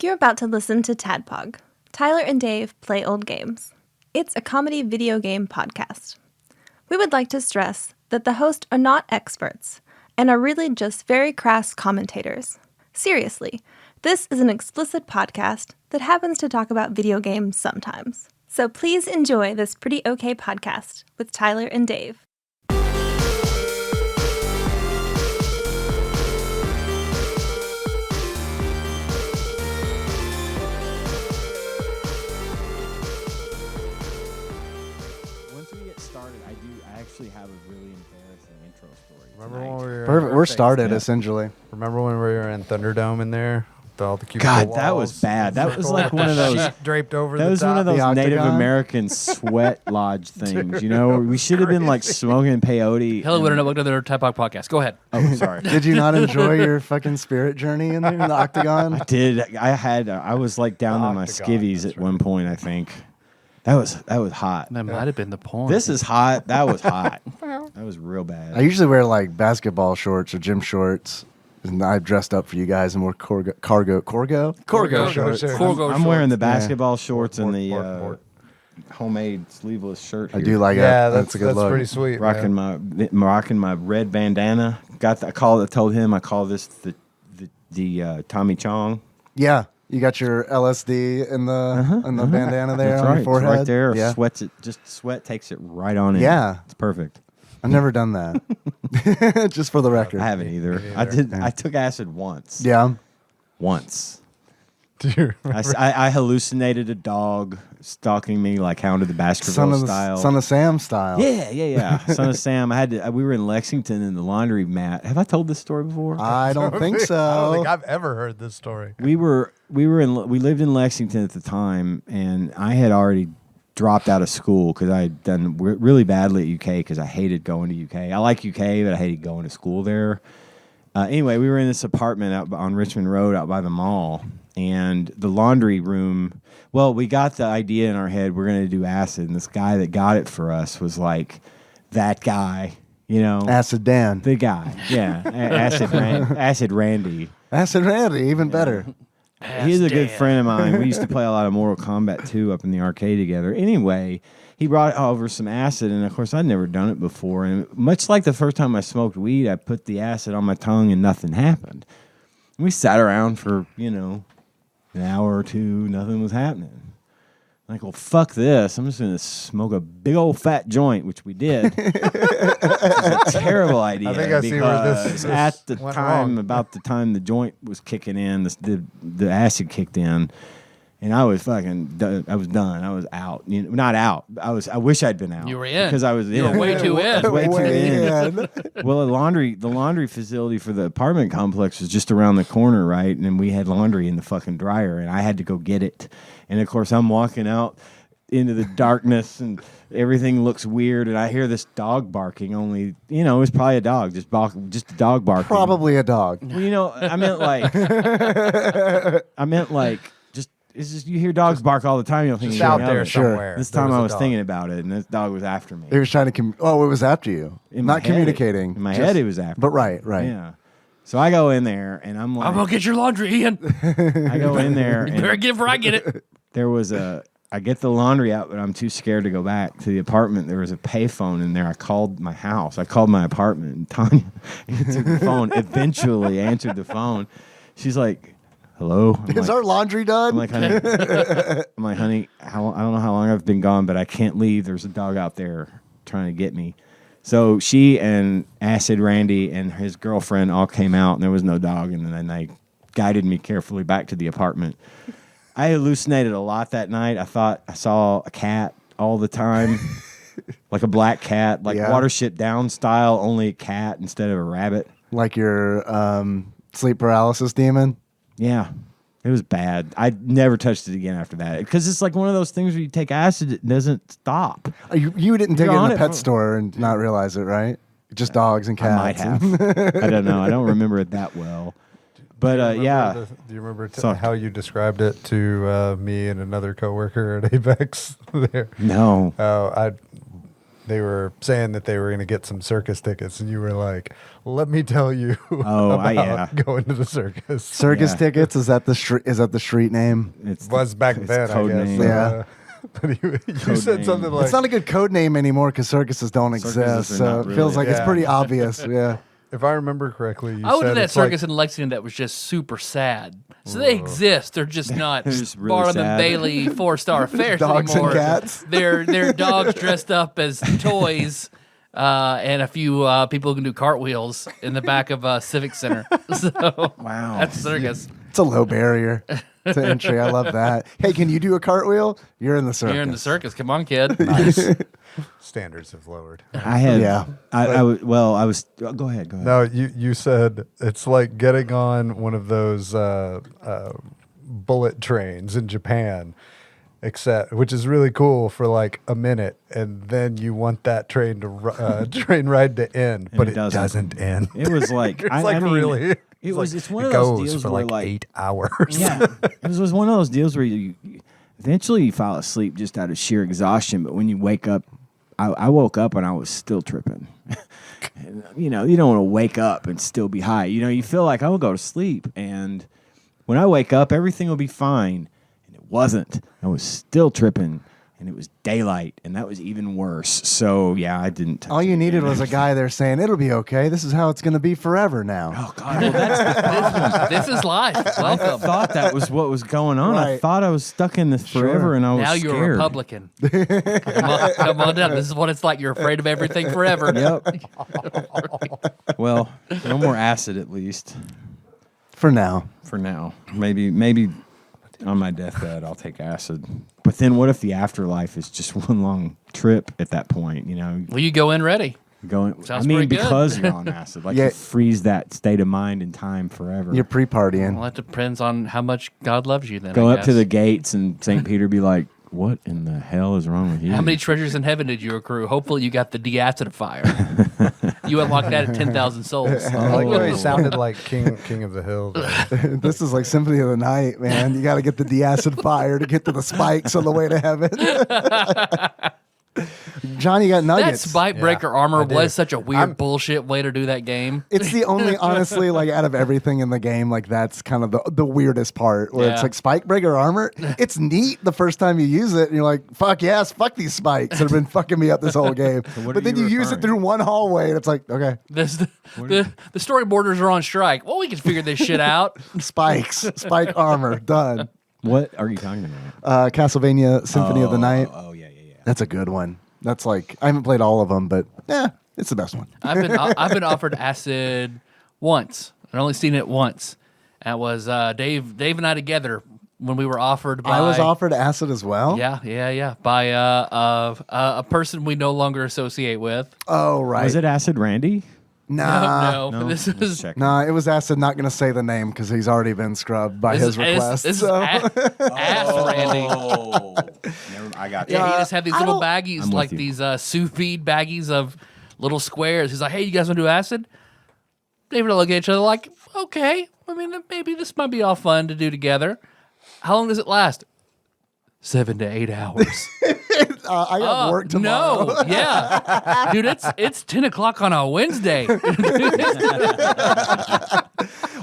You're about to listen to TADPOG. Tyler and Dave play old games. It's a comedy video game podcast. We would like to stress that the hosts are not experts and are really just very crass commentators. Seriously, this is an explicit podcast that happens to talk about video games sometimes. So please enjoy this pretty okay podcast with Tyler and Dave. I actually have a really embarrassing intro story. Remember when we were Perfect. We're started, essentially. Remember when we were in Thunderdome in there? With all the cubicle God, walls, that was bad. That was like one of those. sheet draped over That the was top. one of those The Native octagon? American sweat lodge things. You know, we should have been like smoking peyote. Hell, would have looked at their TADPOG podcast. Go ahead. Oh, sorry. Did you not enjoy your fucking spirit journey in there in the octagon? I did. I was like down The to my octagon, skivvies that's at one point. I think that was hot. That might have been the point. This is hot. That was hot. That was real bad. I usually wear like basketball shorts or gym shorts. And I've dressed up for you guys and wore cargo shorts. I'm wearing the basketball shorts and Mort, the Mort, Mort. homemade sleeveless shirt. I Here. do like Yeah, it. that's a good look. pretty sweet. Rocking my red bandana. I told him I call this the Tommy Chong. Yeah, you got your LSD in the bandana there That's on right. your forehead. It's right there. Yeah. Sweats it. Just sweat takes it right on in. Yeah. It's perfect. I've never done that. Just for the record. I haven't either. Me I neither. did. I took acid once. Yeah. Once. Do you remember? I hallucinated a dog stalking me like Hound of the Baskerville style. Son of Sam style. Yeah. Son of Sam. We were in Lexington in the laundry mat. Have I told this story before? I don't think so. I don't think I've ever heard this story. We lived in Lexington at the time, and I had already dropped out of school because I had done really badly at UK because I hated going to UK. I like UK, but I hated going to school there. Anyway, we were in this apartment out on Richmond Road out by the mall, and the laundry room, well, we got the idea in our head we're going to do acid, and this guy that got it for us was like that guy, you know. Acid Dan. The guy, yeah. Acid Randy. Acid Randy, even better. He's a good friend of mine. We used to play a lot of Mortal Kombat 2 up in the arcade together. Anyway, he brought over some acid, and of course, I'd never done it before. And much like the first time I smoked weed, I put the acid on my tongue, and nothing happened. We sat around for, an hour or two. Nothing was happening. Like, well, fuck this. I'm just going to smoke a big old fat joint, which we did. It's a terrible idea. I think I see where this at the went time, wrong. about the time the joint was kicking in, the acid kicked in, and I was done. I was done. I was out. Not out. I wish I'd been out. You were in. Because I was in. You were way too in. I was way too Way in. in. Well, the laundry facility for the apartment complex was just around the corner, right? And we had laundry in the fucking dryer, and I had to go get it. And of course, I'm walking out into the darkness, and everything looks weird. And I hear this dog barking. Only, it was probably a dog, just a dog barking. Probably a dog. Well, I meant like, it's just you hear dogs bark all the time. You don't think Just anything out there of it. somewhere. This There time I a was dog. thinking about it, and this dog was after me. He was trying to it was after you. In my Not head, communicating. In my just- head, it was after. But me. right. Yeah. So I go in there, and I'm like, I'm going to get your laundry, Ian. I go in there, You better and get it before I get it. there was I get the laundry out, but I'm too scared to go back to the apartment. There was a payphone in there. I called my house. I called my apartment, and Tanya answered the phone. Eventually answered the phone. She's like, "Hello." Is our laundry done? I'm like, honey, I don't know how long I've been gone, but I can't leave. There's a dog out there trying to get me. So she and Acid Randy and his girlfriend all came out, and there was no dog. And then they guided me carefully back to the apartment. I hallucinated a lot that night. I thought I saw a cat all the time, like a black cat, like Yeah. Watership Down style, only a cat instead of a rabbit. Like your sleep paralysis demon? Yeah, it was bad. I never touched it again after that because it's like one of those things where you take acid, it doesn't stop. You didn't take You're it in on the it pet for- store and not realize it, right? Just dogs and cats. I might have. I don't know. I don't remember it that well. But yeah, Do you remember Sucked. how you described it to me and another coworker at Apex? There. no. Oh, they were saying that they were going to get some circus tickets, and you were like, "Let me tell you about going to the circus." Circus tickets, is that the street name? It was back then, I guess. name. Yeah. But you said something like, It's not a good code name anymore because circuses don't exist. So it feels like it's pretty obvious. Yeah. if I remember correctly, you I went said to that it's circus in Lexington that was just super sad. So they exist. They're just not just really Barnum sad. and Bailey 4-star affairs Dogs and anymore. cats. They're dogs dressed up as toys. And a few people who can do cartwheels in the back of a civic center. So Wow. that's a circus. It's a low barrier to entry. I love that. Hey, can you do a cartwheel? You're in the circus. You're in the circus. Come on, kid. standards have lowered. I had. Yeah. I was. Go ahead. No, you said it's like getting on one of those bullet trains in Japan, except which is really cool for like a minute, and then you want that train to train ride to end, but it doesn't end. It was like It's like really. It's one it of those goes deals for where like 8 hours. Yeah, it was one of those deals where you eventually you fall asleep just out of sheer exhaustion, but when you wake up, I woke up and I was still tripping. And, you don't want to wake up and still be high. You feel like I will go to sleep, and when I wake up, everything will be fine, and it wasn't. I was still tripping. And it was daylight, and that was even worse. So, yeah, I didn't touch All you it needed again. was a guy there saying, "It'll be okay. This is how it's going to be forever now." Oh, God. Well, that's This is life. I Welcome. thought that was what was going on. I Right. thought I was stuck in this forever, and I was Now scared. you're a Republican. Come on down. This is what it's like. You're afraid of everything forever. Yep. Well, no more acid, at least For now. for now. Maybe on my deathbed I'll take acid. But then, what if the afterlife is just one long trip at that point? Well, you go in ready. Going. Sounds pretty good. Because you're on acid, like Yeah. you freeze that state of mind and time forever. You're pre-partying. Well, that depends on how much God loves you then. Go I up to guess. the gates, and St. Peter be like, "What in the hell is wrong with you?" How many treasures in heaven did you accrue? Hopefully you got the deacidifier. You unlocked that at 10,000 souls. I like the way he sounded like King of the Hill. This is like Symphony of the Night, man. You got to get the deacid fire to get to the spikes on the way to heaven. Johnny got That nuggets. spike breaker armor I do. was such a weird bullshit way to do that game. It's the only, honestly, like out of everything in the game, like that's kind of the weirdest part where it's Yeah. like spike breaker armor. It's neat the first time you use it, and you're like, "Fuck yes, fuck these spikes that have been fucking me up this whole game." what But are then you you use it referring? through one hallway, and it's like, okay, The storyboarders are on strike. Well, we can figure this shit out. spikes, spike armor, done. What are you talking about? Castlevania Symphony of the Night. Oh yeah. That's a good one. That's like I haven't played all of them, but it's the best one. I've been offered acid once. I've only seen it once. That was Dave and I together when we were offered by. I was offered acid as well. Yeah. By a person we no longer associate with. Oh right. Was it Acid Randy? Nah. No. This Let's is check. Nah, it was acid. Not gonna say the name because he's already been scrubbed by his request. This so. is ass Randy. Oh, I got you. Yeah, he just had these I little don't- baggies, I'm like with you. these sous vide baggies of little squares. He's like, "Hey, you guys want to do acid?" David and I look at each other like, "Okay. I mean, maybe this might be all fun to do together." How long does it last? 7 to 8 hours. I got work tomorrow. No, yeah, dude, it's 10 o'clock on a Wednesday.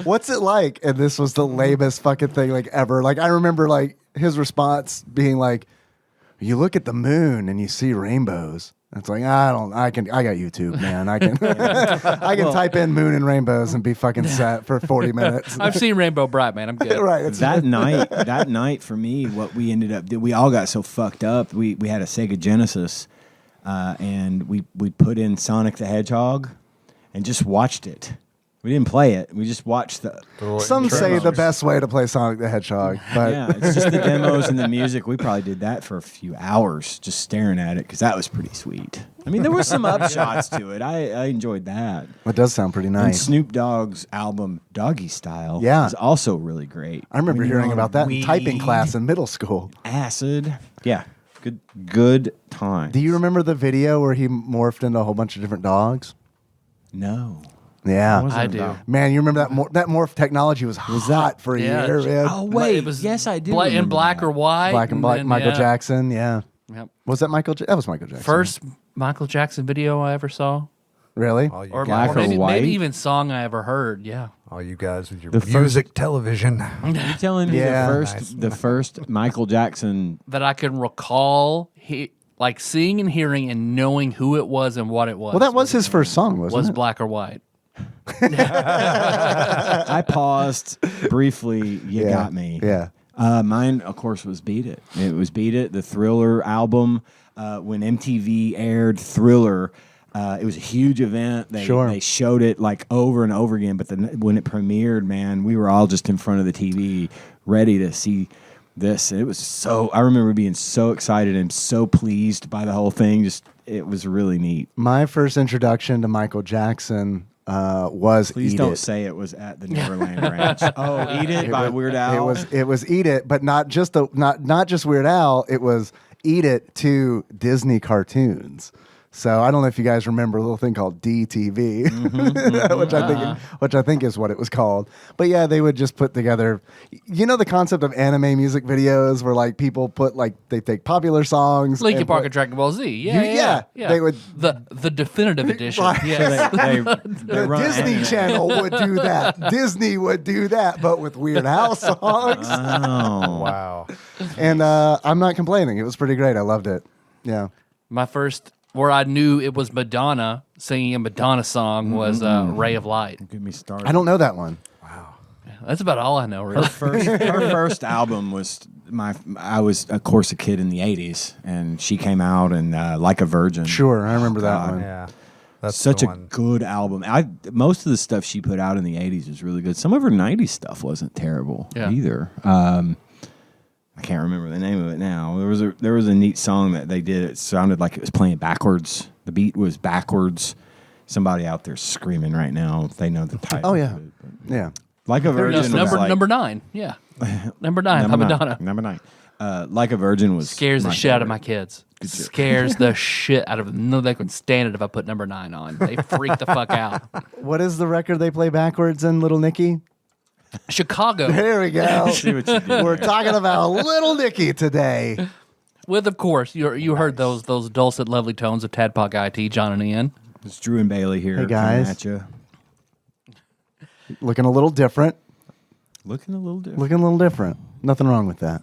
What's it like? And this was the lamest fucking thing like ever. Like I remember like his response being like, "You look at the moon and you see rainbows." It's like I got YouTube, man. I can I can type in moon and rainbows and be fucking set for 40 minutes. I've seen Rainbow Bright, man. I'm good. Right. It's That night for me, what we ended up, we all got so fucked up. We had a Sega Genesis, and we put in Sonic the Hedgehog, and just watched it. We didn't play it. We just watched the. Some say the best way to play Sonic the Hedgehog, but Yeah, it's just the demos and the music. We probably did that for a few hours, just staring at it, because that was pretty sweet. I mean, there were some upshots to it. I enjoyed that. it does sound pretty And nice. Snoop Dogg's album Doggy Style Yeah. is also really great. I remember When you're hearing on about that in weed, typing class in middle school. Acid. Yeah. Good time. Do you remember the video where he morphed into a whole bunch of different dogs? No. Yeah. What was I it do. about? Man, you remember that morph technology was hot for a Yeah. year, man. Oh, wait. It was yes, I do. in remember black that. or white. Black and black then, Michael yeah. Jackson, yeah. Yep. Was that Michael? That was Michael Jackson. First Michael Jackson video I ever saw. Really? Or Black or maybe, white? maybe even song I ever heard. Yeah. All you guys with your The music television. You telling me Yeah. the first Michael Jackson? That I can recall, like seeing and hearing and knowing who it was and what it was. Well, that was his first song, wasn't was it? Black or White. I paused briefly. You Yeah. got me. Yeah. Mine, of course, was Beat It. It was Beat It, the Thriller album. When MTV aired Thriller, it was a huge event. They showed it like over and over again. But when it premiered, man, we were all just in front of the TV ready to see this. It was so. I remember being so excited and so pleased by the whole thing. It was really neat. My first introduction to Michael Jackson was Please Eat don't It. say it was at the Neverland Ranch. Oh, Eat It by Weird Al. It was Eat It, but not just Weird Al. It was Eat It to Disney cartoons. So I don't know if you guys remember a little thing called DTV, which I think is what it was called. But yeah, they would just put together, the concept of anime music videos where like people put like they take popular songs. Linkin and Park put- and Dragon Ball Z. Yeah. They would- the definitive edition. Right. Yes. The Disney Channel would do that. Disney would do that, but with Weird Al songs. Oh, Wow. And I'm not complaining. It was pretty great. I loved it. Yeah. My first, where I knew it was Madonna singing a Madonna song was Ray of Light. get me started. I don't know that one. That's about all I know, really. Her first album was I was, of course, a kid in the 80s, and she came out and Like a Virgin. Sure, I remember that one. Yeah. That's Such the a one. good album. Most of the stuff she put out in the 80s was really good. Some of her 90s stuff wasn't terrible either. I can't remember the name of it now. There was a neat song that they did. It sounded like it was playing backwards. The beat was backwards. Somebody out there screaming right now. They know the title. Oh, yeah. of it, but- Yeah. Like a Virgin. was like, number 9. Yeah. Number 9, by Madonna. Number 9. Like a Virgin was Scares the my shit out of favorite. my kids. Scares the shit out of them. No, they couldn't stand it if I put number 9 on. They freak the fuck out. What is the record they play backwards in Little Nicky? Chicago. There we go. See what you did We're there. talking about Little Nicky today. With, of course, you heard those dulcet, lovely tones of TADPOG I.T, John and Ian. It's Drew and Bailey here. Hey, guys. Coming at you. Looking a little different. Looking a little different. Nothing wrong with that.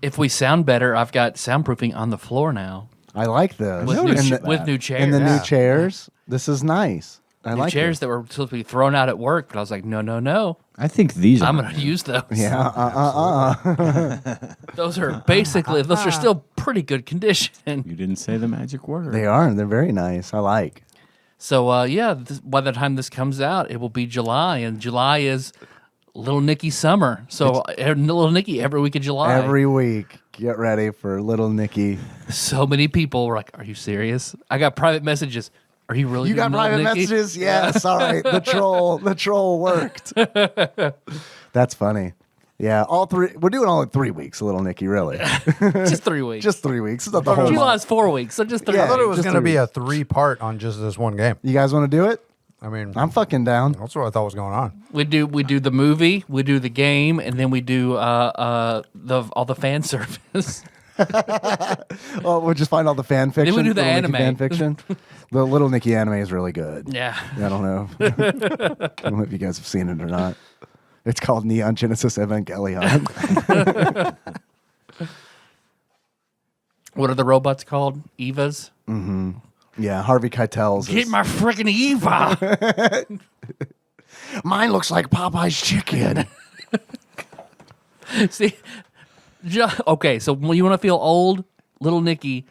If we sound better, I've got soundproofing on the floor now. I like this. With, new chairs. And the new chairs. This is nice. I New like chairs it. that were supposed to be thrown out at work, but I was like, no. I think these are. I'm going to use those. Yeah. Those are basically, those are still pretty good condition. You didn't say the magic word. They are. They're very nice. I like. So, by the time this comes out, it will be July, and July is Little Nicky summer. So, Little Nicky every week of July. Every week, get ready for Little Nicky. So many people were like, "Are you serious?" I got private messages. Are you really? You got doing Little private Nicky? messages? Yeah, sorry. The troll worked. That's funny. Yeah, all three. We're doing all in 3 weeks, Little Nicky, really. Just 3 weeks. Just 3 weeks. It's not the whole month. July's 4 weeks, so just 3 Yeah. I thought it weeks. was Just going to be 3 a 3-part on just this one game. You guys want to do it? I mean, I'm fucking down. that's what I thought was going on. We do the movie, we do the game, and then we do all the fan service. Well, we'll just find all the fan fiction. we do the Little Nicky anime. fan fiction. The Little Nicky anime is really good. Yeah. I don't know. I don't know if you guys have seen it or not. It's called Neon Genesis Evangelion. What are the robots called? Evas? Yeah, Harvey Keitel's. Get my freaking Eva! Mine looks like Popeye's chicken. See, okay, so when you want to feel old, Little Nicky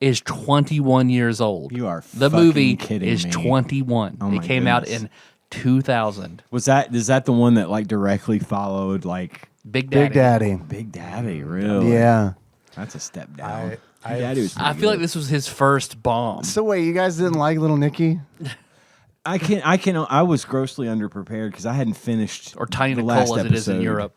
is 21 years old. You are The fucking movie kidding is me. 21. Oh it my came out goodness. in 2000. Is that the one that like directly followed like Big Daddy. Big Daddy. Big Daddy? Really? Yeah. That's a step down. I- Big Daddy was I feel like this was his first bomb. So wait, you guys didn't like Little Nicky? I was grossly underprepared because I hadn't finished Or Tiny the Nicole last as it is in episode. Europe.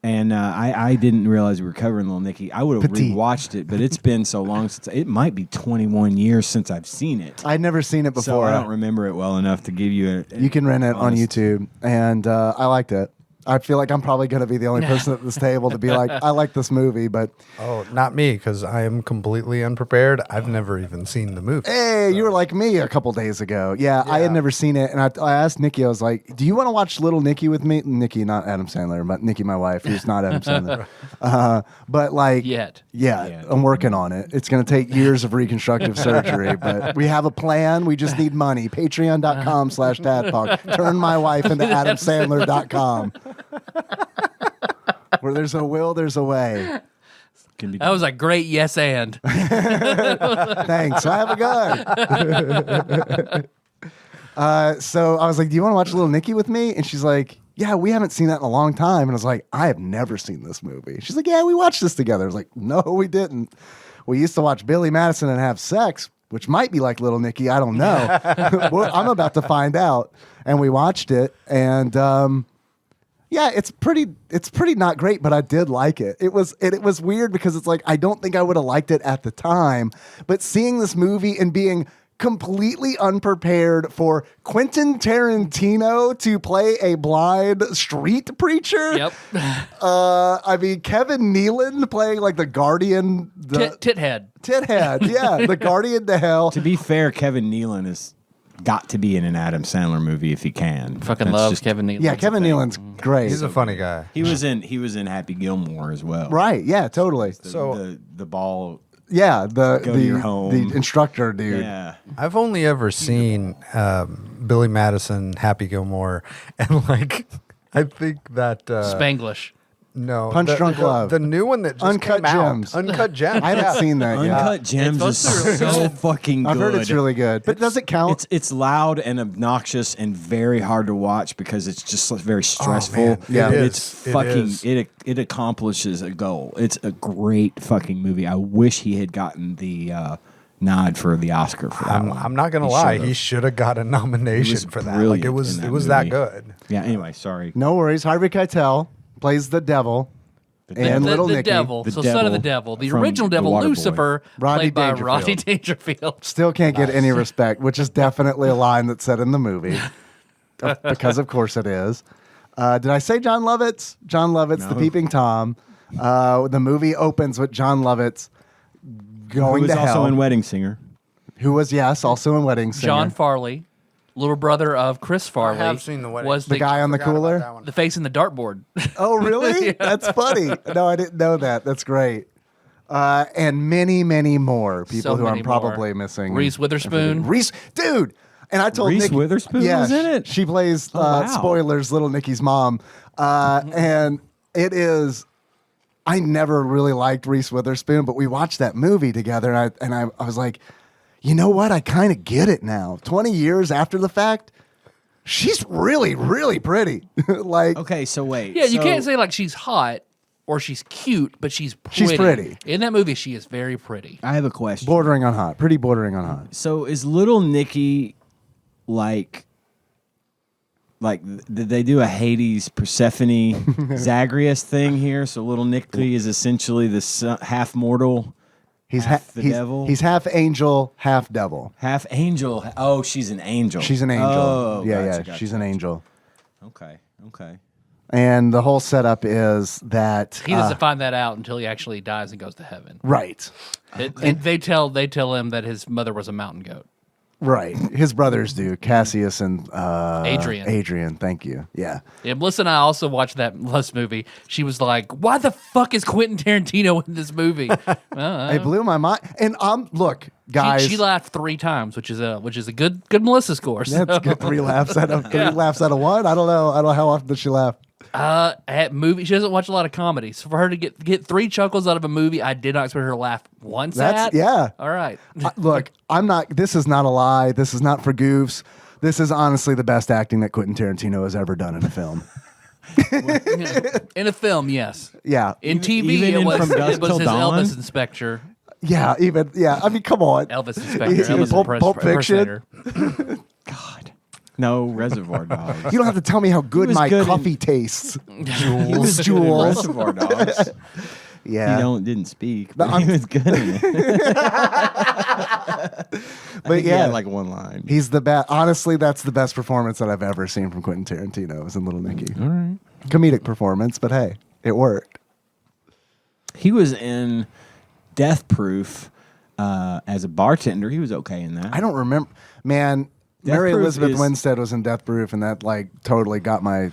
And I didn't realize we were covering Little Nicky. I would have Petite. rewatched it, but it's been so long since it might be 21 years since I've seen it. I'd never seen it So before. I don't remember it well enough to give you a. You can rent it on honest- YouTube, and I liked it. I feel like I'm probably going to be the only person at this table to be like, I like this movie, but Oh, not me, because I am completely unprepared. I've never even seen the movie. hey, you were like me a couple days ago. Yeah, I had never seen it, and I asked Nikki, I was like, do you want to watch Little Nicky with me? Nikki, not Adam Sandler, but Nikki, my wife, who's not Adam Sandler. But like, yeah, I'm working on it. It's going to take years of reconstructive surgery, but we have a plan. We just need money. Patreon.com/TADPOG. Turn my wife into AdamSandler.com. Where there's a will, there's a way. That was a great yes and. Thanks. I have a gun. So I was like, do you want to watch Little Nicky with me? And she's like, yeah, we haven't seen that in a long time. And I was like, I have never seen this movie. She's like, yeah, we watched this together. I was like, no, we didn't. We used to watch Billy Madison and have sex, which might be like Little Nicky. I don't know. I'm about to find out. And we watched it. And yeah, it's pretty not great, but I did like it. It was weird because it's like I don't think I would have liked it at the time, but seeing this movie and being completely unprepared for Quentin Tarantino to play a blind street preacher. Yep. I mean, Kevin Nealon playing like the guardian, Tithead. Yeah, the guardian to hell. To be fair, Kevin Nealon has got to be in an Adam Sandler movie if he can. Fucking loves Kevin Nealon. Yeah, Kevin Nealon's great. He's a funny guy. He was in Happy Gilmore as well. Right? Yeah, totally. The ball. Yeah, Go to your home. the instructor dude. Yeah. I've only ever seen Billy Madison, Happy Gilmore, and like I think that Spanglish. no Punch Drunk Love. the new one that just Uncut came Gems. out. Uncut Gems. I haven't seen that yet. Uncut Gems is so fucking good. I've heard it's really good, but does it count? It's loud and obnoxious and very hard to watch because it's just very stressful. man. Yeah. But It it's is. fucking It it accomplishes a goal. It's a great fucking movie. I wish he had gotten the nod for the Oscar for that one. I'm not gonna He lie, should've. he should have got a nomination for that. Like brilliant it was in it was that movie. good. Yeah. Anyway, sorry. No worries. Harvey Keitel plays the devil and Little the Nicky. devil. The Son of the devil devil. The from original The devil, Waterboy. Lucifer, Rodney played by Dangerfield. Rodney Dangerfield. Still can't get any respect, which is definitely a line that's said in the movie. Because of course it is. Did I say John Lovitz? John Lovitz, the No. Peeping Tom. The movie opens with John Lovitz going Who was to also hell. in Wedding Singer. Who was, yes, also in Wedding Singer. John Farley, little brother of Chris Farley. have seen The Wedding Was the guy on the Forgot about cooler. that one. the face in the dartboard. Oh, really? That's funny. No, I didn't know that. That's great. And many, many more people So who I'm many probably more. missing. Reese Witherspoon. Reese, dude. And I told Reese Nikki, Witherspoon yeah, was in it? She plays wow. spoilers, Little Nicky's mom, and it is. I never really liked Reese Witherspoon, but we watched that movie together, and I was like, you know what? I kind of get it now. 20 years after the fact, she's really, really pretty. Like, Okay, so wait. Yeah, you so- can't say like she's hot or she's cute, but she's pretty. She's pretty. In that movie, she is very pretty. I have a question. bordering on hot, pretty bordering on hot. So is Little Nicky like did they do a Hades Persephone Zagreus thing here? So Little Nicky is essentially the half mortal, He's half the devil, He's half angel, half devil. half angel. Oh, she's an angel. She's an angel. Oh, yeah, gotcha, she's an angel. Okay. And the whole setup is that He doesn't find that out until he actually dies and goes to heaven. right, They tell him that his mother was a mountain goat. right. His brothers do, Cassius and Adrian. Adrian, thank you. Yeah, Yeah, Melissa and I also watched that last movie. She was like, "Why the fuck is Quentin Tarantino in this movie?" it blew my mind. And look, guys, she laughed 3 times, which is a good Melissa score. So. that's good. 3 laughs out of 3 laughs out of 1. I don't know how often does she laugh. At movie, she doesn't watch a lot of comedy, so for her to get 3 chuckles out of a movie, I did not expect her to laugh once. Yeah. All right. Look, I'm not. This is not a lie. This is not for goofs. This is honestly the best acting that Quentin Tarantino has ever done in a film. In a film, yes. Yeah, In TV, even it in was From Dusk it was Till his Dawn? Elvis Inspector. yeah, even yeah. I mean, come on. Elvis Inspector. Elvis Pulp Fiction. impersonator. God. No, Reservoir Dogs. You don't have to tell me how good was my good in- coffee tastes. He was good in Jules. Reservoir Dogs. Yeah, He didn't speak, but I'm- he was good in it. but He yeah, had like one line. he's the best. Honestly, that's the best performance that I've ever seen from Quentin Tarantino. Was in Little Nicky. All right. comedic performance, but hey, it worked. He was in Death Proof as a bartender. He was okay in that. I don't remember. Man, Mary Proof Elizabeth is- Winstead was in Death Proof, and that like totally got my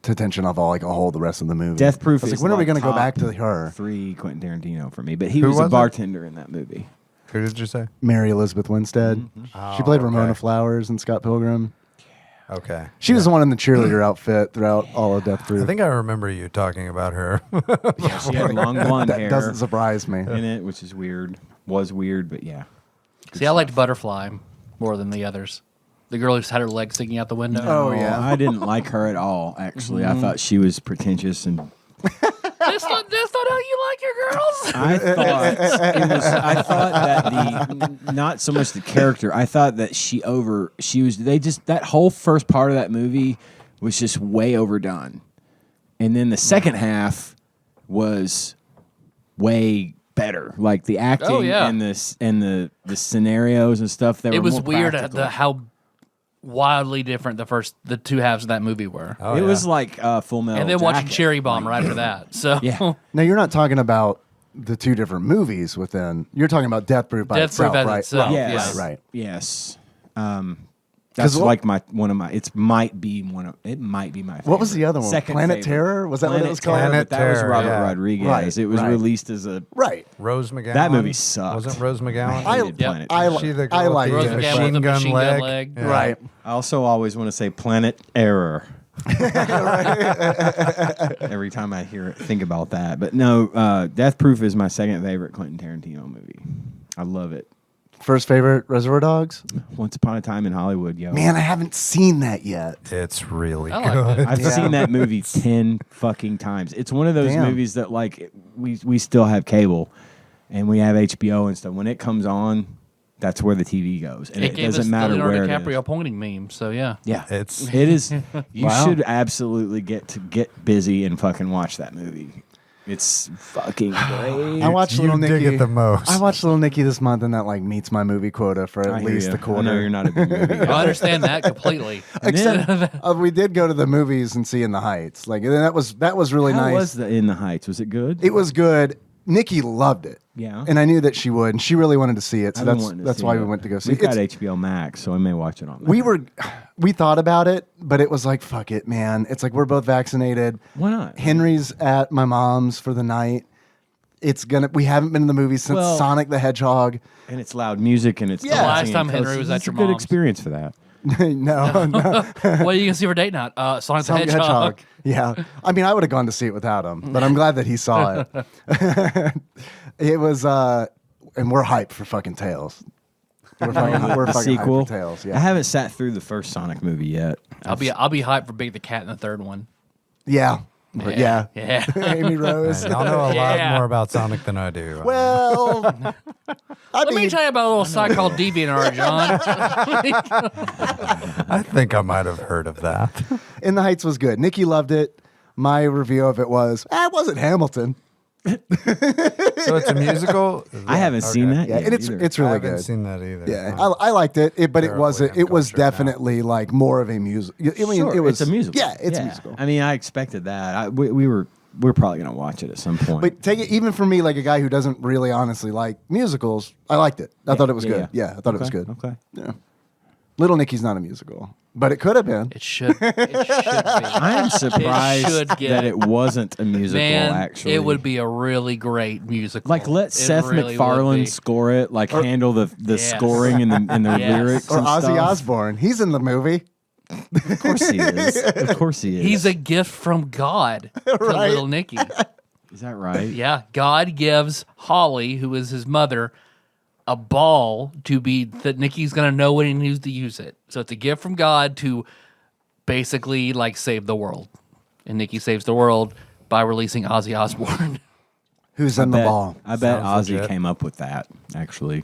attention off all the rest of the movie. Death Proof I was is like, when are we like going to go top back to her? 3 Quentin Tarantino for me, but he Who was a was it? bartender in that movie. Who did you say? Mary Elizabeth Winstead. She played Ramona Flowers in Scott Pilgrim. Okay. She was the one in the cheerleader outfit throughout all of Death Proof. I think I remember you talking about her. She had long blonde that hair doesn't surprise me. in it, which is weird. Was weird, but yeah. See, I liked Butterfly more than the others. The girl who just had her legs sticking out the window. Oh, yeah. I didn't like her at all. Actually, I thought she was pretentious and. That's not how you like your girls. I thought that not so much the character. I thought that that whole first part of that movie was just way overdone, and then the second half was way better. Like the acting and the scenarios and stuff. It was more weird practical. how wildly different the two halves of that movie were. Oh, it yeah. was like Full Metal And then watching Jacket. Cherry Bomb right after that. So Yeah. Now, you're not talking about the two different movies within. You're talking about Death Proof by Death itself, Proof as right? itself, Yes. Right. Yes. That's like it might be my favorite. What was the other one? Second Planet favorite. Terror? Was that what it was called? Planet That was Terror, Robert yeah. Rodriguez. Right, It was right. released as a Right. Rose McGowan. That movie sucked. Wasn't Rose McGowan? I hated Planet I, Terror. She the girl I with liked the Rose it. McGowan machine with the gun machine leg. gun leg. Yeah. Right. I also always want to say Planet Error. Every time I think about that. But no, Death Proof is my second favorite Quentin Tarantino movie. I love it. First favorite, Reservoir Dogs? Once Upon a Time in Hollywood, yo. Man, I haven't seen that yet. It's really I like good. it. I've seen that movie 10 fucking times. It's one of those Damn. movies that like we still have cable and we have HBO and stuff. When it comes on, that's where the TV goes. And it gave us doesn't the matter Leonardo where it DiCaprio is. pointing meme. So yeah. Yeah. It is. You Wow. should absolutely get busy and fucking watch that movie. It's fucking great. I watched You Little dig Nicky. it the most. I watched Little Nicky this month, and that like meets my movie quota for I at hear least ya. a quarter. I know you're not a big movie guy. I understand that completely. Except we did go to the movies and see In the Heights. Like and that was really How nice. was the In the Heights? Was it good? It was good. Nikki loved it. Yeah. And I knew that she would, and she really wanted to see it. So I've been wanting to that's see why it. we went to go see We've it. got It's- HBO Max, so I may watch it on there. we thought about it, but it was like, fuck it, man. It's like we're both vaccinated. Why not? Henry's at my mom's for the night. We haven't been in the movies since Well- Sonic the Hedgehog. And it's loud music and it's Yeah. The last dancing time and Henry coaches. was at It's your a good mom's. experience for that. no. What are you gonna see for date night? Sonic the Sonic the Hedgehog. Yeah. I mean, I would have gone to see it without him, but I'm glad that he saw it. It was, and we're hyped for fucking Tails. We're fucking The hyped sequel. for Tails. I Yeah. haven't sat through the first Sonic movie yet. I'll be hyped for Big the Cat in the third one. Yeah. Yeah. Yeah. Amy Rose. Y'all know a lot Yeah. more about Sonic than I do. Well, I Let me mean, tell you about a little site called DeviantArt, John. I think I might have heard of that. In the Heights was good. Nikki loved it. My review of it was, it wasn't Hamilton. So it's a musical? I haven't seen that Yeah, yet. and it's either. it's I really haven't good. seen that either. Yeah, I liked it, but it Terribly wasn't. It was uncultured now. definitely like more of a musical. I mean, Sure, it was it's a musical. Yeah, it's a musical. I mean, I expected that. We're probably gonna watch it at some point. But take it even for me, like a guy who doesn't really honestly like musicals. I liked it. I thought it was good. Yeah, I thought it was good. Okay. Yeah. Little Nicky's not a musical, but it could have been. It should be. I am surprised should get- that it wasn't a musical. Man, actually, it would be a really great musical. Like let It Seth really would be. MacFarlane score it, like handle the Yes. scoring and the Yes. lyrics Or and Ozzy stuff. Osbourne. He's in the movie. Of course he is. Of course he is. He's a gift from God to Right. little Nicky. Is that right? Yeah, God gives Holly, who is his mother, a ball to be that Nicky's gonna know when he needs to use it. So it's a gift from God to basically like save the world, and Nicky saves the world by releasing Ozzy Osbourne Who's in the ball? I bet Sounds Ozzy legit. came up with that. Actually,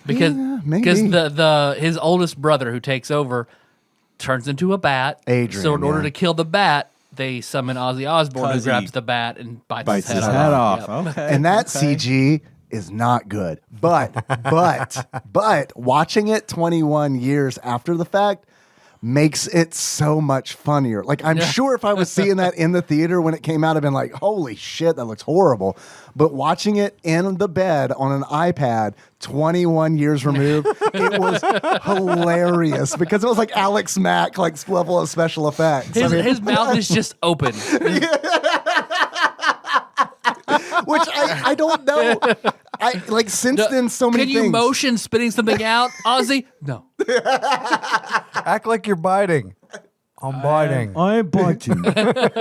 because maybe. the his oldest brother who takes over turns into a bat. Adrian, So in order yeah. to kill the bat, they summon Ozzy Osbourne, who 'Cause he grabs the bat and bites bites his his head head off. off. Yep. Okay. And that CG is not good. But watching it 21 years after the fact, makes it so much funnier. Like, I'm sure if I was seeing that in the theater when it came out, I'd been like, holy shit, that looks horrible. But watching it in the bed on an iPad 21 years removed, it was hilarious because it was like Alex Mack, like level of special effects. His mouth is just open. Which I don't know. Since then, so many things. Can you motion spitting something out, Ozzy? No. Act like you're biting. I'm biting. I'm biting.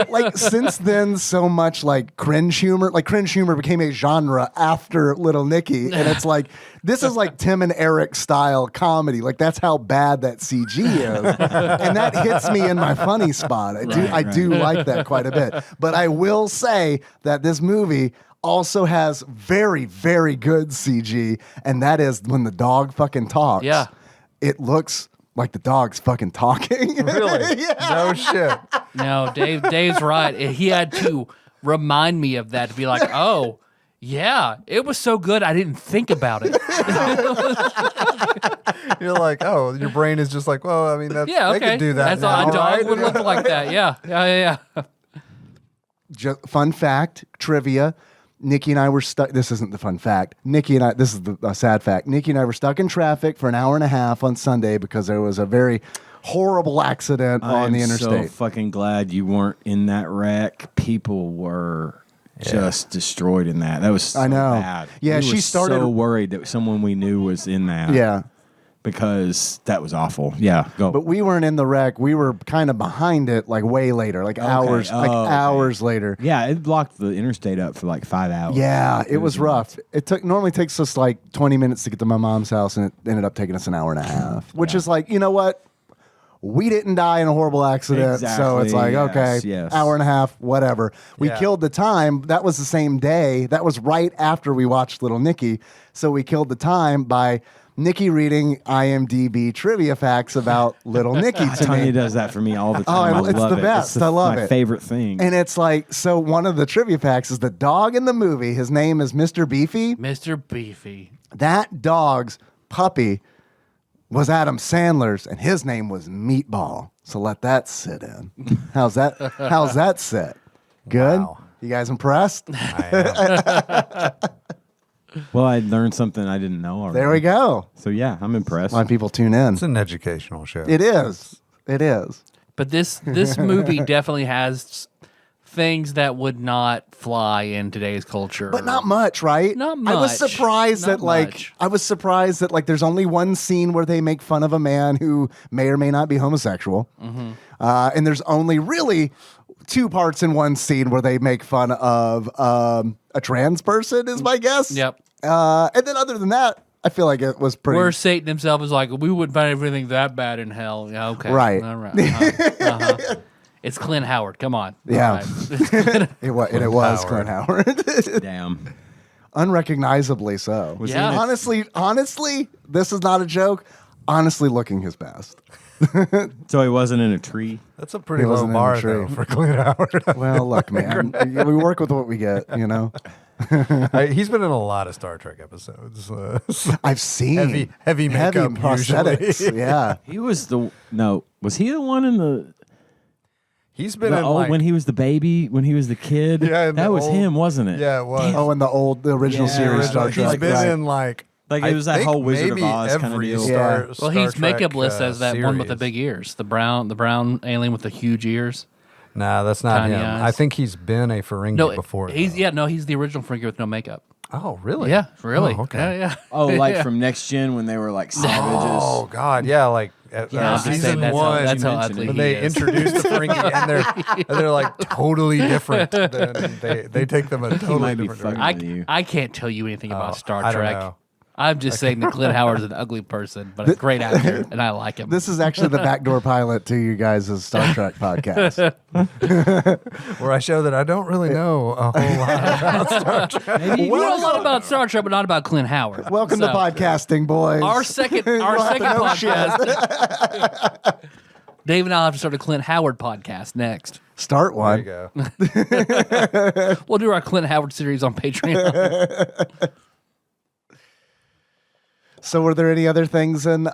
Like, since then, so much like cringe humor. Like, cringe humor became a genre after Little Nicky, and it's like this is like Tim and Eric style comedy. Like, that's how bad that CG is, and that hits me in my funny spot. I do like that quite a bit. But I will say that this movie also has very, very good CG, and that is when the dog fucking talks. Yeah. It looks like the dog's fucking talking. Really? Yeah. No shit. No, Dave's right. He had to remind me of that to be like, oh, yeah, it was so good I didn't think about it. You're like, oh, your brain is just like, well, I mean, that's, Yeah, okay. they could do that That's now, all a dog right? would look like that. Yeah. Fun fact, trivia. Nikki and I were stuck. This isn't the fun fact. This is the sad fact. Nikki and I were stuck in traffic for an hour and a half on Sunday because there was a very horrible accident on the interstate. I'm so fucking glad you weren't in that wreck. People were just destroyed in that. That was so I know. bad. Yeah, we she were started- so worried that someone we knew was in that. Yeah. Because that was awful. Yeah, go. But we weren't in the wreck. We were kind of behind it, like way later, like hours, hours later. Yeah, it blocked the interstate up for like 5 hours. Yeah, it was rough. Normally takes us like 20 minutes to get to my mom's house, and it ended up taking us an hour and a half, which is like, you know what? We didn't die in a horrible accident, so it's like, okay, hour and a half, whatever. We killed the time. That was the same day. That was right after we watched Little Nicky, so we killed the time by Nikki reading IMDb trivia facts about Little Nicky to Tanya me. does that for me all the time. Oh, it's the best. I love my it. favorite thing. And it's like, so one of the trivia facts is the dog in the movie, his name is Mr. Beefy. Mr. Beefy. That dog's puppy was Adam Sandler's, and his name was Meatball. So let that sit in. How's that sit? Good? Wow. You guys impressed? I am. Well, I learned something I didn't know already. There we go. So yeah, I'm impressed. Why people tune in. It's an educational show. It is. It is. But this movie definitely has things that would not fly in today's culture. But not much, right? Not I was much. surprised Not that like there's only one scene where they make fun of a man who may or may not be homosexual. Mm-hmm. And there's only really two parts in one scene where they make fun of a trans person, is my guess. Yep. And then other than that, I feel like it was pretty. Where Satan himself is like, we wouldn't find everything that bad in hell. Yeah, okay. Right. All right. Uh-huh. It's Clint Howard. Come on. Yeah. All right. It was Clint Howard. Damn. Unrecognizably so. Yeah. Honestly, this is not a joke. Honestly, looking his best. So he wasn't in a tree. That's a pretty He low wasn't in bar the tree. though, for Clint Howard. Well, look, man, we work with what we get, you know. He's been in a lot of Star Trek episodes. I've seen heavy makeup prosthetics. usually. Yeah, He was was he the one in the He's been in when he was the baby, when he was the kid? Yeah, in that the was old- him, wasn't it? Yeah, it was. Oh, in the original series Star He's Trek. been right. in like Like it was that think whole Wizard of maybe Oz kind of every deal. Yeah. Well, he's Star makeup Trek, list as that one with the series. big ears, the brown alien with the huge ears. Nah, that's not Tiny him. eyes. I think he's been a Ferengi No, before. he's though. he's the original Ferengi with no makeup. Oh, really? Yeah, really. Oh, okay. Yeah. Oh, like Yeah. from Next Gen when they were like savages. Oh God, yeah, like Yeah, I'm just saying season that's how- one. that's how you mentioned ugly when he they is. introduce the Ferengi and they're like totally different. Then they take them a totally might be different fucking direction. I can't tell you anything about Star I don't Trek. know. I'm just saying that Clint Howard is an ugly person, but a great actor, and I like him. This is actually the backdoor pilot to you guys' Star Trek podcast. Where I show that I don't really know a whole lot about Star Trek. Maybe we know a lot about Star Trek, but not about Clint Howard. Welcome to So, podcasting, boys. Our second We'll have to know podcast. Dave and I'll have to start a Clint Howard podcast next. Start There one. you go. We'll do our Clint Howard series on Patreon. So, were there any other things in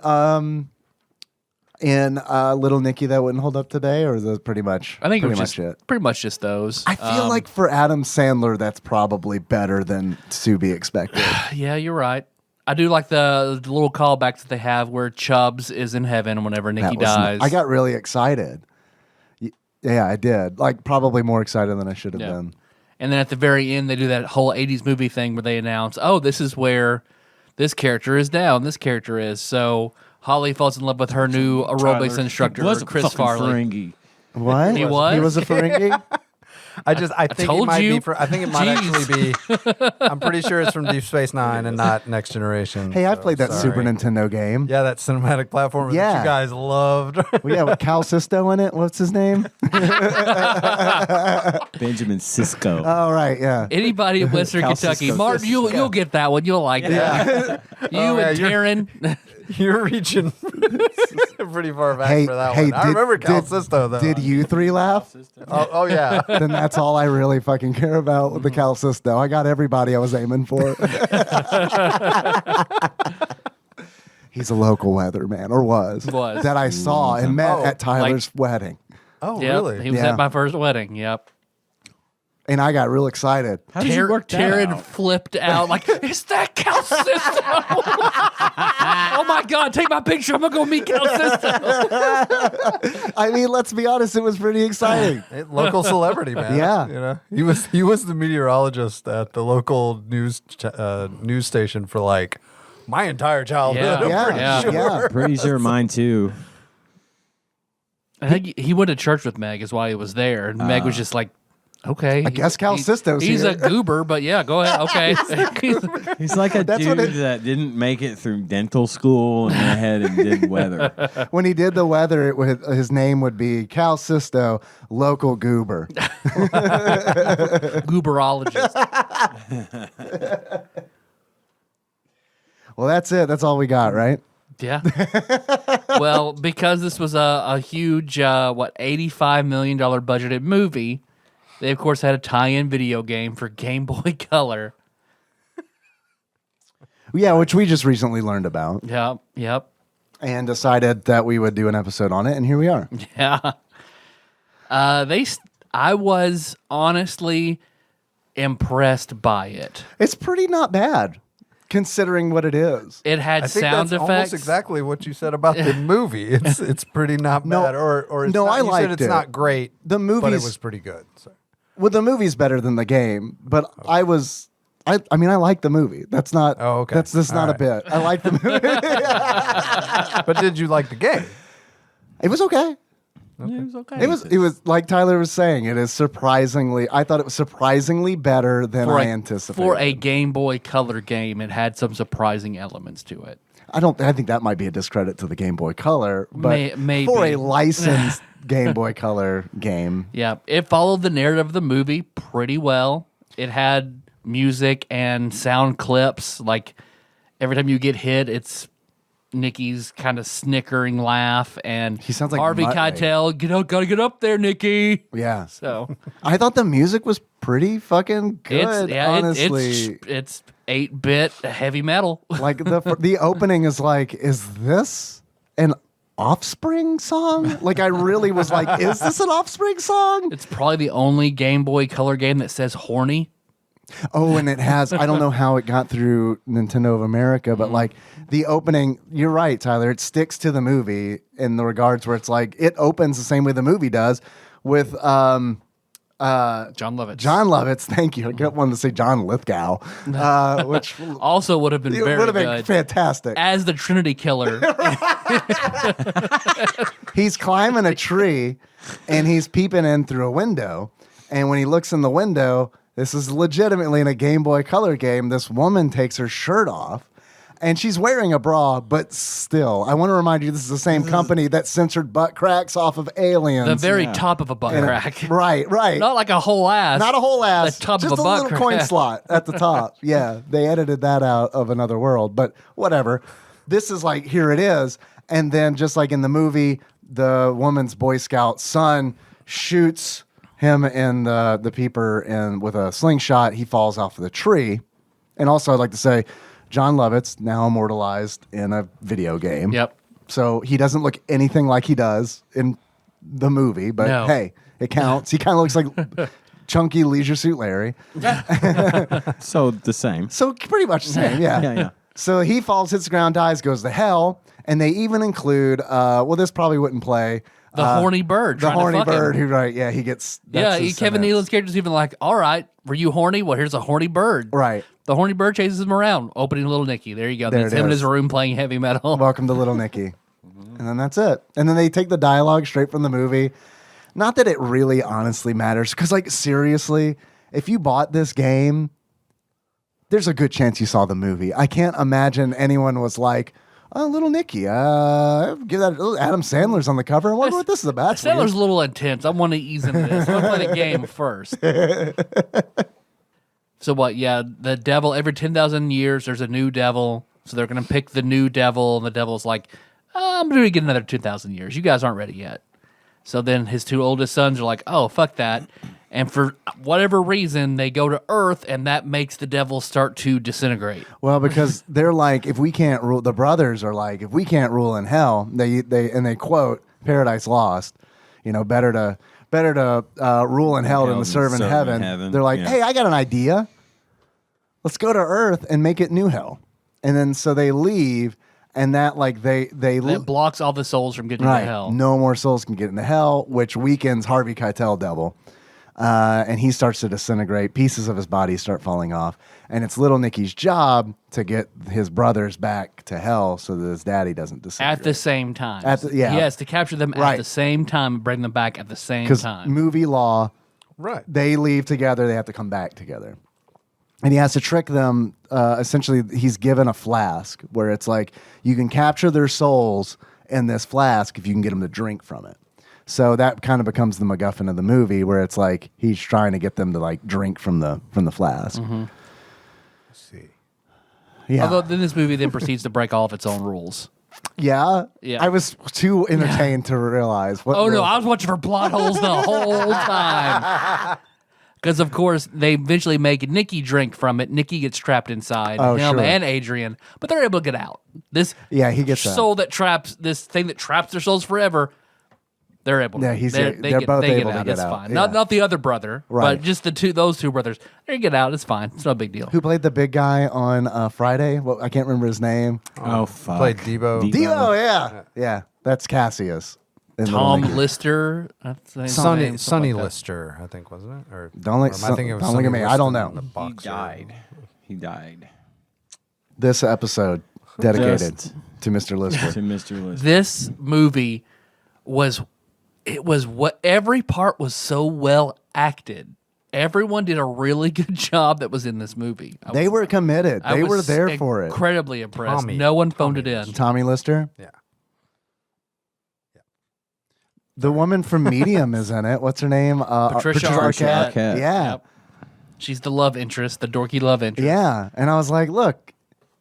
in Little Nicky that wouldn't hold up today, or is that pretty much? I think it pretty was much it. pretty much just those. I feel like for Adam Sandler, that's probably better than to be expected. Yeah, you're right. I do like the little callbacks that they have where Chubbs is in heaven whenever Nicky dies. I got really excited. Yeah, I did. Like probably more excited than I should have been. And then at the very end, they do that whole 80s movie thing where they announce, oh, this is where this character is now and this character is. So Holly falls in love with her new aerobics instructor, Chris Farley. Ferengi. What? He was? He was a Ferengi? I think it told might you. be I think it might actually be. I'm pretty sure it's from Deep Space Nine and not Next Generation. Hey, I so played that sorry. Super Nintendo game. Yeah, that cinematic platform that you guys loved. Well, yeah, with Cal Sisto in it. What's his name? Benjamin Sisko. Oh, right, yeah. Anybody in Western Kentucky, Martin, you'll get that one. You'll like that. You and Taryn. You're reaching pretty far back Hey, for that hey, one. I remember Cal Sisto, though. Did you three laugh? Oh, yeah. Then that's all I really fucking care about with the Cal Sisto. I got everybody I was aiming for. He's a local weatherman, or was. That I saw and met at Tyler's wedding. Oh, Yep, really? He was at my first wedding. Yep. And I got real excited. How did you work that Taryn out? flipped out like, is that Cal Sisto? Oh my God, take my picture. I'm going to go meet Cal Sisto. I mean, let's be honest, it was pretty exciting. Local celebrity, man. Yeah. You know, he was the meteorologist at the local news station for like my entire childhood. Yeah. I'm pretty sure. Pretty sure mine too. I think he went to church with Meg is why he was there. And Meg was just like, okay. I guess Cal Sisto's He's here. a goober, but yeah, go ahead. Okay. He's like a dude that didn't make it through dental school and went ahead and did weather. When he did the weather, his name would be Cal Sisto, local goober. Gooberologist. Well, that's it. That's all we got, right? Yeah. Well, because this was a huge, $85 million budgeted movie, they, of course, had a tie-in video game for Game Boy Color. Yeah, which we just recently learned about. Yep. And decided that we would do an episode on it, and here we are. Yeah. I was honestly impressed by it. It's pretty not bad, considering what it is. It had I think sound that's effects. almost exactly what you said about the movie. It's pretty not No, bad, or it's no, not, I you said liked it's it. not great. The but it movie's- was pretty good. So. Well, the movie's better than the game, but I mean, I like the movie. That's not. Oh, okay. That's just not All a bit. I like the movie. But did you like the game? It was okay. It was okay. It was like Tyler was saying. It is surprisingly. I thought it was surprisingly better than I anticipated. For a Game Boy Color game, it had some surprising elements to it. I think that might be a discredit to the Game Boy Color, but Maybe. for a licensed Game Boy Color game, Yeah, it followed the narrative of the movie pretty well. It had music and sound clips. Like every time you get hit, it's Nicky's kind of snickering laugh, and He sounds like Harvey Muttley. Keitel. Gotta get up there, Nicky. yeah. So I thought the music was pretty fucking good. Honestly, it's 8-bit heavy metal. like the opening is like, is this an Offspring song? Like I really was like, is this an Offspring song? It's probably the only Game Boy Color game that says horny. Oh, and it has, I don't know how it got through Nintendo of America, but like the opening, you're right, Tyler, it sticks to the movie in the regards where it's like, it opens the same way the movie does with John Lovitz. John Lovitz. Thank you. I kept wanting to say John Lithgow, which Also would have been it very would have been good. fantastic. As the Trinity Killer. He's climbing a tree and he's peeping in through a window. And when he looks in the window, this is legitimately in a Game Boy Color game. This woman takes her shirt off and she's wearing a bra, but still, I want to remind you, this is the same company that censored butt cracks off of Aliens. The very top of a butt crack. Right. Not like a whole ass. Not a whole ass. The top just of a a butt little coin crack. slot at the top. Yeah, they edited that out of Another World, but whatever. This is like, here it is. And then just like in the movie, the woman's Boy Scout son shoots him in the peeper and with a slingshot. He falls off of the tree. And also I'd like to say, John Lovitz, now immortalized in a video game. Yep. So he doesn't look anything like he does in the movie, but No. hey, it counts. He kind of looks like chunky Leisure Suit Larry. So the same. So pretty much the same, yeah. Yeah. So he falls, hits the ground, dies, goes to hell, and they even include, well, this probably wouldn't play. The horny bird. The trying to horny fuck bird, him. who, right, yeah, he gets. Yeah, that's his Kevin sentence. Nealon's character's even like, all right, were you horny? Well, here's a horny bird. Right. The horny bird chases him around, opening Little Nicky. There you go. There That's it him in is. his room playing heavy metal. Welcome to Little Nicky. And then that's it. And then they take the dialogue straight from the movie. Not that it really honestly matters, because, like, seriously, if you bought this game, there's a good chance you saw the movie. I can't imagine anyone was like, oh, Little Nicky, give that, Adam Sandler's on the cover. I wonder what this is about. That's Sandler's weird. a little intense. I want to ease into this. I'm going to play the game first. So what? Yeah, the devil, every 10,000 years, there's a new devil. So they're going to pick the new devil, and the devil's like, I'm going to get another 10,000 years. You guys aren't ready yet. So then his two oldest sons are like, oh, fuck that. And for whatever reason, they go to Earth, and that makes the devil start to disintegrate. Well, because they're like, if we can't rule, the brothers are like, if we can't rule in hell, they quote Paradise Lost, better to rule in hell than to serve in heaven. They're like, hey, I got an idea. Let's go to Earth and make it new hell. And then so they leave, and that like It blocks all the souls from getting right, to hell. no more souls can get into hell, which weakens Harvey Keitel devil. And he starts to disintegrate. Pieces of his body start falling off. And it's Little Nicky's job to get his brothers back to hell so that his daddy doesn't disintegrate. At the same time. Yeah. He has to capture them at Right. the same time and bring them back at the same Because time. movie law, Right. they leave together, they have to come back together. And he has to trick them. Essentially, he's given a flask where it's like, you can capture their souls in this flask if you can get them to drink from it. So that kind of becomes the MacGuffin of the movie, where it's like he's trying to get them to like drink from the flask. Mm-hmm. Let's see. Yeah, Although then this movie then proceeds to break all of its own rules. yeah. Yeah. I was too entertained to realize. What Oh the- no, I was watching for plot holes the whole time. Because of course they eventually make Nicky drink from it. Nicky gets trapped inside, Oh, him sure. and Adrian, but they're able to get out. This Yeah, he gets out. soul that traps this thing that traps their souls forever. They're able. Yeah, to. they're both they able get to out. get It's out. fine. Yeah. Not the other brother, Right. but just those two brothers. They get out. It's fine. It's no big deal. Who played the big guy on Friday? Well, I can't remember his name. Oh, fuck. Played Devo. Devo, yeah. That's Cassius. in Little Tom Nicky. Lister. That's the name, Sonny something like that. Lister, I think, wasn't it? Or Don't look- or am I thinking of don't look at Sonny me, I don't Liston, know. the He boxer? died. He died. This episode dedicated Just to Mr. Lister. to Mr. List. This movie was what every part was so well acted. Everyone did a really good job that was in this movie. They were committed. I They were was there for it. Incredibly impressed. Tommy. No one phoned Tommy it in. Tommy Lister. Yeah. The woman from Medium is in it. What's her name? Patricia Arquette. Arquette. Yeah. Yep. She's the love interest, the dorky love interest. Yeah. And I was like, look,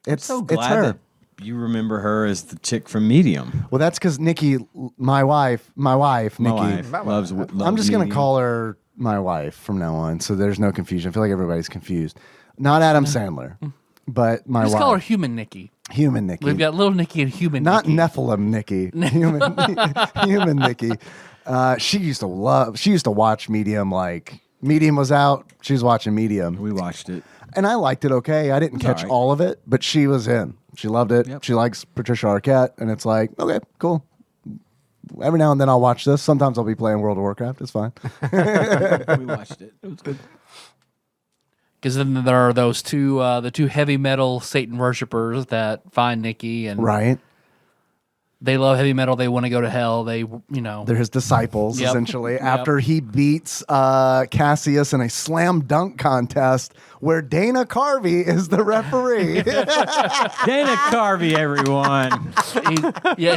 it's So it's glad her. that you remember her as the chick from Medium. Well, that's because Nikki, my wife, My Nikki. wife loves. I'm just going to Medium. call her my wife from now on, so there's no confusion. I feel like everybody's confused. Not Adam Sandler, but my Just wife. call her Human Nikki. Human Nikki. We've got little Nikki and Human Not Nikki. Nephilim Nikki. Human Nikki. She used to watch Medium. Like Medium was out, she was watching Medium, We watched it. and I liked it. Okay, I didn't catch alright. all of it, but she was in. She loved it. Yep. She likes Patricia Arquette, and it's like, okay, cool. Every now and then I'll watch this. Sometimes I'll be playing World of Warcraft. It's fine. We watched it. It was good. Because then there are those two, the two heavy metal Satan worshippers that find Nikki, and Right? they love heavy metal. They want to go to hell. They, They're his disciples, Yep. essentially, Yep. after he beats Cassius in a slam dunk contest where Dana Carvey is the referee. Dana Carvey, everyone.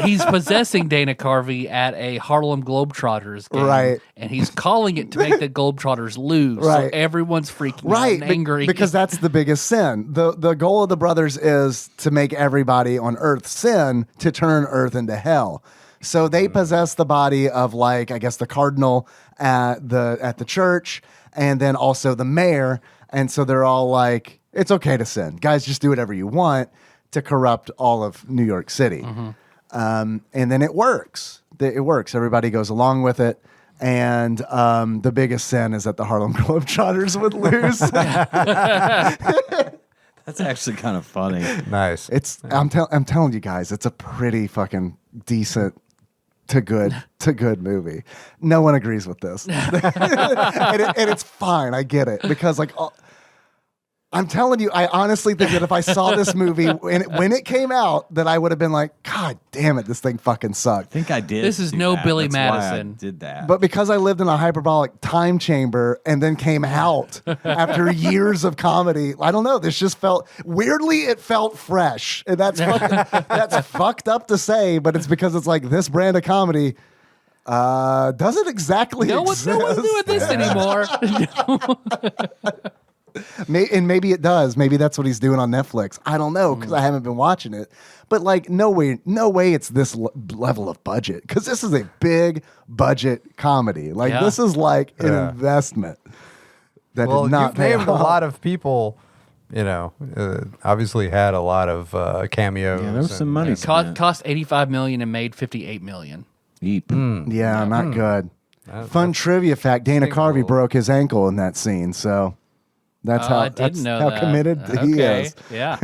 he's possessing Dana Carvey at a Harlem Globetrotters game, Right. And he's calling it to make the Globetrotters lose, Right. so everyone's freaking out Right, and angry because that's the biggest sin. The goal of the brothers is to make everybody on Earth sin, to turn Earth into hell. So they possess the body of, like, I guess the cardinal at the church, and then also the mayor. And so they're all like, it's okay to sin, guys. Just do whatever you want to corrupt all of New York City. And then it works. It works. Everybody goes along with it. And the biggest sin is that the Harlem Globetrotters would lose. That's actually kind of funny. Nice. I'm telling you guys, it's a pretty fucking decent to good movie. No one agrees with this, and it's fine. I get it because like. I'm telling you, I honestly think that if I saw this movie when it came out, that I would have been like, God damn it, this thing fucking sucked. I think I did. This is do no that. Billy That's why Madison. I did that. But because I lived in a hyperbolic time chamber and then came out after years of comedy, I don't know. This just felt weirdly. It felt fresh, and that's fucked up to say, but it's because it's like this brand of comedy doesn't exactly exist. No one's doing this anymore. And maybe it does. Maybe that's what he's doing on Netflix. I don't know because I haven't been watching it. But like, no way it's this level of budget because this is a big budget comedy. Like this is like an investment that did not you've pay named a off. lot of people. Obviously had a lot of cameos. Yeah, there was some money. spent. Cost $85 million and made $58 million. Yeep. Yeah, not good. Fun trivia fact: Dana Carvey broke his ankle in that scene. So. That's how committed he is. Yeah.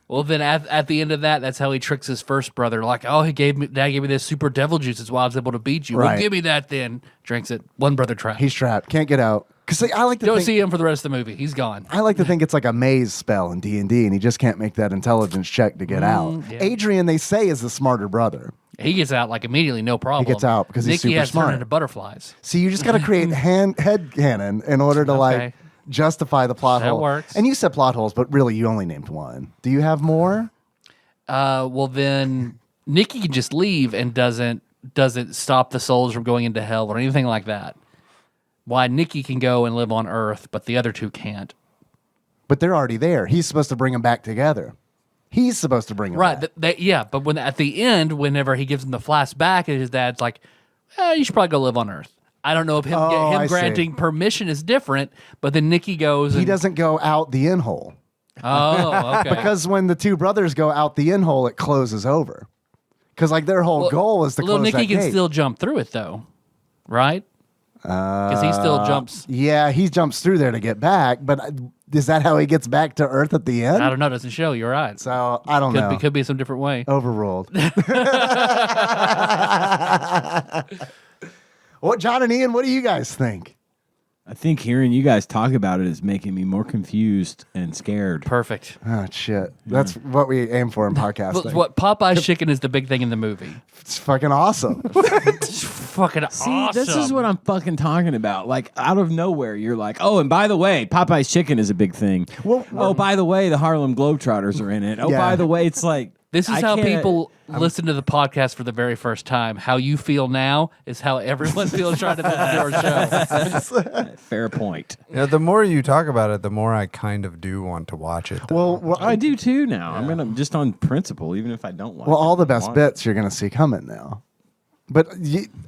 Well, then at the end of that, that's how he tricks his first brother. Like, Dad gave me this super devil juice. That's why I was able to beat you. Right. Well, give me that then. Drinks it. One brother trapped. He's trapped. Can't get out. Because I like to Don't think, see him for the rest of the movie. He's gone. I like to think it's like a maze spell in D&D, and he just can't make that intelligence check to get out. Yeah. Adrian, they say, is the smarter brother. He gets out like immediately, no problem. He gets out because he's Nikki super has smart. turned into butterflies. See, you just got to create head canon in order to like justify the plot That hole. works. And you said plot holes, but really you only named one. Do you have more? Well, then Nikki can just leave and doesn't stop the souls from going into hell or anything like that. Why Nikki can go and live on Earth, but the other two can't. But they're already there. He's supposed to bring them back together. He's supposed to bring them back. Right. But when at the end, whenever he gives him the flashback, his dad's like, you should probably go live on Earth. I don't know if him granting permission is different, but then Nikki goes. He doesn't go out the in-hole. Oh, okay. Because when the two brothers go out the in-hole, it closes over. Because like their whole goal is to close Nikki that gate. can still jump through it though, right? Because he still jumps. Yeah, he jumps through there to get back, but is that how he gets back to Earth at the end? I don't know. It doesn't show. You're right. So I don't know. Could be some different way. Overruled. What, John and Ian, what do you guys think? I think hearing you guys talk about it is making me more confused and scared. Perfect. Oh, shit. That's what we aim for in podcasting. What Popeye's chicken is the big thing in the movie. It's fucking awesome. It's fucking awesome. This is what I'm fucking talking about. Like, out of nowhere, you're like, oh, and by the way, Popeye's chicken is a big thing. Well, by the way, the Harlem Globetrotters are in it. Oh, by the way, it's like... This is how people listen to the podcast for the very first time. How you feel now is how everyone feels trying to listen to our show. Fair point. The more you talk about it, the more I kind of do want to watch it. Well, I do too now. I'm gonna just on principle, even if I don't watch. Well, all the best bits you're gonna see coming now. But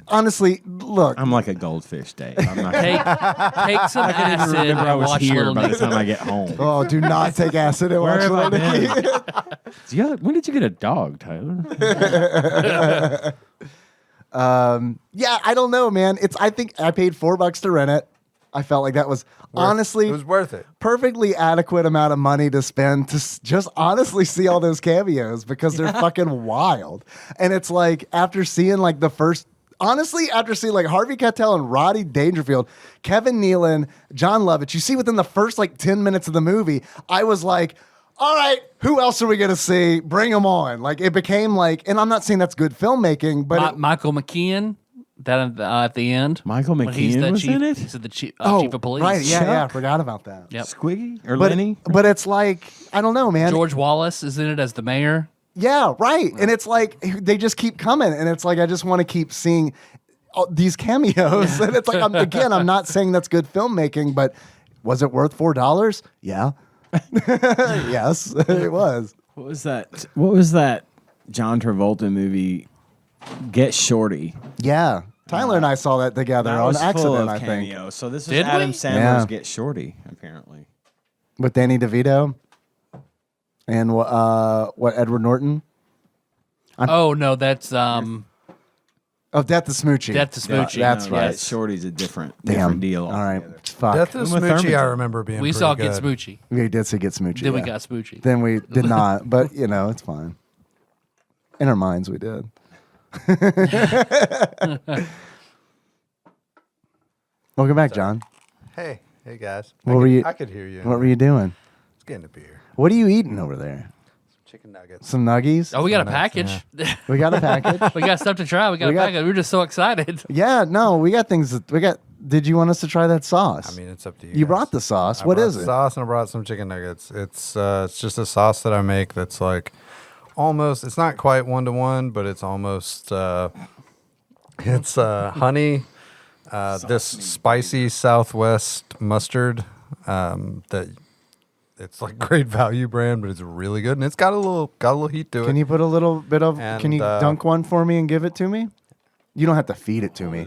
honestly, look, I'm like a goldfish, Dave. I'm not. Take some acid Remember, I and was watch here Little by the Nicky. time I get home. oh, do not take acid and watch Where have I Little Nicky. been? When did you get a dog, Tyler? Yeah, I don't know, man. I think I paid $4 to rent it. I felt like that was honestly it was worth it. perfectly adequate amount of money to spend to just honestly see all those cameos because they're fucking wild. And it's like after seeing like after seeing like Harvey Keitel and Rodney Dangerfield, Kevin Nealon, John Lovitz, you see within the first like 10 minutes of the movie, I was like, all right, who else are we going to see? Bring them on. Like it became like, and I'm not saying that's good filmmaking, but Michael McKean. That at the end, Michael when he's McKean the was chief, in it? He's the chief of police. right, yeah, Chuck? I forgot about that. Yep. Squiggy or But, Lenny? but it's like, I don't know, man. George Wallace is in it as the mayor. Yeah, right. And it's like they just keep coming, and it's like I just want to keep seeing these cameos. And it's like I'm not saying that's good filmmaking, but was it worth $4? Yeah, yes, it was. What was that John Travolta movie? Get Shorty. Yeah, Tyler and I saw that together That on was full accident. of I think cameos. So this is Did Adam we? Sandler's Yeah. Get Shorty, apparently. with Danny DeVito and what Edward Norton. Oh no, that's Oh, Death to Smoochie. Death to Smoochie. That's right. Yes. Shorty's a different Damn. deal. All right. altogether. Fuck. Death of I'm with Smoochie, I Hermitage. remember being We pretty saw good. Get Smoochie. We did say Get Smoochie. Then we yeah. got Smoochie. Then we did not, but it's fine. In our minds, we did. Welcome back, John. Hey guys. What were you? I could hear you. What were you doing? It's getting a beer. What are you eating over there? Chicken nuggets. Some nuggies? Oh, we got a Nice, package. We got a package. We got stuff to try. We got a package. We were just so excited. Yeah, no, we got things. Did you want us to try that sauce? I mean, it's up to you. you guys. brought the sauce. I What brought is the it? Sauce, and I brought some chicken nuggets. It's just a sauce that I make that's like almost. It's not quite 1-to-1, but it's almost. It's honey. This spicy Southwest mustard that it's like great value brand, but it's really good, and it's got a little heat to it. Can you put a little bit of? And, can you dunk one for me and give it to me? You don't have to feed it to me.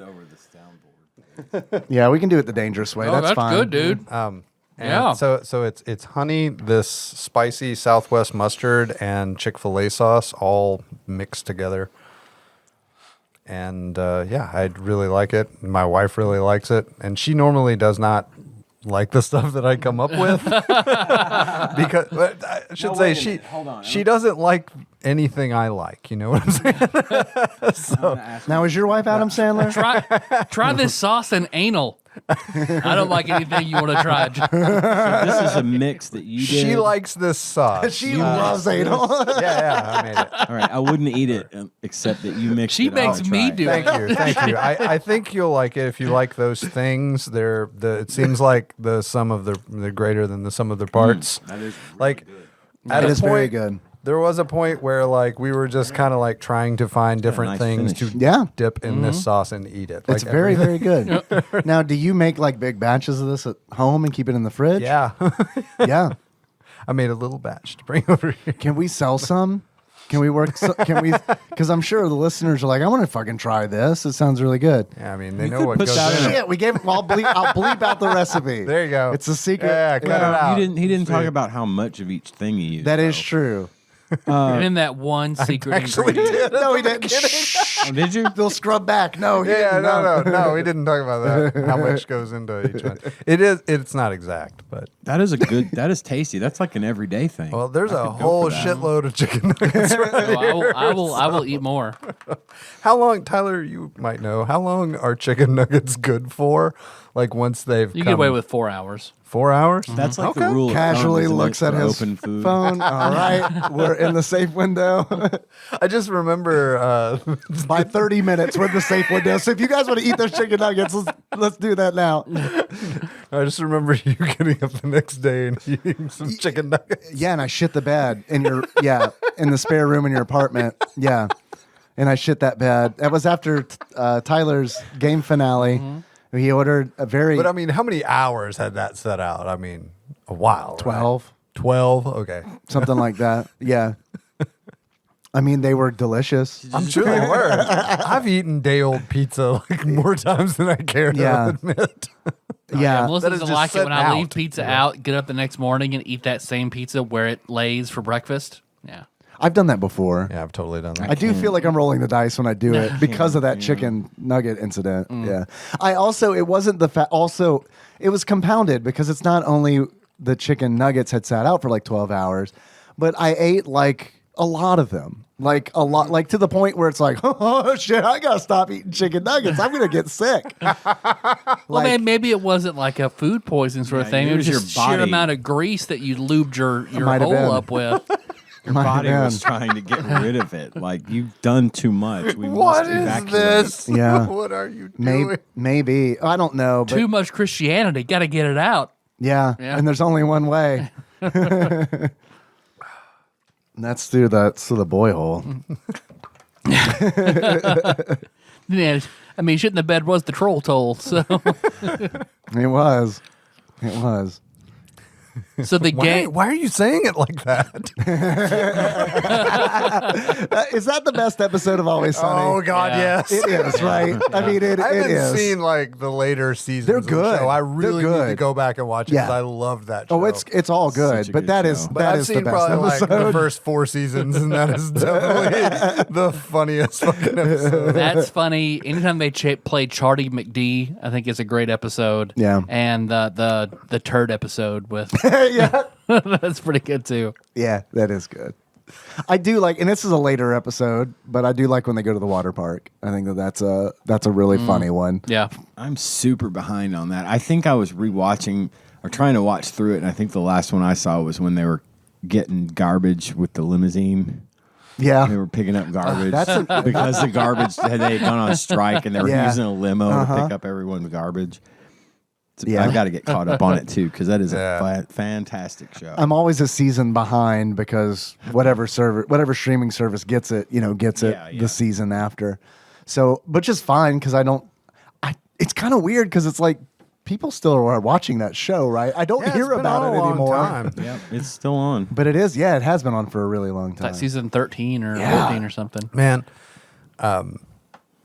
Yeah, we can do it the dangerous way. Oh, that's fine. good, dude. And Yeah. So it's honey, this spicy Southwest mustard, and Chick-fil-A sauce all mixed together. And I really like it. My wife really likes it, and she normally does not like the stuff that I come up with because I should say she doesn't like anything I like. You know what I'm saying? Now, is your wife Adam Sandler? Try this sauce and anal. I don't like anything you want to try. This is a mix that you did. She likes this sauce. She loves anal. yeah, I made it. All right, I wouldn't eat it except that you mixed She it. makes me do it. Thank you. I think you'll like it if you like those things. It seems like the sum of they're greater than the sum of their parts. That is Like at It a is point, very good. There was a point where like we were just kind of like trying to find different nice things finish. to Yeah. dip in this sauce and eat it. It's Like, very, very good. Now, do you make like big batches of this at home and keep it in the fridge? Yeah. Yeah. I made a little batch to bring over here. Can we sell some? Can we work? Can we? Because I'm sure the listeners are like, I want to fucking try this. It sounds really good. Yeah, I mean they You know could what put goes that in in it. Shit, we gave. I'll bleep out the recipe. There you go. It's a secret. Yeah, cut it out. He didn't talk about how much of each thing he used. That is though. true. And in that one secret Actually ingredient. did. No, he didn't. Oh, did you? They'll scrub back. No, he Yeah, didn't. no, we didn't talk about that. How much goes into each one? It's not exact, but That is tasty. That's like an everyday thing. well, there's I a could go whole for that. shitload of chicken nuggets. Oh, I will eat more. How long, Tyler? You might know. How long are chicken nuggets good for? Like once they've You come get away with 4 hours. 4 hours. That's like the Okay. rule. of thumb, Casually isn't it, looks at for his open food. phone. All right, we're in the safe window. I just remember. By 30 minutes, we're in the safe window. So if you guys want to eat those chicken nuggets, let's do that now. I just remember you getting up the next day and eating some chicken nuggets. Yeah, and I shit the bed in in the spare room in your apartment. Yeah, and I shit that bed. That was after Tyler's game finale. He ordered a very But I mean, how many hours had that set out? I mean, a while. right? 12, 12. Okay. something like that. Yeah. I mean, they were delicious. I'm sure they were. I've eaten day old pizza like more times than I care to Yeah. admit. Yeah. Melissa that is doesn't just like it when I sitting leave out. pizza out, get up the next morning and eat that same pizza where it lays for breakfast. Yeah. I've done that before. Yeah, I've totally done that. I do feel like I'm rolling the dice when I do it because of that chicken nugget incident. Yeah. I also, it wasn't the also, it was compounded because it's not only the chicken nuggets had sat out for like 12 hours, but I ate like a lot of them. Like a lot, like to the point where it's like, oh shit, I gotta stop eating chicken nuggets. I'm gonna get sick. Well, man, maybe it wasn't like a food poisoning sort of Yeah, thing. it It was was just your sheer body. amount of grease that you lubed your might have hole been. up with. Your Might have body was been. trying to get rid of it. Like you've done too much. We What must is evacuate. this? Yeah. What are you doing? Maybe I don't know, but Too much Christianity. Got to get it out. yeah, Yeah. and there's only one way. And that's through the boy hole. Yeah, I mean, shit in the bed was the troll toll. So It was. So the game. Why are you saying it like that? Is that the best episode of Always Sunny? Oh God, Yeah. yes. It is, right? I mean, it I haven't is. seen like the later seasons. They're of the good. show. I They're really need to good. go back and watch it because Yeah. I love that show. Oh, it's all good, Such a but good that show. is But that I've is the seen best probably like episode. the first 4 seasons, and that is definitely the funniest fucking episode. That's funny. Anytime they play Charlie McD, I think is a great episode. Yeah. And the turd episode with Yeah, that's pretty good too. yeah, that is good. I do like, and this is a later episode, but I do like when they go to the water park. I think that's a really funny one. Yeah. I'm super behind on that. I think I was rewatching or trying to watch through it, and I think the last one I saw was when they were getting garbage with the limousine. Yeah, They were picking up garbage That's because the garbage they had gone on strike and they were Yeah. using a limo to pick up everyone's garbage. Yeah. I've got to get caught up on it too because that is Yeah. a fantastic show. I'm always a season behind because whatever streaming service gets it, gets it Yeah, yeah. the season after. So, which is fine because it's kind of weird because it's like people still are watching that show, right? I don't Yeah, hear it's been about on it a long anymore. time. Yep, it's still on. But it is, yeah, it has been on for a really long It's time. like season 13 or Yeah. 14 or something. Man,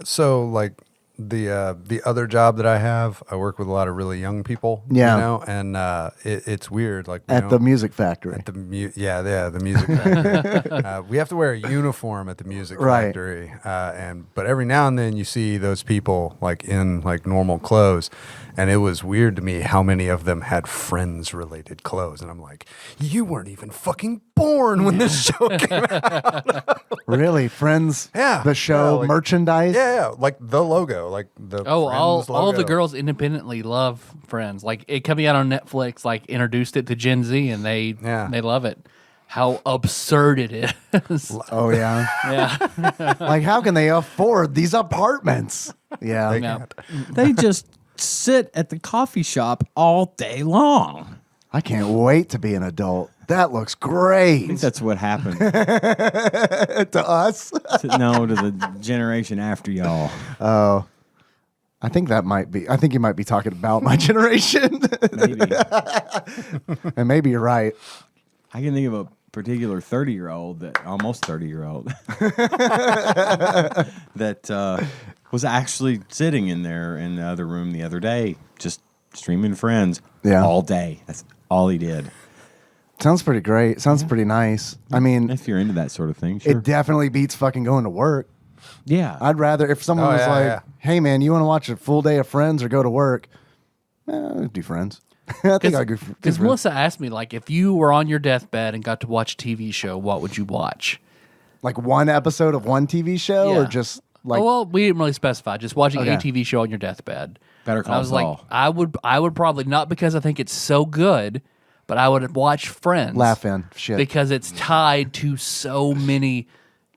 so like the other job that I have, I work with a lot of really young people. Yeah. You know, and it's weird. Like At the music factory. the music factory. We have to wear a uniform at the music Right. factory, but every now and then you see those people like in like normal clothes, and it was weird to me how many of them had Friends related clothes, and I'm like, you weren't even fucking born when this show came out. Really? Friends? Yeah. The show Yeah, like- merchandise? Yeah, like the logo, like the Oh, Friends all of the logo. girls independently love Friends. Like it coming out on Netflix, like introduced it to Gen Z, and they love it. How absurd it is! Oh, yeah. Yeah, Like, how can they afford these apartments? Yeah. yeah. They just sit at the coffee shop all day long. I can't wait to be an adult. That looks I think great. that's what happened. To us? To the generation after y'all. Oh. I think you might be talking about my generation. Maybe. And maybe you're right. I can think of a particular 30-year-old almost 30-year-old that was actually sitting in the other room the other day, just streaming Friends all day. That's all he did. Sounds pretty great. Sounds pretty nice. I mean, If you're into that sort of thing, sure. it definitely beats fucking going to work. Yeah. I'd rather, if someone Oh, was yeah, like, yeah. hey, man, you want to watch a full day of Friends or go to work? I'd do Friends. I think I'd go for Because Friends. Melissa asked me, like, if you were on your deathbed and got to watch a TV show, what would you watch? Like one episode of one TV show or Yeah. just like, Oh, well, we didn't really specify. Just watching Okay. a TV show on your deathbed. Better And Call I was Saul. like, I would probably not because I think it's so good, but I would watch Friends. laugh in. Shit. Because it's tied to so many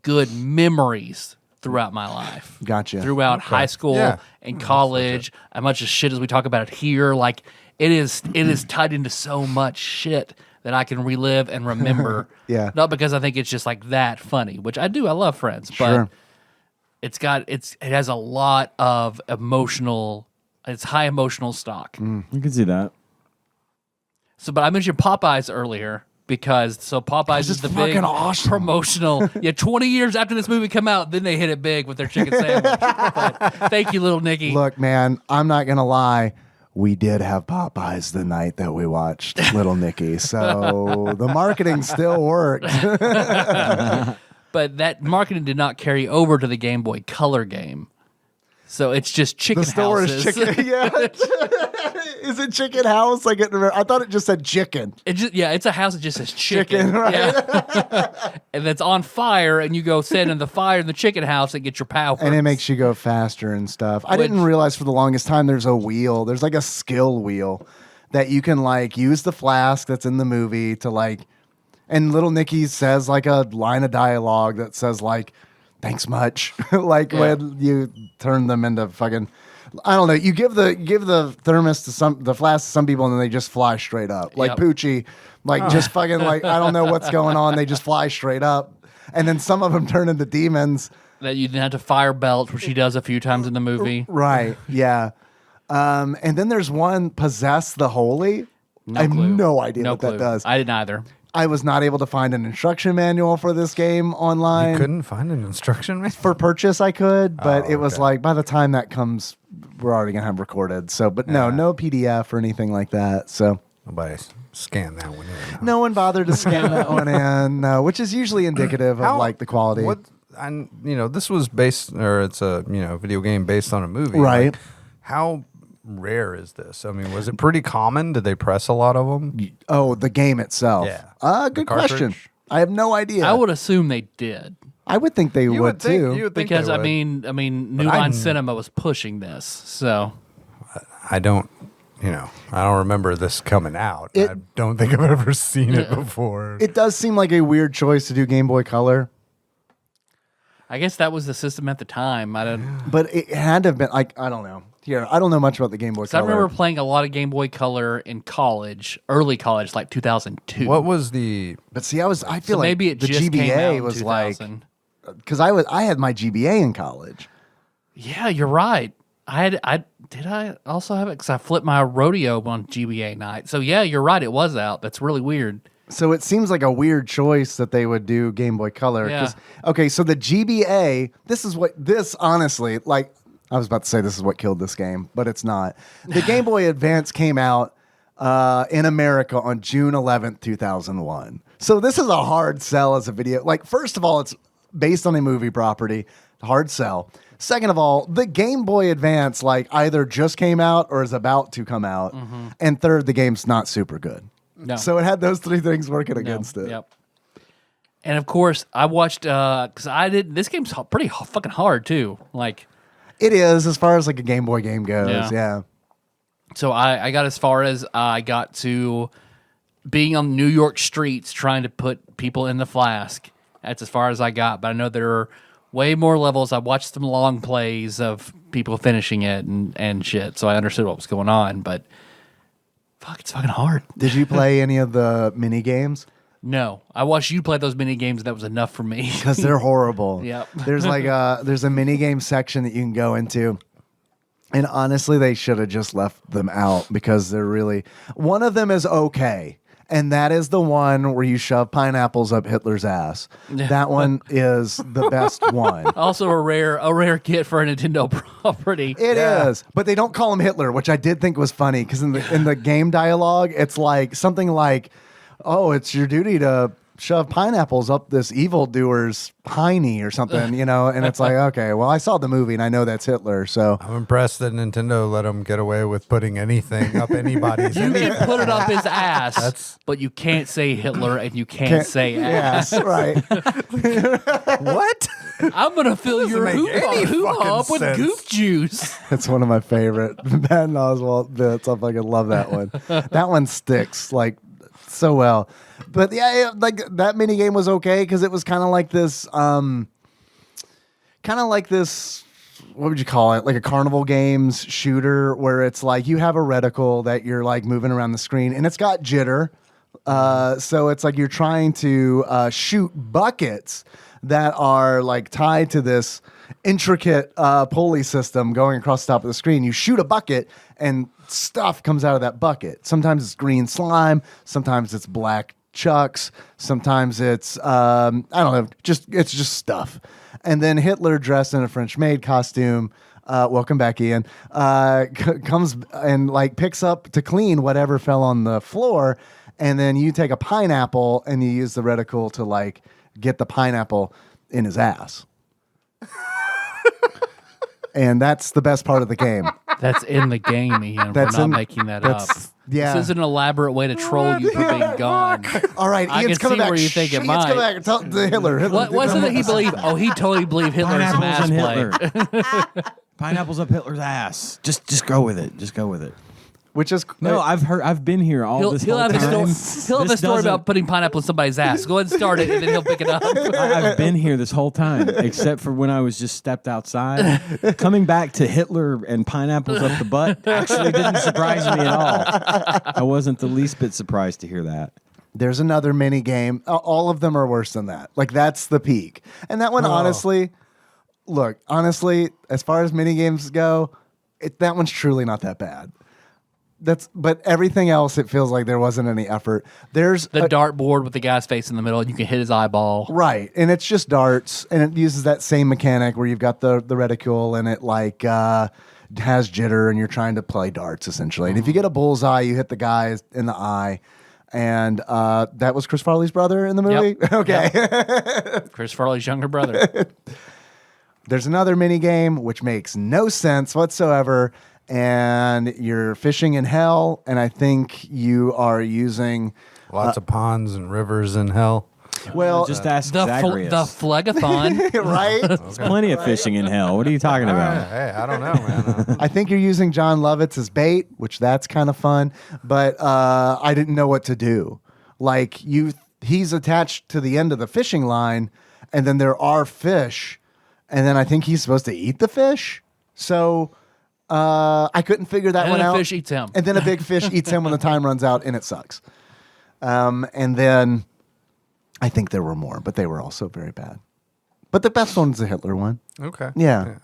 good memories throughout my life. Gotcha. Throughout high school Yeah. and college, as much as shit as we talk about it here, like it is tied into so much shit that I can relive and remember. Yeah. Not because I think it's just like that funny, which I do. I love Friends, Sure. but it has a lot of it's high emotional stock. You can see that. So, but I mentioned Popeyes earlier because Popeyes This is is the big fucking awesome. promotional. Yeah, 20 years after this movie come out, then they hit it big with their chicken sandwich. But thank you, Little Nicky. Look, man, I'm not going to lie. We did have Popeyes the night that we watched Little Nicky. So the marketing still worked. But that marketing did not carry over to the Game Boy Color game. So it's just chicken The store houses. is chicken. Yeah. Is it Chicken House? I thought it just said chicken. It's a house that just says chicken. Chicken, right? Yeah. And that's on fire, and you go stand in the fire in the chicken house and get your power. And it makes you go faster and stuff. I didn't realize for the longest time there's a wheel. There's like a skill wheel that you can like use the flask that's in the movie to like. And Little Nicky says like a line of dialogue that says like, "Thanks much." Like when you turn them into fucking. I don't know. You give the thermos to the flask to some people, and then they just fly straight up. Like Yep. Poochie, like just fucking like I don't know what's going on. They just fly straight up, and then some of them turn into demons. that you didn't have to fire belt, which she does a few times in the movie. Right. Yeah. And then there's one Possess the Holy, I have clue. no idea No what clue. that does. I didn't either. I was not able to find an instruction manual for this game online. You couldn't find an instruction manual? For purchase, I could, but Oh, it was okay. like by the time that comes, we're already gonna have recorded. So, but no PDF or anything like that. So Nobody scanned that one in. no one bothered to scan that one in, no, which is usually indicative of like the quality. This was based, or it's a video game based on a movie, Right. Like, how rare is this? I mean, was it pretty common? Did they press a lot of them? Oh, the game itself. Yeah. Good The question. cartridge? I have no idea. I would assume they did. I would think they You would think, too. You would think Because they I would. mean, New But I Line didn't- Cinema was pushing this, so I don't remember this coming out. It- I don't think I've ever seen it before. It does seem like a weird choice to do Game Boy Color, I guess that was the system at the time. I don't. but it had to have been like I don't know. Here, I don't know much about the Game Boy So I Color. remember playing a lot of Game Boy Color in college, early college, like 2002. What was the? But see, I feel So like maybe it the just came out GBA in was like 2000. because I had my GBA in college. Yeah, you're right. I also have it because I flipped my rodeo on GBA night. So yeah, you're right. It was out. That's really weird. So it seems like a weird choice that they would do Game Boy Color. 'Cause- Okay, so the GBA, this honestly, like I was about to say this is what killed this game, but it's not. The Game Boy Advance came out in America on June 11th, 2001. So this is a hard sell as a video. Like, first of all, it's based on a movie property, hard sell. Second of all, the Game Boy Advance like either just came out or is about to come out. And third, the game's not super good. No. So it had those three things working against it. Yep. And of course, I watched because I did. This game's pretty fucking hard too. Like, It is, as far as like a Game Boy game goes. Yeah. so I got as far as I got to being on New York streets trying to put people in the flask. That's as far as I got. But I know there are way more levels. I watched some long plays of people finishing it and shit, so I understood what was going on. But fuck, it's fucking hard. Did you play any of the mini games? No, I watched you play those mini games. And that was enough for me. Because they're horrible. Yep. There's like there's a mini game section that you can go into. And honestly, they should have just left them out because they're really one of them is okay. And that is the one where you shove pineapples up Hitler's ass. That one is the best one. Also a rare kit for a Nintendo property. It is, but they don't call him Hitler, which I did think was funny because in the game dialogue, it's like something like, "Oh, it's your duty to shove pineapples up this evildoer's hiney or something," and it's like, okay, well, I saw the movie and I know that's Hitler, so I'm impressed that Nintendo let them get away with putting anything up anybody's. You can put it up his ass, That's- but you can't say Hitler and you can't say ass. yes, right. What? I'm gonna fill your make any hoo-ha fucking up with sense. goop juice. It's one of my favorite Patton Oswalt bits. I fucking love that one. That one sticks like so well. But yeah, like that mini game was okay because it was kind of like this, what would you call it? Like a carnival games shooter where it's like you have a reticle that you're like moving around the screen and it's got jitter. So it's like you're trying to shoot buckets that are like tied to this intricate pulley system going across the top of the screen. You shoot a bucket and stuff comes out of that bucket. Sometimes it's green slime. Sometimes it's black chucks. Sometimes it's I don't know. It's just stuff. And then Hitler dressed in a French maid costume. Welcome back, Ian. Comes and like picks up to clean whatever fell on the floor. And then you take a pineapple and you use the reticle to like get the pineapple in his ass. And that's the best part of the game. That's in the game, Ian. We're not making that up. Yeah. This is an elaborate way to troll you for being gone. All right, I Ian's can coming see back. where you think it Ian's might. coming back. Tell Hitler. What was it that he believed? Oh, he totally believed Hitler's Pineapples mass and play. Hitler. Pineapples up Hitler's ass. Just go with it. Just go with it. Which is No, I've been here all this He'll whole have a time. story. He'll have a This story doesn't- about putting pineapple in somebody's ass. Go ahead and start it, and then he'll pick it up. I've been here this whole time, except for when I was just stepped outside. Coming back to Hitler and pineapples up the butt actually didn't surprise me at all. I wasn't the least bit surprised to hear that. There's another mini game. All of them are worse than that. Like that's the peak. And that one, honestly, as far as mini games go, that one's truly not that bad. but everything else, it feels like there wasn't any effort. There's The dartboard with the guy's face in the middle, and you can hit his eyeball. right, and it's just darts, and it uses that same mechanic where you've got the reticule, and it like has jitter, and you're trying to play darts essentially. And if you get a bullseye, you hit the guy in the eye. And that was Chris Farley's brother in the movie? Yep. Okay. Yep. Chris Farley's younger brother. There's another mini game which makes no sense whatsoever. And you're fishing in hell. And I think you are using Lots of ponds and rivers in hell. well, Just ask the Zacharias. Phlegathon. right? There's plenty of fishing in hell. What are you talking about? Hey, I don't know, man. I think you're using John Lovitz as bait, which that's kind of fun. But I didn't know what to do. Like he's attached to the end of the fishing line, and then there are fish, and then I think he's supposed to eat the fish. So I couldn't figure that And one then a out. fish eats him. And then a big fish eats him when the time runs out, and it sucks. And then I think there were more, but they were also very bad. But the best one's the Hitler one. Okay. Yeah.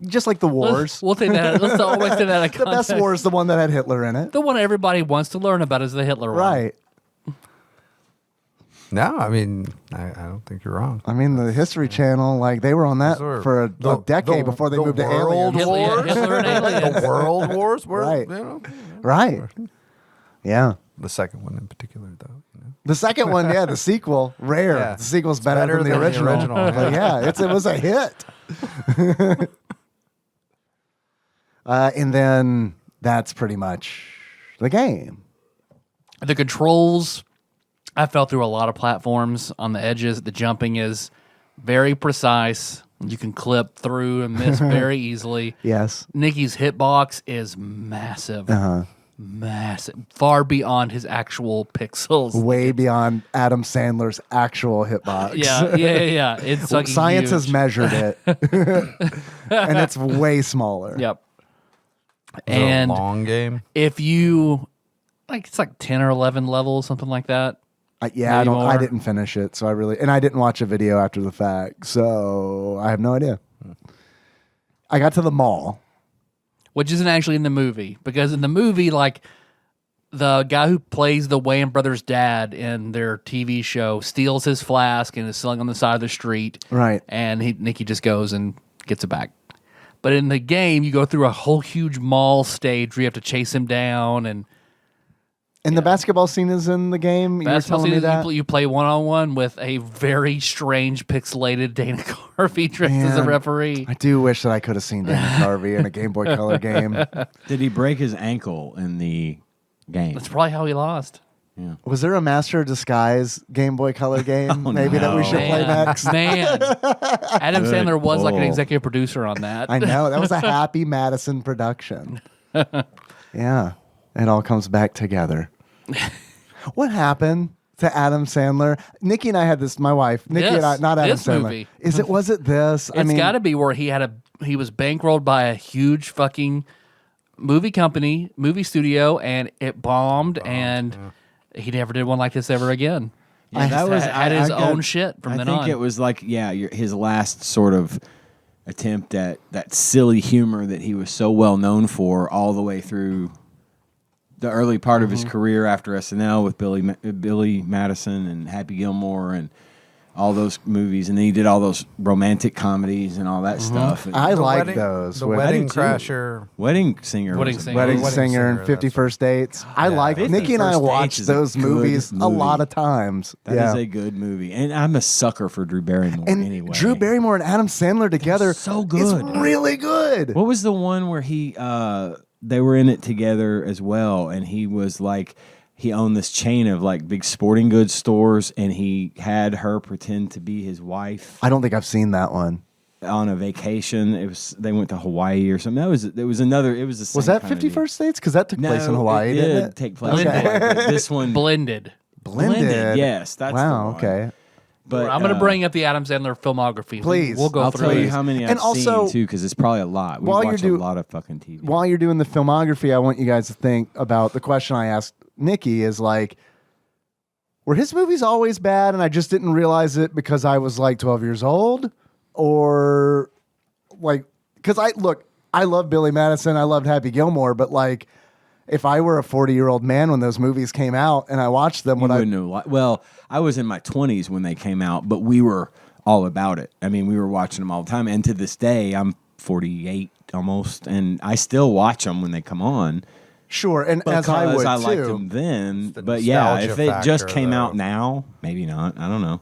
Just like the wars. We'll take that. Let's always take that. The best war is the one that had Hitler in it. The one everybody wants to learn about is the Hitler one. Right. No, I mean, I don't think you're wrong. I mean, the History Channel, like, they were on that Those were for a decade the- before they the moved to World aliens. Hitler, Hitler and aliens. The World Wars were, Right. you know, Right. Yeah. the second one in particular, though. You know? The second one, yeah, the sequel, rare. Yeah. The sequel's better than the original. But yeah, it was a hit. And then that's pretty much the game. The controls, I fell through a lot of platforms on the edges. The jumping is very precise. You can clip through and miss very easily. Yes. Nicky's hitbox is massive. Uh-huh. Massive. Far beyond his actual pixels. Way beyond Adam Sandler's actual hitbox. Yeah. It's fucking Science huge. has measured it. And it's way smaller. Yep. Is it And a long game? if you, like, it's like 10 or 11 levels, something like that. Yeah, Maybe I more. didn't finish it, so I didn't watch a video after the fact, so I have no idea. I got to the mall. Which isn't actually in the movie, because in the movie, like, the guy who plays the Wayans brothers' dad in their TV show steals his flask and is selling on the side of the street. Right. And Nicky just goes and gets it back. But in the game, you go through a whole huge mall stage where you have to chase him down. And The basketball scene is in the game. You were basketball telling me season, that. you play one-on-one with a very strange pixelated Dana Carvey dressed as a Man, referee. I do wish that I could have seen Dana Carvey in a Game Boy Color game. Did he break his ankle in the game? That's probably how he lost. Was there a Master of Disguise Game Boy Color game? Maybe that we no. should play next. Man. Adam Good Sandler was like an pull. executive producer on that. I know that was a Happy Madison production. Yeah, it all comes back together. What happened to Adam Sandler? Nikki and I had this. My wife, Nikki and I, This- not Adam this Sandler. movie. Was it this? It's got to be where he was bankrolled by a huge fucking movie company, movie studio, and it bombed, and he never did one like this ever again. Yeah, that was had his I got- own shit from then I think on. it was like his last sort of attempt at that silly humor that he was so well known for all the way through the early part of his career after SNL with Billy Madison and Happy Gilmore and all those movies, and then he did all those romantic comedies and all that stuff. And I The like wedding- those. The with Wedding too. Crasher. Wedding Singer. Wedding was a- Singer. Wedding Wedding Singer and Singer, 50 that's- First Dates. I like 50 Nikki and I First Dates watched is a those good movies a movie. lot of times. That is a good movie, and I'm a sucker for Drew Barrymore. and anyway, Drew Barrymore and Adam Sandler together so is good. really good. What was the one where they were in it together as well, and he was like, he owned this chain of like big sporting goods stores, and he had her pretend to be his wife I don't think I've seen that one. on a vacation. They went to Hawaii or something. It was the same Was that kind of 50 deal. First Dates? Because that took place in Hawaii, it didn't did it? take place Okay. in Hawaii, but this one Blended. Blended. Yes, that's wow. the one. Okay. But I'm going to bring up the Adam Sandler filmography. Please. We'll go I'll through tell you it. how many And I've also, seen too, because it's probably a lot. We while you're watch a lot of fucking TV. While you're doing the filmography, I want you guys to think about the question I asked Nikki is like, were his movies always bad and I just didn't realize it because I was like 12 years old? Or like, because I love Billy Madison, I loved Happy Gilmore, but like, if I were a 40-year-old man when those movies came out and I watched them, Well, I was in my 20s when they came out, but we were all about it. I mean, we were watching them all the time. And to this day, I'm 48 almost, and I still watch them when they come on. Sure, and as I would I too. liked them then. The But yeah, if nostalgia it just factor, came out though. now, maybe not. I don't know.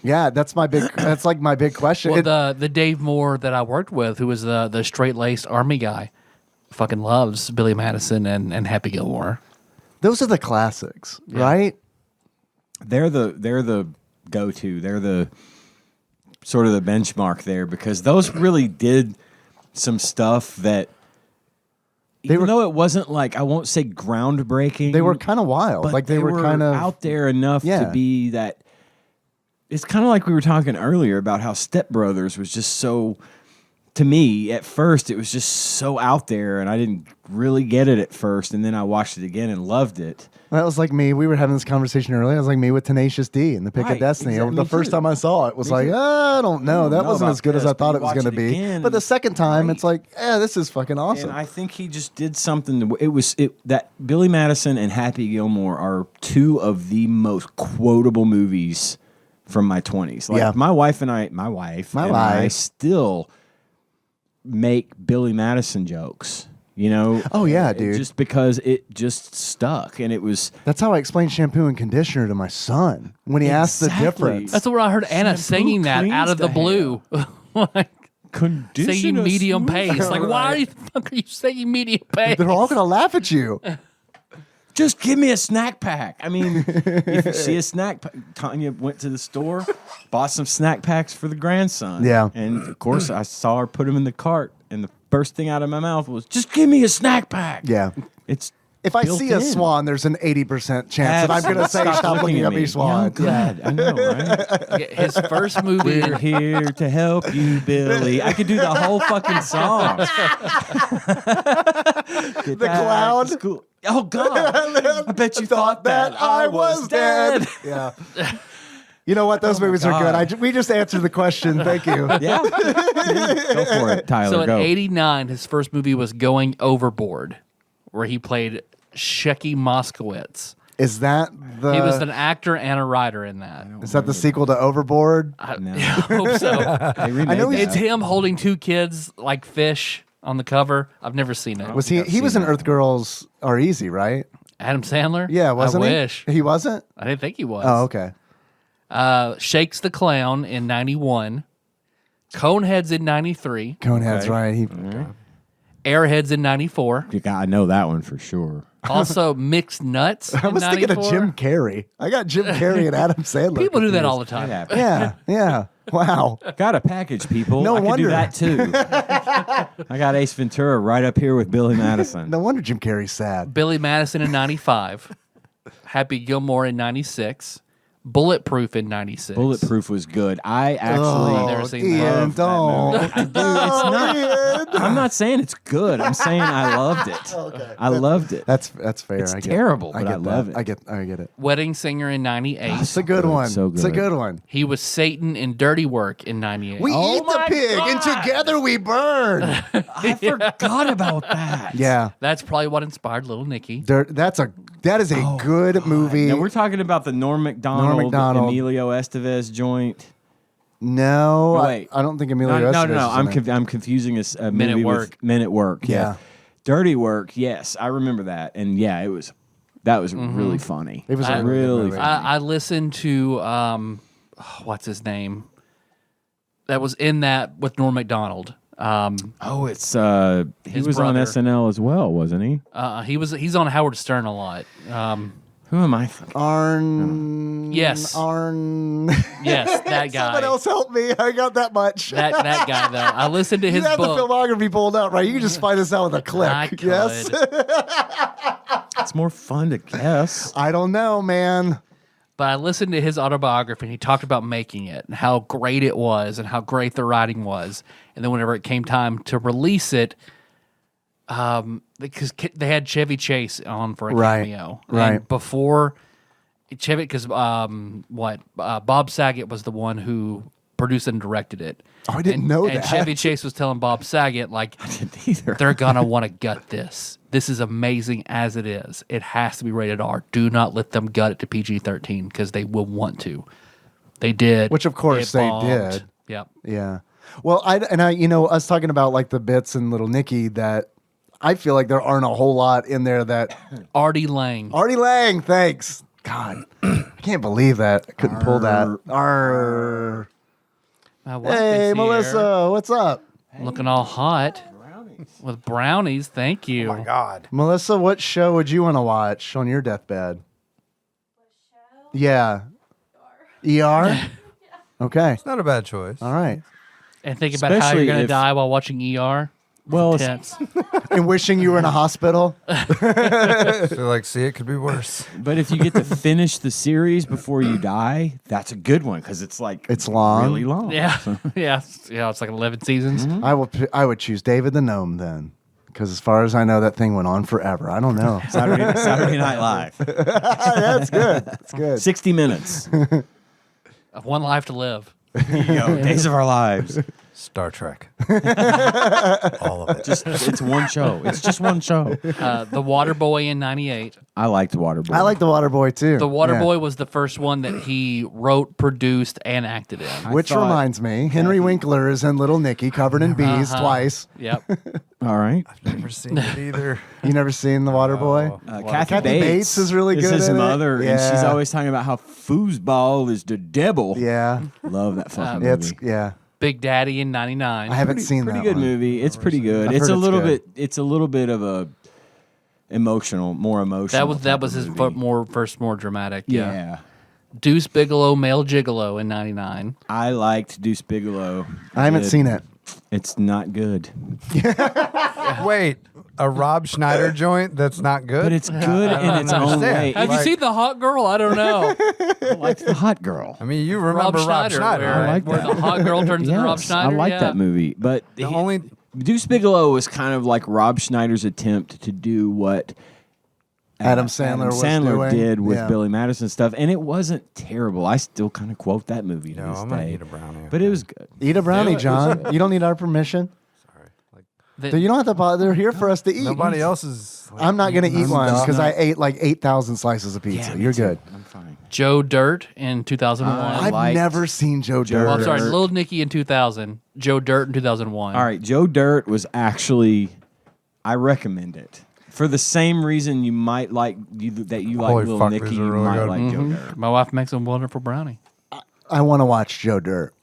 Yeah, that's my big. That's like my big question. Well, the Dave Moore that I worked with, who was the straight laced army guy, fucking loves Billy Madison and Happy Gilmore. Those are the classics, right? They're the go-to. They're the sort of the benchmark there because those really did some stuff that even though it wasn't like, I won't say groundbreaking, They were kind of wild. but Like they were kind of out there enough to be that. It's kind of like we were talking earlier about how Step Brothers was just so, to me, at first, it was just so out there, and I didn't really get it at first, and then I watched it again and loved it. That was like me. We were having this conversation earlier. It was like me with Tenacious D and the Pick of Right, Destiny. exactly. The Me first too. time I saw it, was Me like, too. I don't know. That don't know wasn't about as good as this, I thought but it was you going to watch it be. again, But the second time, great. it's like, this is fucking awesome. And I think he just did something. That Billy Madison and Happy Gilmore are two of the most quotable movies from my 20s. Like Yeah. my wife and I still make Billy Madison jokes. You know? Oh, yeah, dude. Just because it just stuck, and it was. That's how I explained shampoo and conditioner to my son when he asked the Exactly. difference. That's where I heard Anna Shampoo singing that out cleans of the the blue. Like, Conditioner singing medium smooth. pace. Like, why the fuck are you singing medium pace? They're all going to laugh at you. Just give me a snack pack. I mean, if you see a snack pack, Tanya went to the store, bought some snack packs for the grandson. Yeah. And of course, I saw her put them in the cart, and the first thing out of my mouth was, just give me a snack pack. Yeah. It's If I built see a in. swan, there's an 80% chance that I'm going to say, stop looking at me, swan. Oh, God, I know, right? His first movie. We're here to help you, Billy. I could do the whole fucking song. The clown. School. Oh, God. I bet you thought that I was dead. Yeah. You know what? Those movies are good. God. We just answered the question. Thank you. Yeah. Go for it, Tyler. So in go. '89, his first movie was Going Overboard, where he played Shecky Moskowitz. Is that the? He was an actor and a writer in that. Is that the sequel to Overboard? No. I hope so. They remade know that. It's him holding two kids like fish on the cover. I've never seen it. Was he? He was in Earth Girls Are Easy, right? Adam Sandler? Yeah, wasn't I he? wish. He wasn't. I didn't think he was. Oh, okay. Shakes the Clown in '91. Coneheads in '93. Conehead's Okay. right. He, Airheads in '94. I know that one for sure. Also Mixed Nuts I in was thinking of 94. Jim Carrey. I got Jim Carrey and Adam Sandler. People do that confused. all the time. Yeah, yeah. Wow. Got a package, people. No I could do wonder. that too. I got Ace Ventura right up here with Billy Madison. No wonder Jim Carrey's sad. Billy Madison in '95. Happy Gilmore in '96. Bulletproof in '96. Bulletproof was good. I actually. never seen that. Ian, that don't. movie. I do. It's not. I'm not saying it's good. I'm saying I loved it. Okay. I loved it. That's fair. It's I get, terrible, I but get I love that. it. I get it. Wedding Singer in '98. It's a good one. so It's a good. good one. He was Satan in Dirty Work in '98. We eat the pig and together we burn. I forgot about that. Yeah. That's probably what inspired Little Nicky. That is a good movie. Now we're talking about the Norm Macdonald, Macdonald. Emilio Estevez joint. No, Oh, wait. I don't think Emilio No. Estevez is in it. I'm confusing a Men at movie Work. with Men at Work. Yeah. Dirty Work. Yes, I remember that, and yeah, that was really funny. It was a I- really good really movie. funny. I listened to what's his name? That was in that with Norm Macdonald. Oh, it's he His was on brother. SNL as well, wasn't he? He's on Howard Stern a lot. Who am I thinking? Arn. Yes. Arn. Yes, that guy. Someone else help me. I got that much. That guy though. I listened to you his have book. the filmography pulled up, right? You can just find this out with a click. I could. Yes. It's more fun to guess. I don't know, man. But I listened to his autobiography and he talked about making it and how great it was and how great the writing was. And then whenever it came time to release it, because they had Chevy Chase on for a Right, cameo. right. And before Chevy, because Bob Saget was the one who produced and directed it. Oh, I didn't know And that. Chevy Chase was telling Bob Saget, like, I didn't either. they're going to want to gut this. This is amazing as it is. It has to be rated R. Do not let them gut it to PG-13 because they will want to. They did. Which, of course, It they bombed. did. Yep. Yeah. Well, I, you know, us talking about like the bits in Little Nicky that I feel like there aren't a whole lot in there that. Artie Lang. Artie Lang, thanks. God, I can't believe that. I couldn't pull that. Arr. My wife Hey, is here, Melissa, what's up? looking all hot with brownies. Thank you. Oh my God. Melissa, what show would you want to watch on your deathbed? Yeah. ER? Okay. It's not a bad choice. All right. And think about how Especially you're going to if- die while watching ER. Well, Intense. And wishing you were in a hospital? So like, see, it could be worse. but if you get to finish the series before you die, that's a good one because it's like It's long. really long. Yeah. Yeah. It's like 11 seasons. I would choose David the Gnome then. Because as far as I know, that thing went on forever. I don't know. Saturday Night Live, That's good. That's good. 60 minutes. Of one life to live. Days of Our Lives. Star Trek. All of it. It's one show. It's just one show. The Water Boy in 98. I liked Waterboy. I like The Waterboy too. The Water Yeah. Boy was the first one that he wrote, produced, and acted in. Which thought- reminds me, Henry Winkler is in Little Nicky, covered in bees twice. Yep. All right. Never seen it either. You never seen The Waterboy? Kathy Bates is really good This is in it. mother, and she's Yeah. always talking about how foosball is the devil. Yeah, Love that fucking it's movie. Big Daddy in 99. I haven't seen Pretty that good one. movie. It's pretty good. I've It's heard a it's little good. bit. It's a little bit of a more emotional. that was his first more dramatic. Yeah. Deuce Bigelow, Male Gigolo in 99. I liked Deuce Bigelow. I haven't did. seen it. It's not good, Wait, a Rob Schneider joint that's not good? but it's good in its own understand. way. Have you Like- seen The Hot Girl? I don't know. I like the Hot Girl. I mean, you remember Rob Schneider, where, right? like where that. the hot girl turns into Rob Yes, Schneider. I like yeah. that movie, but The only Deuce Bigelow was kind of like Rob Schneider's attempt to do what Adam Sandler was doing. did with Yeah. Billy Madison stuff, and it wasn't terrible. I still kind of quote that movie to No, this I'm gonna day. eat a brownie. But it was good. Eat a brownie, Do it. John. You don't need our permission. You don't have to bother. They're here for us to eat. Nobody else is. I'm not going to eat I'm one done. because I ate like 8,000 slices of pizza. me You're too. good. I'm fine. Joe Dirt in 2001. I've liked never seen Joe Dirt. well, I'm sorry, Dirt. Little Nicky in 2000. Joe Dirt in 2001. All right, Joe Dirt was actually, I recommend it for the same reason you might like that you like Holy Little fuck, Nicky. these are You really might good. like Joe Dirt. My wife makes a wonderful brownie. I want to watch Joe Dirt.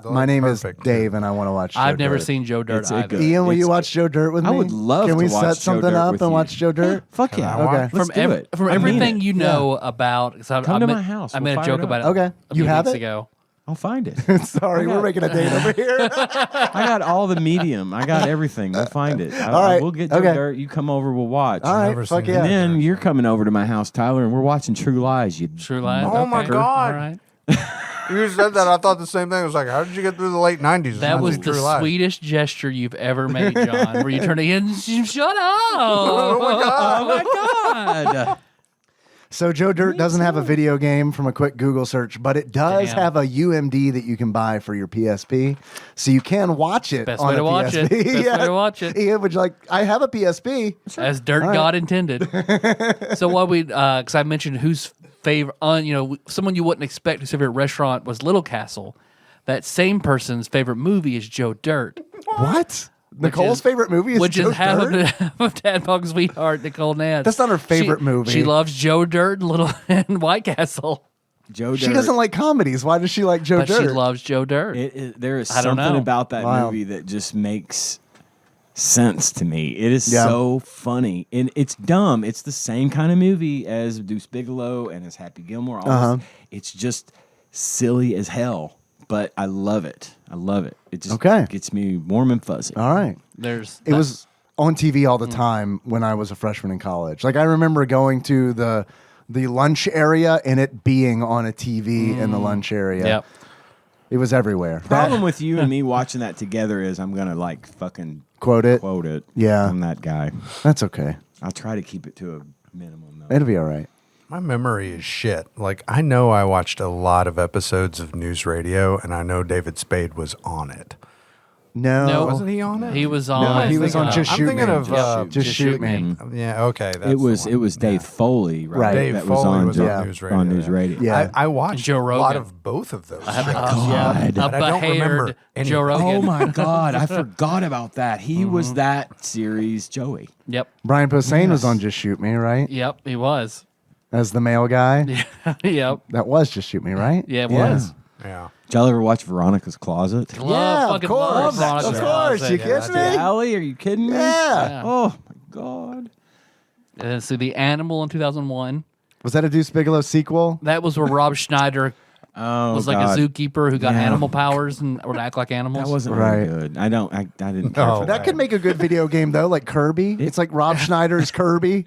My name perfect. is Dave, and I want to watch Joe I've never Dirt. seen Joe Dirt It's either. good. Ian, will you It's- watch Joe Dirt with me? I would love Can we to watch set Joe something Dirt up with and you. watch Joe Dirt? Fuck yeah. I watch? Okay. Let's do it. From I mean everything it. you know about, Come to my house. I We'll made a fire joke it about it. up. Okay. a You few have weeks it? ago. I'll find it. Sorry, we're making a date over here. I got all the medium. I got everything. We'll find it. All right. We'll get Joe Okay. Dirt. You come over. We'll watch. All right, Never fuck seen yeah. And then you're coming over to my house, Tyler, and we're watching True Lies. You True Lies. Oh my Okay. God. All right. You said that. I thought the same thing. I was like, how did you get through the late 90s? and That not was see the True Lies? sweetest gesture you've ever made, John. Where you turn again, shut up! Oh my God. Oh my God. So Joe Dirt doesn't have a video game from a quick Google search, but it does Damn. have a UMD that you can buy for your PSP, so you can watch it. Best on way to a watch it. PSP. Best way to watch it. Ian, would you like? I have a PSP. As Dirt All right. God intended. So what we, because I mentioned whose favorite, someone you wouldn't expect whose favorite restaurant was Little Castle. That same person's favorite movie is Joe Dirt, What? Nicole's favorite movie is which Joe is half Dirt. of Tadpog's sweetheart, Nicole Nance. That's not her favorite movie. She loves Joe Dirt and Little and White Castle, Joe Dirt. She doesn't like comedies. Why does she like Joe but Dirt? she loves Joe Dirt. There is I don't something know. about that Wow. movie that just makes sense to me. It is Yeah. so funny, and it's dumb. It's the same kind of movie as Deuce Bigelow and as Happy Gilmore. All this. It's just silly as hell, but I love it. I love it. It just Okay. gets me warm and fuzzy. All right. There's It was on TV all the Mm. time when I was a freshman in college. Like I remember going to the lunch area and it being on a TV in the lunch area. Yep. It was everywhere. Problem with you and me watching that together is I'm gonna like fucking Quote it. quote it. Yeah. I'm that guy. That's okay. I'll try to keep it to a minimum though. It'll be all right. My memory is shit. Like, I know I watched a lot of episodes of News Radio, and I know David Spade was on it. No. Wasn't he on it? He was on. No, he was on Just I'm Shoot thinking Me. of Just Shoot Me. Yeah, okay. That's It was the one. Dave Foley, right? Right. Dave that Foley was on News Radio. On News Radio. Yeah. I watched Joe a lot Rogan. of both of those. God. A But I don't remember behared any. Joe Rogan. Oh my God, I forgot about that. He was that series Joey. Yep. Brian Posehn was on Just Shoot Me, right? Yep. He was. As the male guy. Yep. That was Just Shoot Me, right? Yeah, it was. Yeah. Did y'all ever watch Veronica's Closet? Love, fucking love Veronica. Of course. You kidding me? Allie, are you kidding me? Yeah. Oh my God. So The Animal in 2001. Was that a Deuce Bigelow sequel? That was where Rob Schneider Oh, was like God. a zookeeper who got Yeah. animal powers and would act like animals. That wasn't Right. really good. I didn't care No. for That that. could make a good video game though, like Kirby. It's like Rob Schneider's Kirby,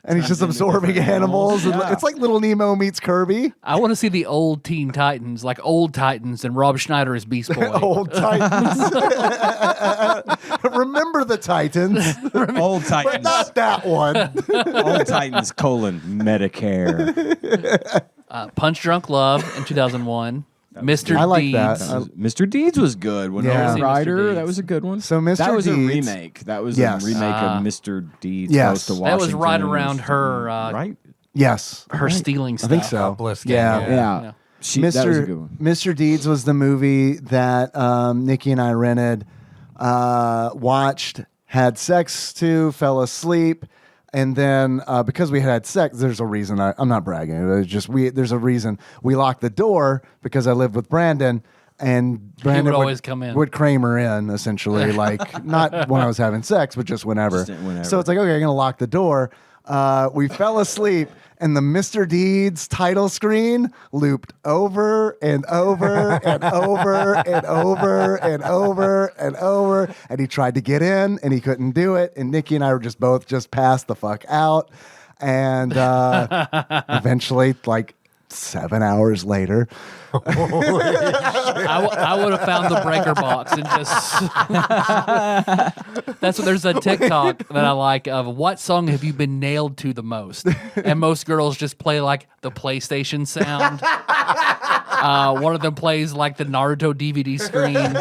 and he's just absorbing animals. And Yeah. it's like Little Nemo meets Kirby. I want to see the old Teen Titans, like old Titans, and Rob Schneider is Beast Boy. Old Titans. Remember the Titans, Old but Titans. not that one. Old Titans : Medicare. Punch Drunk Love in 2001. Mr. I like Deeds. that. Mr. Deeds was good. When Yeah. I was Mr. Ryder, Deeds. that was a good one. So Mr. That was a Deeds- remake. That was Yes. a remake of Mr. Deeds Yes. Goes to That was Washington. right around her right? Yes, her stealing I stuff. think so. Bliss Yeah. game, Yeah. Yeah. That was a good one. Mr. Deeds was the movie that Nikki and I rented, watched, had sex to, fell asleep, and then because we had sex, there's a reason. I'm not bragging. It's just there's a reason we locked the door because I lived with Brandon. And Brandon would always come in. would Kramer in, essentially, like not when I was having sex, but just whenever. Just whenever. So it's like, okay, I'm gonna lock the door. We fell asleep, and the Mr. Deeds title screen looped over and over and over and over and over and over. And he tried to get in, and he couldn't do it. And Nikki and I were both passed the fuck out. And eventually, like 7 hours later, I would have found the breaker box and just. That's what there's a TikTok that I like of what song have you been nailed to the most, and most girls just play like the PlayStation sound. One of them plays like the Naruto DVD screen.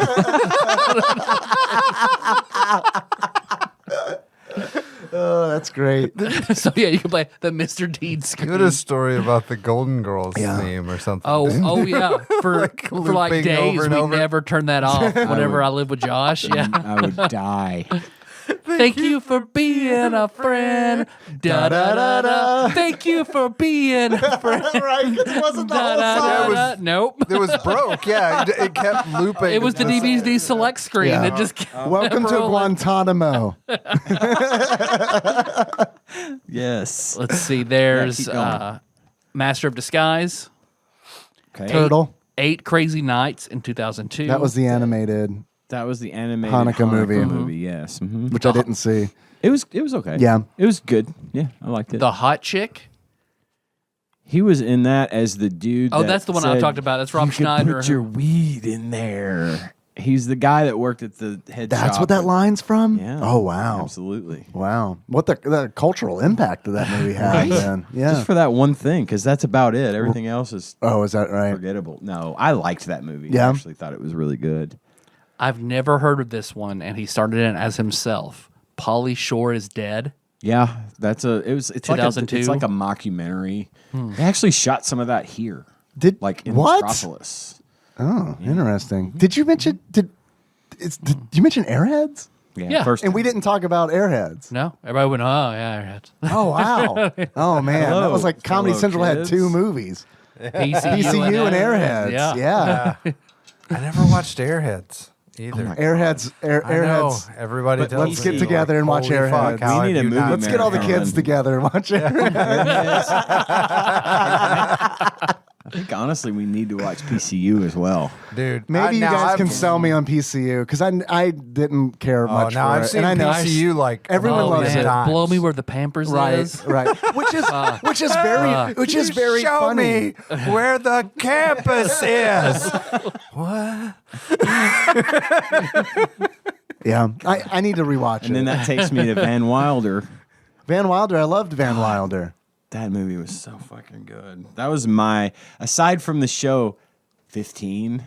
oh, that's great. So yeah, you can play the Mr. Deeds screen. Get a story about the Golden Girls theme or something. Oh yeah, for like looping days over and we over. never turn that off. Whenever I live with Josh, yeah. I would die. Thank you for being a friend. Da da da da. Thank you for being a friend. Right, 'cause it wasn't the Da, whole da, song. da, da. Nope. It was broke. Yeah, it kept looping. It was the DVD select screen. Yeah. It just kept Welcome to rolling. Guantanamo. Yes. Let's see. There's keep going. Master of Disguise. Okay. Turtle. 8 Crazy Nights in 2002. That was the animated, That was the animated Hanukkah movie. Yes. hmm which I didn't see. It was okay. Yeah. It was good. Yeah, I liked it. The Hot Chick. He was in that as the dude. Oh, that that's the one I said, talked about. That's Rob "You could Schneider." Put your weed in there. He's the guy that worked at the head That's shop. what that line's from? Yeah. Oh, wow. Absolutely. Wow. What the cultural impact that movie had then. Yeah. Just for that one thing, because that's about it. Everything else is Oh, is that right? forgettable. No, I liked that movie. Yeah. I actually thought it was really good. I've never heard of this one, and he started it as himself. Pauly Shore is Dead. Yeah, it's like 2002? it's like a mockumentary. They actually shot some of that here, Did like in what? Metropolis. Oh, interesting. Did you mention did you mention Airheads? Yeah. First And we didn't talk about Airheads. No? Everybody went, oh, yeah. Oh wow. Oh man. Hello. That was like Comedy Hello, Central kids. had 2 movies. PCU and Airheads. Yeah. I never watched Airheads either. Airheads. I know. Airheads. Everybody tells let's me, get together and watch holy Airheads. fuck, how We need have a you movie not- Let's get all the marathon. kids together and watch Airheads. I think honestly, we need to watch PCU as well. Dude. Maybe you now guys can I've- sell me on PCU because I didn't care Oh, much now for I've it. seen And I know PCU like everyone a loves million it. times. Blow me where the Pampers is. right, which is very Show funny. me where the campus is. What? Yeah, I need to rewatch And it. then that takes me to Van Wilder. Van Wilder, I loved Van Wilder. That movie was so fucking good. That was my, aside from the show 15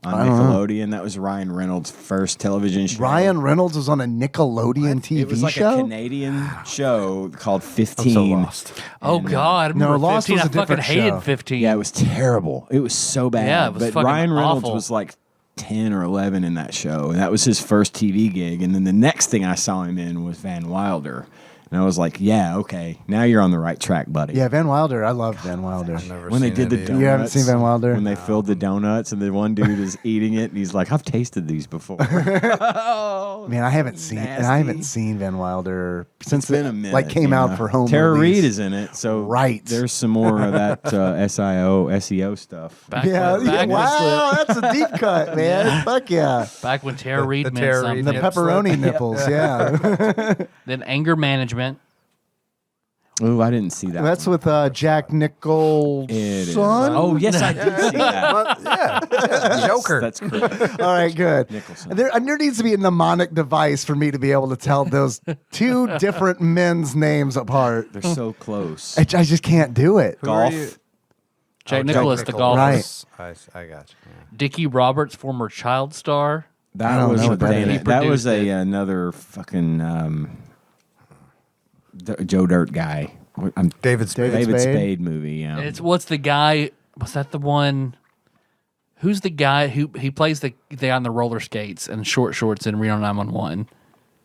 on Nickelodeon, that was Ryan Reynolds' first television show. Ryan Reynolds was on a Nickelodeon TV show? It was like a Canadian show called 15. I'm so lost. Oh God! I remember Lost 15. was a I fucking different hated show. 15. Yeah, it was terrible. It was so bad. Yeah, it was but fucking Ryan Reynolds awful. was like 10 or 11 in that show. And that was his first TV gig. And then the next thing I saw him in was Van Wilder. And I was like, yeah, okay. Now you're on the right track, buddy. Yeah, Van Wilder. I love Van Wilder. I've never When they seen did the it either. donuts. You haven't seen Van Wilder? When they filled the donuts and the one dude is eating it and he's like, I've tasted these before. Man, I haven't seen Van Wilder since It's been it a minute. like came you out know. for home. Tara release. Reid is in it. So Right. there's some more of that SEO stuff. Back Yeah, when, back, wow, that's a deep cut, man. Fuck yeah. back when Tara Reid the meant Tara something. Reid The pepperoni nipples, yeah. Then anger management. Ooh, I didn't see that. That's one. with Jack Nicholson. It is. Oh, yes, I did see that. Well, yeah. Joker. That's correct. All right, good. Nicholson. There needs to be a mnemonic device for me to be able to tell those two different men's names apart. They're so close. I just can't do it. Who are Golf. you? Jack Nicholas, the golfer. Right. I got you. Yeah. Dickie Roberts, former child star. I That don't was know a what that Dana- is. that was Produced it. another fucking Joe Dirt guy. David Spade. David David Spade? Spade movie. Yeah. It's what's the guy? Was that the one? Who's the guy who he plays the guy on the roller skates and short shorts in Reno 911?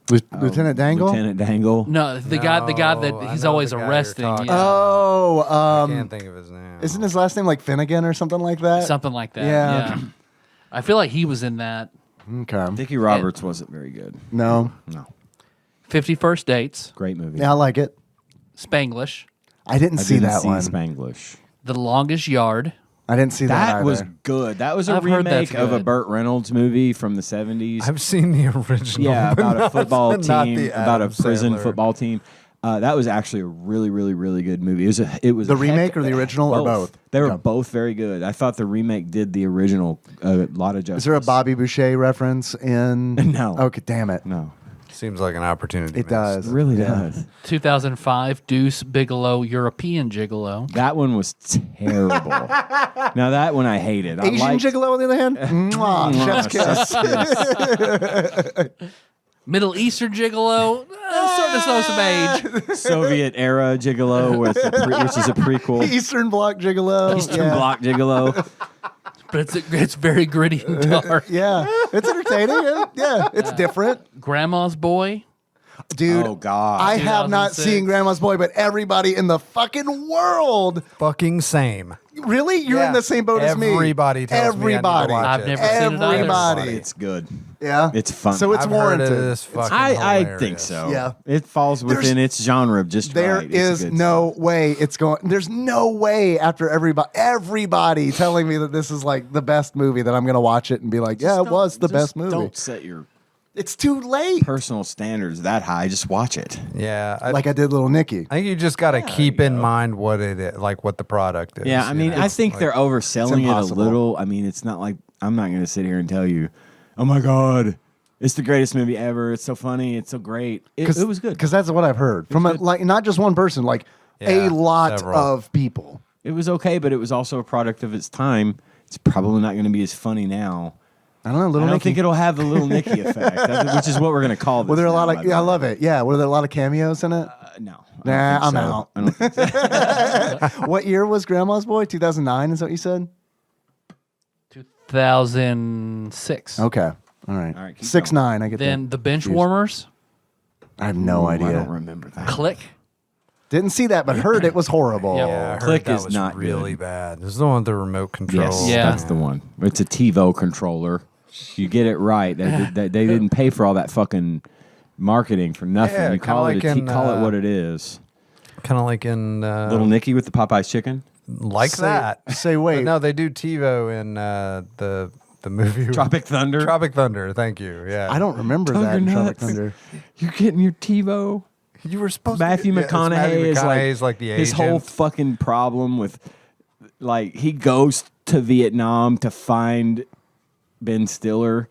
Lieutenant Dangle? Lieutenant Dangle. No, the guy No, that I he's know always the guy you're arresting. talking Yeah. Oh, I can't think of his name. isn't his last name like Finnegan or something like that? Something like that. Yeah. Yeah. I feel like he was in that. Okay. Dickie Roberts wasn't very good. No. No. 50 First Dates, Great movie. Yeah, I like it. Spanglish, I didn't I see didn't that see one. Spanglish. The Longest Yard. I didn't see that That was either. good. That was a I've heard remake that's of a good. Burt Reynolds movie from the 70s. I've seen the original. Yeah, but about a not- football not team, the about a Adam prison Sandler. football team. That was actually a really, really, really good movie. It was The a remake or the original or both? They were Okay. both very good. I thought the remake did the original a lot of justice. Is there a Bobby Boucher reference in? No. Okay, damn it. No, Seems like an opportunity. It missed. does. it really Yeah. does. 2005, Deuce Bigelow, European Gigolo. That one was terrible. Now that one I hated. I Asian liked- Gigolo on the other hand? Mwah, chef's kiss. Middle Eastern Gigolo, starting to show some age. Soviet era Gigolo, which is a prequel. Eastern Bloc Gigolo. Eastern yeah. Bloc Gigolo. But it's very gritty and dark. Yeah, it's entertaining. Yeah, it's different. Grandma's Boy. Dude, Oh, God. I have not 2006. seen Grandma's Boy, but everybody in the fucking world. Fucking same. Really? You're Yeah. in the same boat as me. Everybody tells me I need to Everybody. watch I've it. never seen it either. Everybody. It's good. Yeah. It's fun. So it's I've heard warranted. it is fucking I think hilarious. so. Yeah. It falls within There's- its genre just There right. It's is good no stuff. way it's going. There's no way after everybody telling me that this is like the best movie that I'm going to watch it and be like, yeah, it was the best movie. Don't set your It's too late. personal standards that high. Just watch it. Yeah. Like I did Little Nicky. I think you just got to keep in mind what it is, like what the product is. Yeah, I you mean, know? I think Like, they're overselling it a impossible. little. I mean, it's not like I'm not going to sit here and tell you, oh my God, it's the greatest movie ever. It's so funny. It's so great. It was good. Because that's what I've heard from like not just one person, like Yeah, a lot several. of people. It was okay, but it was also a product of its time. It's probably not going to be as funny now. I don't know, Little I don't Nicky. think it'll have the Little Nicky effect, which is what we're going to call this. Were there a lot now, of? Yeah, I love it. Yeah, were there a lot of cameos in it? No. Nah, I I'm don't think so. out. I don't think so. What year was Grandma's Boy? 2009 is what you said? 2006. Okay, all right. All right, keep 6'9". I get Then that. The Benchwarmers. I have no I idea. don't remember that. Click. Didn't see that, but heard it was horrible. Yeah. Yeah, I heard Click that is was not really good. bad. This is the one with the remote control. Yes, Yeah. that's the one. It's a TiVo controller. You get it right. They didn't pay for all that fucking marketing for nothing. Yeah, you call kinda it like in, call it what it is. Kind of like in Little Nicky with the Popeyes chicken. like Say- that. Say But wait. no, they do TiVo in the movie Tropic Thunder. Tropic Thunder. Thank you. Yeah, I don't remember that in Tropic Nuts. Thunder. You're getting your TiVo. You were supposed Matthew to. Yeah, it's McConaughey Matthew is McConaughey's like the his agent. whole fucking problem with, like, he goes to Vietnam to find Ben Stiller,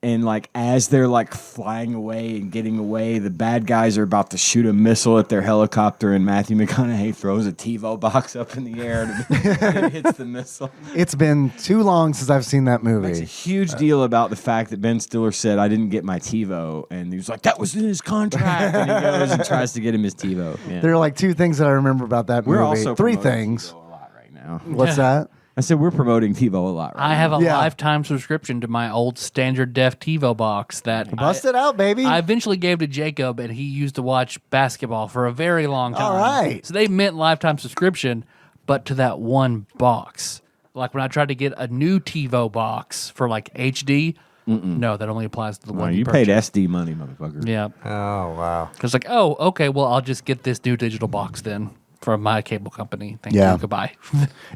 and like as they're like flying away and getting away, the bad guys are about to shoot a missile at their helicopter, and Matthew McConaughey throws a TiVo box up in the air and it hits the missile. It's been too long since I've seen that It's a movie. huge deal about the fact that Ben Stiller said, I didn't get my TiVo, and he was like, that was in his contract, and he goes and tries to get him his TiVo. Yeah. There are like two things that I remember about that We're movie. also Three promoting things. TiVo a lot right now. What's that? I said we're promoting TiVo a lot right I have a Yeah. lifetime subscription to my old standard def TiVo box that Bust it out, baby. I eventually gave to Jacob, and he used to watch basketball for a very long time. All right. So they meant lifetime subscription, but to that one box. Like when I tried to get a new TiVo box for like HD, no, that only applies to the now. one You paid SD money, motherfucker. Yeah. Oh, wow. Because like, oh, okay, well, I'll just get this new digital box then from my cable company. Thank Yeah. you. Goodbye.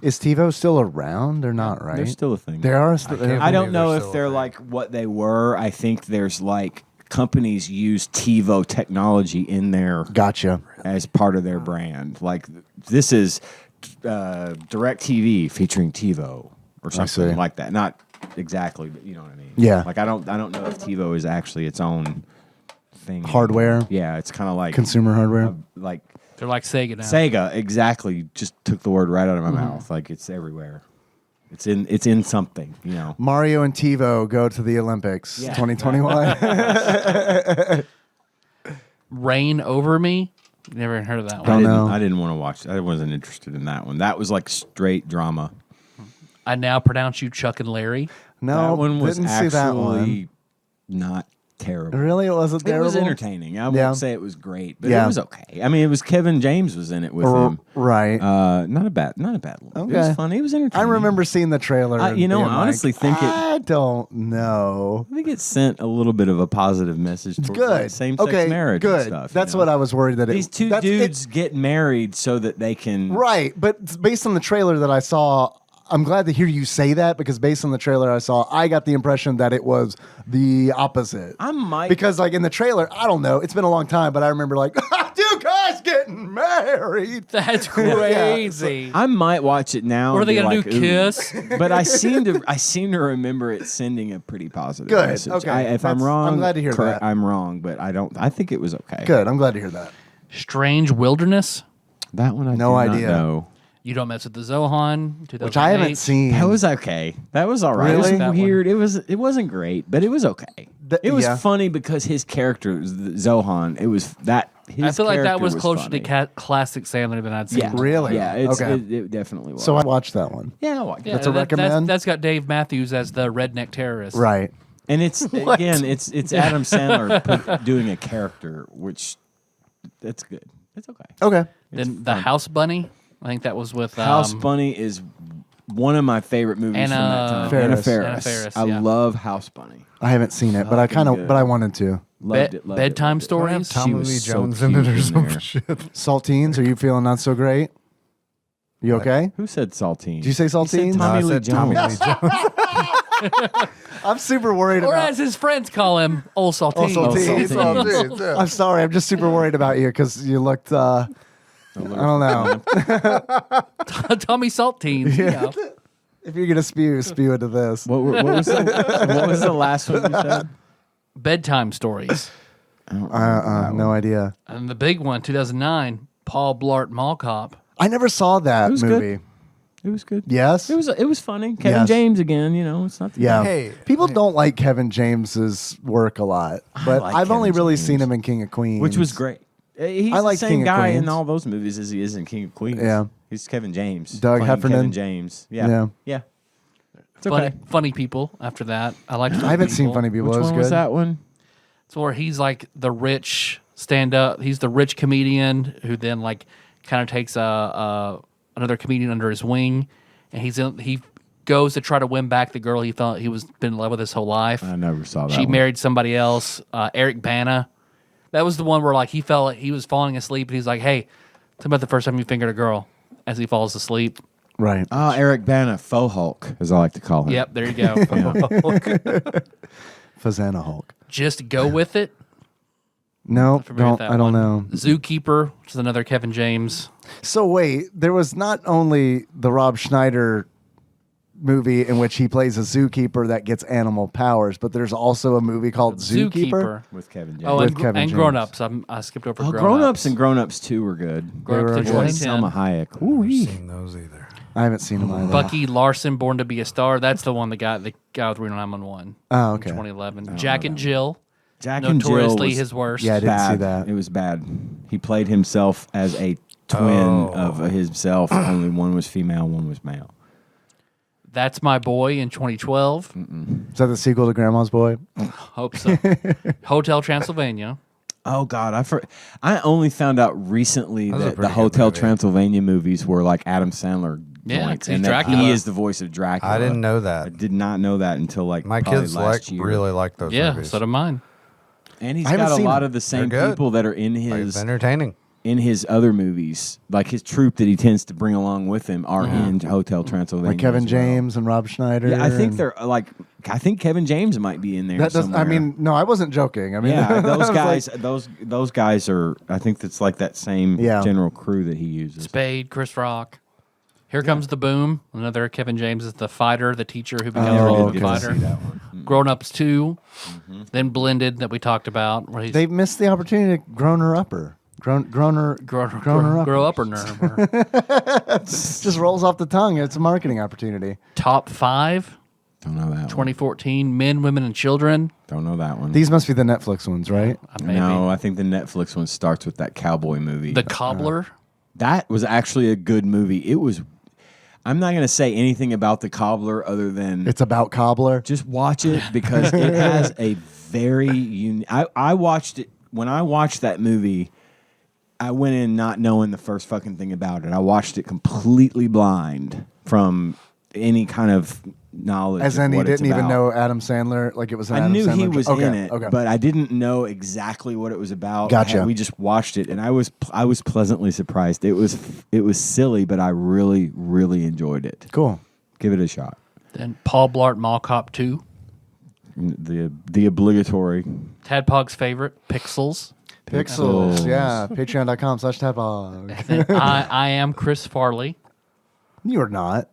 Is TiVo still around or not? Right? They're still a thing. There are. I Still, can't I don't believe know they're if still they're a thing. like what they were. I think there's like companies use TiVo technology in there Gotcha. as part of their brand. Like this is DirecTV featuring TiVo or see. something like that. Not exactly, but you know what I mean. Yeah. Like I don't know if TiVo is actually its own thing. Hardware? Yeah, it's kind of like Consumer hardware. like They're like Sega now. Sega. Exactly. Just took the word right out of my mouth. Like it's everywhere. It's in something. You know. Mario and TiVo go to the Olympics Yeah. 2021. Reign Over Me. Never heard of that Don't one. know. I didn't want to watch. I wasn't interested in that one. That was like straight drama. I now pronounce you Chuck and Larry. No, that one was didn't see that one. actually not terrible. Really, it wasn't It terrible. was entertaining. I won't Yeah. say it was great, but Yeah. it was okay. I mean, it was Kevin James was in it with him. Right. Not a bad one. It Okay. was funny. It was I entertaining. remember seeing the trailer. and you know, being I honestly think it- I don't know. I think it sent a little bit of a positive message towards Good. like, same-sex Okay, marriage good. and stuff. That's what I was worried that These two dudes get married so that they can. Right, but based on the trailer that I saw, I'm glad to hear you say that because based on the trailer I saw, I got the impression that it was the opposite. I might Because like in the trailer, I don't know, it's been a long time, but I remember like, two guys getting married. That's crazy. I might watch it now. What are and they be gonna like, do? "Ooh." Kiss? But I seem to remember it sending a pretty positive Good, message. okay. If I'm That's- wrong, I'm glad to hear correct- that. I'm wrong, but I think it was okay. Good, I'm glad to hear that. Strange Wilderness. That one I No do not idea. know. You Don't Mess with the Zohan. Which I haven't 2008. seen. That was okay. That was all right. Really? It That was one. weird. It wasn't great, but it was okay. It was yeah. funny because his character Zohan. It was that. His I feel like that character was closer funny. to classic Sandler than I'd seen. Yeah, Really? Yeah, Okay. it definitely was. So I watched that one. yeah, I watched it. Yeah, That's a recommend? That's got Dave Matthews as the redneck terrorist. Right. And it's again, it's Adam Sandler doing a character, which that's good. It's okay. Okay. Then the House Bunny. I think that was with House Bunny is one of my favorite movies from that time. Faris. Anna Faris, I yeah. love House Bunny. I haven't seen it, but I kind of, good. but I wanted to. Loved it. Loved bedtime it, loved it. Don't have stories. Tommy was Lee so Jones in it cute or in some there. shit. Saltines, are you feeling not so great? You okay? Who said saltines? Did you say He said saltines? No, I Tommy Lee said Tommy Jones. Lee Jones. I'm super worried Or about. as his friends call him, Old Saltine. Saltines. Saltines. Yeah. I'm sorry. I'm just super worried about you because you looked. I don't know. Tommy Saltine. You know. If you're gonna spew into this. What was the last one you said? Bedtime stories. I don't remember that No one. idea. And the big one, 2009, Paul Blart Mall Cop. I never saw that was good. movie. It was good. Yes. It was funny. Kevin Yes. James again. You know, it's not. The Yeah. Hey, People don't like Kevin James's work a lot, but like I've only Kevin really James. seen him in King of Queens, which was great. He's I like the King same of guy Queens. in all those movies as he is in King of Queens. Yeah. He's Kevin James. Doug playing Heffernan. Kevin James. Yeah. Yeah. It's okay. Funny people after that. I liked I haven't seen Funny People. Which It was one good. was that one? It's where he's like the rich stand-up. He's the rich comedian who then like kind of takes another comedian under his wing, and he goes to try to win back the girl he felt he was been in love with his whole life. I never saw that. She one. married somebody else, Eric Bana. That was the one where like he felt like he was falling asleep, and he's like, "Hey, tell me about the first time you fingered a girl," as he falls asleep. Right. Oh, Eric Bana, Faux Hulk, as I like to call him. Yep, there you go. Fazana Hulk. Just go with it. No, Familiar with don't. that I don't one. know. Zookeeper, which is another Kevin James. So wait, there was not only the Rob Schneider movie in which he plays a zookeeper that gets animal powers, but there's also a movie called Zookeeper. with Kevin James. Oh, With and, Kevin and James. Grown Ups. I skipped over Grown Ups and Grown Ups 2 were good. Grown Ups They in were good. 2010. Selma Hayek. I've Ooh, seen those either. I haven't seen him either. Bucky Larson, Born to Be a Star. That's the one, the guy with Reno 911. Oh, In okay. 2011. Jack and Jill. Jack and Jill Notoriously was his worst. Yeah, I didn't bad. see that. It was bad. He played himself as a twin of himself. Only one was female, one was male. That's My Boy in 2012. Is that the sequel to Grandma's Boy? Hope so. Hotel Transylvania. Oh God, I only found out recently That was a that the pretty good Hotel movie. Transylvania movies were like Adam Sandler Yeah, joints, he's and that Dracula. he is the voice of Dracula. I didn't know I that. did not know that until like My probably kids last year. really like those Yeah, movies. so do mine. And he's I haven't got a seen lot them. of the same They're good. people that are in Like, his it's entertaining. other movies, like his troupe that he tends to bring along with him, are in Hotel Transylvania. Like Kevin as well. James and Rob Schneider. Yeah, I think and- they're like. I think Kevin James might be in there. That does. somewhere. I mean, no, I wasn't joking. I mean, yeah, I those was guys. like- Those guys are. I think that's like that same Yeah. general crew that he uses. Spade, Chris Rock. Here Comes the Boom. Another Kevin James is the fighter, the teacher who becomes Oh, a okay. good fighter. See that one. Grown Ups 2. Then Blended that we talked about. Where he's They missed the opportunity to grown her upper. Grown her upper. grow up or nerve. Just rolls off the tongue. It's a marketing opportunity. Top 5, Don't know that one. 2014. Men, Women, and Children. Don't know that one. These must be the Netflix ones, right? Maybe. No, I think the Netflix one starts with that cowboy movie. The Cobbler. That was actually a good movie. It was. I'm not going to say anything about the Cobbler other than It's about Cobbler. just watch it because it has a very unique. I watched it when I watched that movie. I went in not knowing the first fucking thing about it. I watched it completely blind from any kind of knowledge. As of in, he what it's didn't even about. know Adam Sandler. Like it was. An I Adam knew he Sandler was okay, in it, Okay. but I didn't know exactly what it was about. Gotcha. We just watched it, and I was pleasantly surprised. It was silly, but I really enjoyed it. Cool. Give it a shot. Then Paul Blart Mall Cop 2. The obligatory Tadpog's favorite, Pixels. Pixels. Yeah. Patreon.com/tadpog. Then I Am Chris Farley. You are not.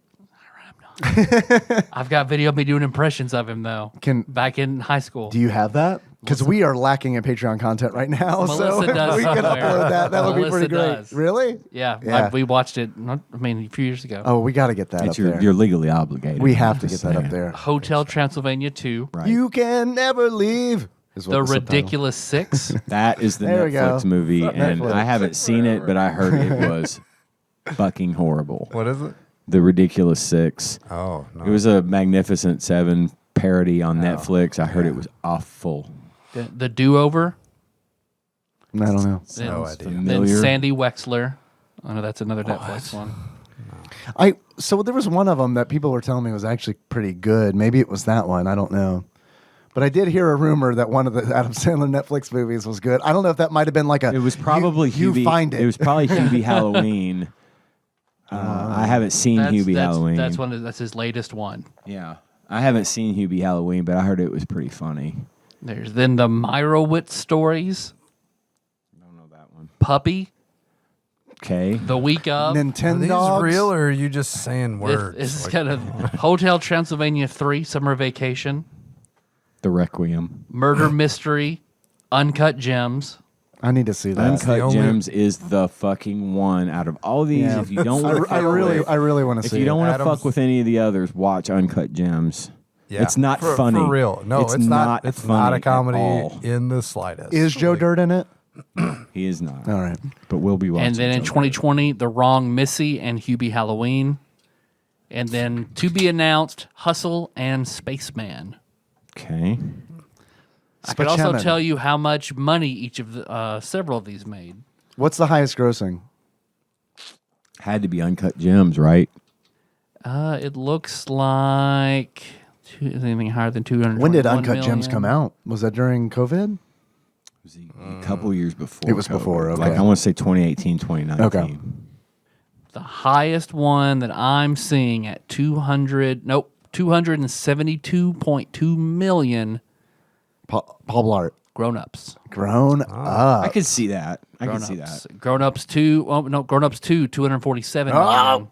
I've got video of me doing impressions of him, though. Back in high school. Do you have that? Because we are lacking in Patreon content right now. Melissa so if does we could somewhere. upload that. That would be Melissa pretty great. does. Really? Yeah, Yeah. we watched it, a few years ago. Oh, we got to get that up there. you're legally obligated. We have to Just get that up saying. there. Hotel Transylvania 2. Right. You can never leave. Is what The subtitle- Ridiculous 6. That is the There we go. Netflix movie, and Netflix. I haven't seen it, but I heard it was fucking horrible. What is it? The Ridiculous Six. Oh, no. It was a Magnificent Seven parody on Netflix. I heard it was awful. The Do-Over. I don't know. Then, No idea. then Familiar. Sandy Wexler. I know that's another Netflix one. So there was one of them that people were telling me was actually pretty good. Maybe it was that one. I don't know. But I did hear a rumor that one of the Adam Sandler Netflix movies was good. I don't know if that might have been like a. It was probably you Hubie. find it. It was probably Hubie Halloween. I haven't seen Hubie Halloween. That's his latest one. Yeah, I haven't seen Hubie Halloween, but I heard it was pretty funny. There's then the Meyerowitz stories. I don't know that one. Puppy. Okay. The Week of. Are Nintendo these dogs. real or are you just saying words? This is Like, kind of Hotel Transylvania 3, Summer Vacation. The Requiem. Murder Mystery. Uncut Gems. I need to see that. Uncut only- Gems is the fucking one out of all these. Yeah. If you don't want to I really want to if see you don't it. want to Adam's- fuck with any of the others, watch Uncut Gems. yeah. It's not for, funny. For real. No, it's not. It's not funny a at comedy all. in the slightest. Is Joe Dirt in it? He is not. All right. But we'll be watching. And then in Joe 2020, The Wrong Missy and Hubie Halloween. And then to be announced, Hustle and Spaceman. Okay. I could also Spaceman. tell you how much money each of the several of these made. What's the highest grossing? Had to be Uncut Gems, right? It looks like anything higher than 200. When did Uncut Gems come out? Was that during COVID? It was a couple years before. It was COVID. before, okay. Like I want to say 2018, 2019. Okay. The highest one that I'm seeing at 272.2 million Paul Blart. grown-ups. Grown I up. could see that. I could Grown-ups. see that. Grown-ups 2, 247 Oh! million.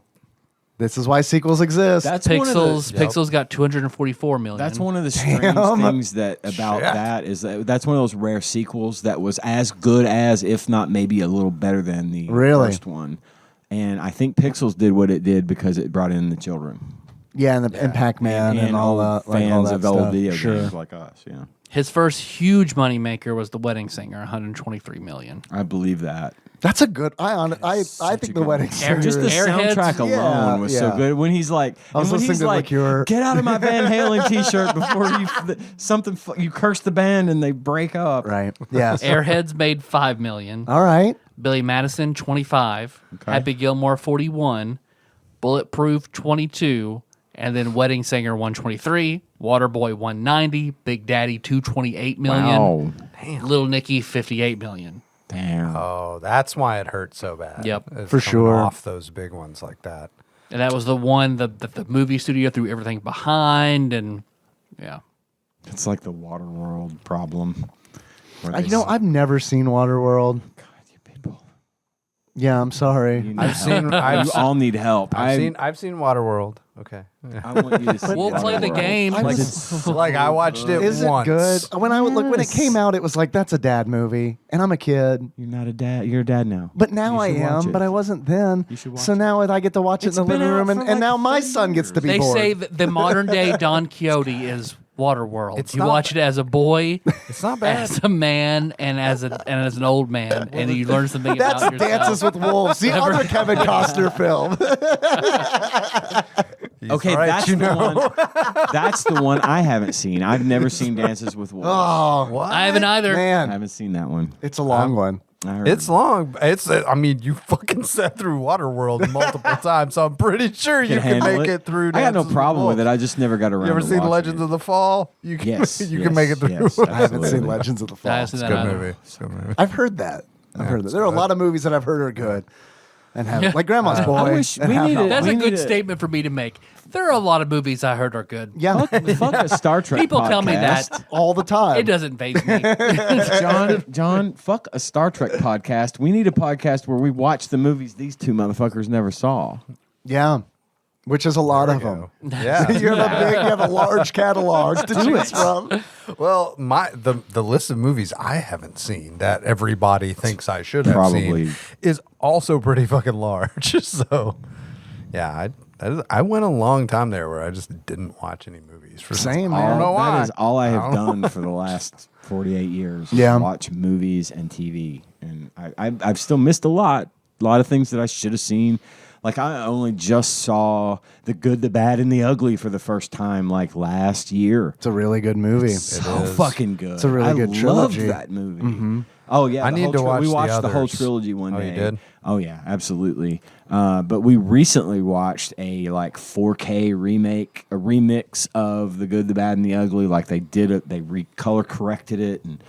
This is why sequels exist. That's one of the- Pixels got 244 million. That's one of the strange things about that is that's one of those rare sequels that was as good as, if not maybe a little better than the first one. And I think Pixels did what it did because it brought in the children. Yeah, and Pac-Man and all that. Fans all that of stuff. old video games like us, yeah. His first huge moneymaker was The Wedding Singer, 123 million. I believe that. That's a good. I think the Wedding Singer. Just the Airheads? soundtrack alone was so good. When he's like, I was listening to like, Liqueur. get out of my Van Halen T-shirt before you curse the band and they break up. Right. Yes. Airheads made 5 million. All right. Billy Madison 25. Okay. Happy Gilmore 41. Bulletproof 22. And then Wedding Singer 123. Waterboy 190. Big Daddy 228 million. Wow. Little Nicky 58 million. Damn. Oh, that's why it hurt so bad. Yep. It's For coming sure. Off those big ones like that. And that was the one that the movie studio threw everything behind. And yeah. It's like the Waterworld problem. I've never seen Waterworld. God, you people. Yeah, I'm sorry. You all need help. I've seen Waterworld. Okay. I want you to see We'll play the Waterworld. game. Like, Like I watched it Is once. it good? When it came out, it was like that's a dad movie, and I'm a kid. you're not a dad. You're a dad now. But now You I should watch am. it. But I wasn't then. You should watch So now I get to watch it It's in the been living out room, for and like now my 30 son gets to be They bored. say that the modern day Don Quixote is Waterworld. It's you not- watch it as a boy, It's not bad. as a man, and as an old man, and you learn something That's about yourself. Dances with Wolves, the other Kevin Costner film. Okay, right, that's the one. That's the one I haven't seen. I've never seen Dances with Wolves. Oh, What? I haven't either. I man, haven't seen that one. it's a long one. I heard. It's long. I mean, you fucking sat through Waterworld multiple times, so I'm pretty sure you can handle make it through. I got no Dances problem with Wolves. it. I just never got around. You ever to seen watching Legends it. of the Fall? You can, Yes, you can make it through. yes, I haven't seen absolutely. Legends of the Fall. I haven't seen It's that a good either. movie. It's a good movie. I've heard that. There are a lot of movies that I've heard are good, and have like Grandma's Boy. I wish and we have need help. to- That's we a need good to- statement for me to make. There are a lot of movies I heard are good. Yeah, Fuck a Star Trek. People tell me podcast. that. all the time. It doesn't faze me. John, fuck a Star Trek podcast. We need a podcast where we watch the movies these two motherfuckers never saw. Yeah, which is a lot of them. Yeah. You have a large catalog to choose from. Well, the list of movies I haven't seen that everybody thinks I should have Probably. seen is also pretty fucking large. So, yeah, I went a long time there where I just didn't watch any movies. For Same, I man. don't know why. That is all I have I don't done for the last 48 years. is Yeah. watch movies and TV, and I've still missed a lot of things that I should have seen. Like I only just saw The Good, the Bad, and the Ugly for the first time like last year. It's a really good movie. So is. fucking good. It's a really good I trilogy. love that movie. Oh yeah, I the need whole to watch We the watched the whole others. trilogy one Oh, day. you did? Oh yeah, absolutely. But we recently watched a like 4K remix of The Good, the Bad, and the Ugly. Like they did it, they color corrected it and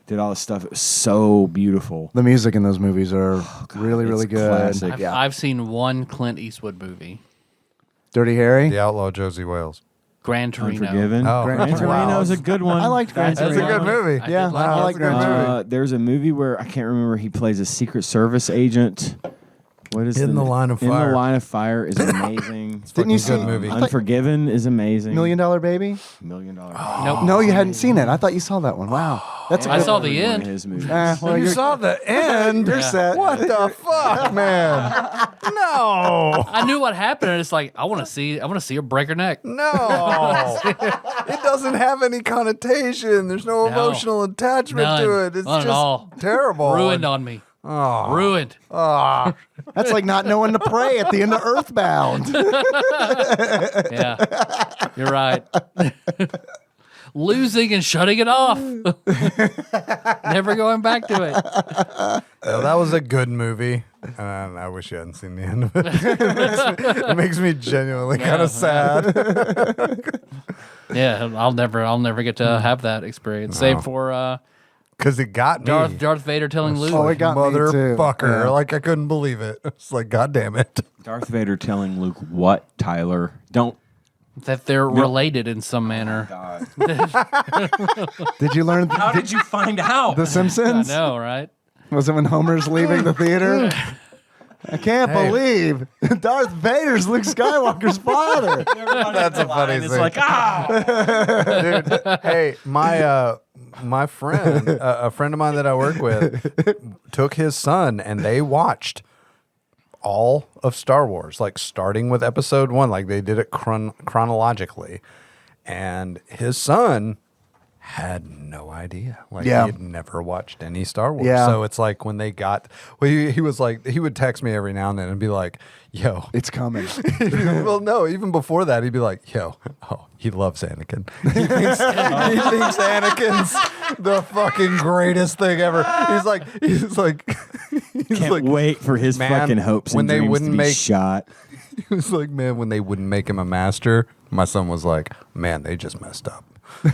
did all this stuff. It was so beautiful. The music in those movies are really, really it's good. classic. I've seen one Clint Eastwood movie, Dirty Harry. The Outlaw Josie Wales. Gran Torino. Unforgiven. Oh, Gran Torino. Torino is a good one. I liked Gran That's a Torino. good movie. I Yeah, did like I it. like Gran Torino. There's a movie where I can't remember. He plays a Secret Service agent. What is In the Line of In Fire. the Line of Fire is amazing. Didn't you Fucking see good movie. Unforgiven is amazing. $1 Million Baby? $1 Million. Nope. No, you hadn't seen it. I thought you saw that one. Wow, that's a I good saw one. the One of end. his movies. Well, You you're, saw the end. you're set. What the fuck, man? No. I knew what happened, and it's like I want to see her break her neck. No. It doesn't have any connotation. There's no No. emotional attachment None. to it. It's None at just all. terrible. Ruined on me. Oh. Ruined. Ah. That's like not knowing to pray at the end of Earthbound. Yeah, you're right. Losing and shutting it off. Never going back to it. Yeah, that was a good movie. And I wish you hadn't seen the end of it. It makes me genuinely kind of sad. Yeah, I'll never get to have that experience. Save for Because it got me. Darth Vader telling Luke. Oh, it got me too. Motherfucker. Yeah. Like, I couldn't believe it. It's like, God damn it. Darth Vader telling Luke what, Tyler? Don't. that they're related in some manner. Did you learn How did you find out? The I Simpsons? know, right? Was it when Homer's leaving the theater? I can't believe Darth Vader's Luke Skywalker's father. That's a funny thing. It's like, Dude, hey, my friend, a friend of mine that I work with, took his son and they watched all of Star Wars, like starting with Episode 1, like they did it chronologically, and his son had no idea. Like he had never watched any Star Wars. Yeah. So it's like when they got, well, he was like, he would text me every now and then and be like, yo, It's coming. well, no, even before that, he'd be like, yo, he loves Anakin. He thinks Anakin's the fucking greatest thing ever. He's like, can't wait for his man, fucking hopes when and they dreams wouldn't to be make- shot. He was like, man, when they wouldn't make him a master, my son was like, man, they just messed up.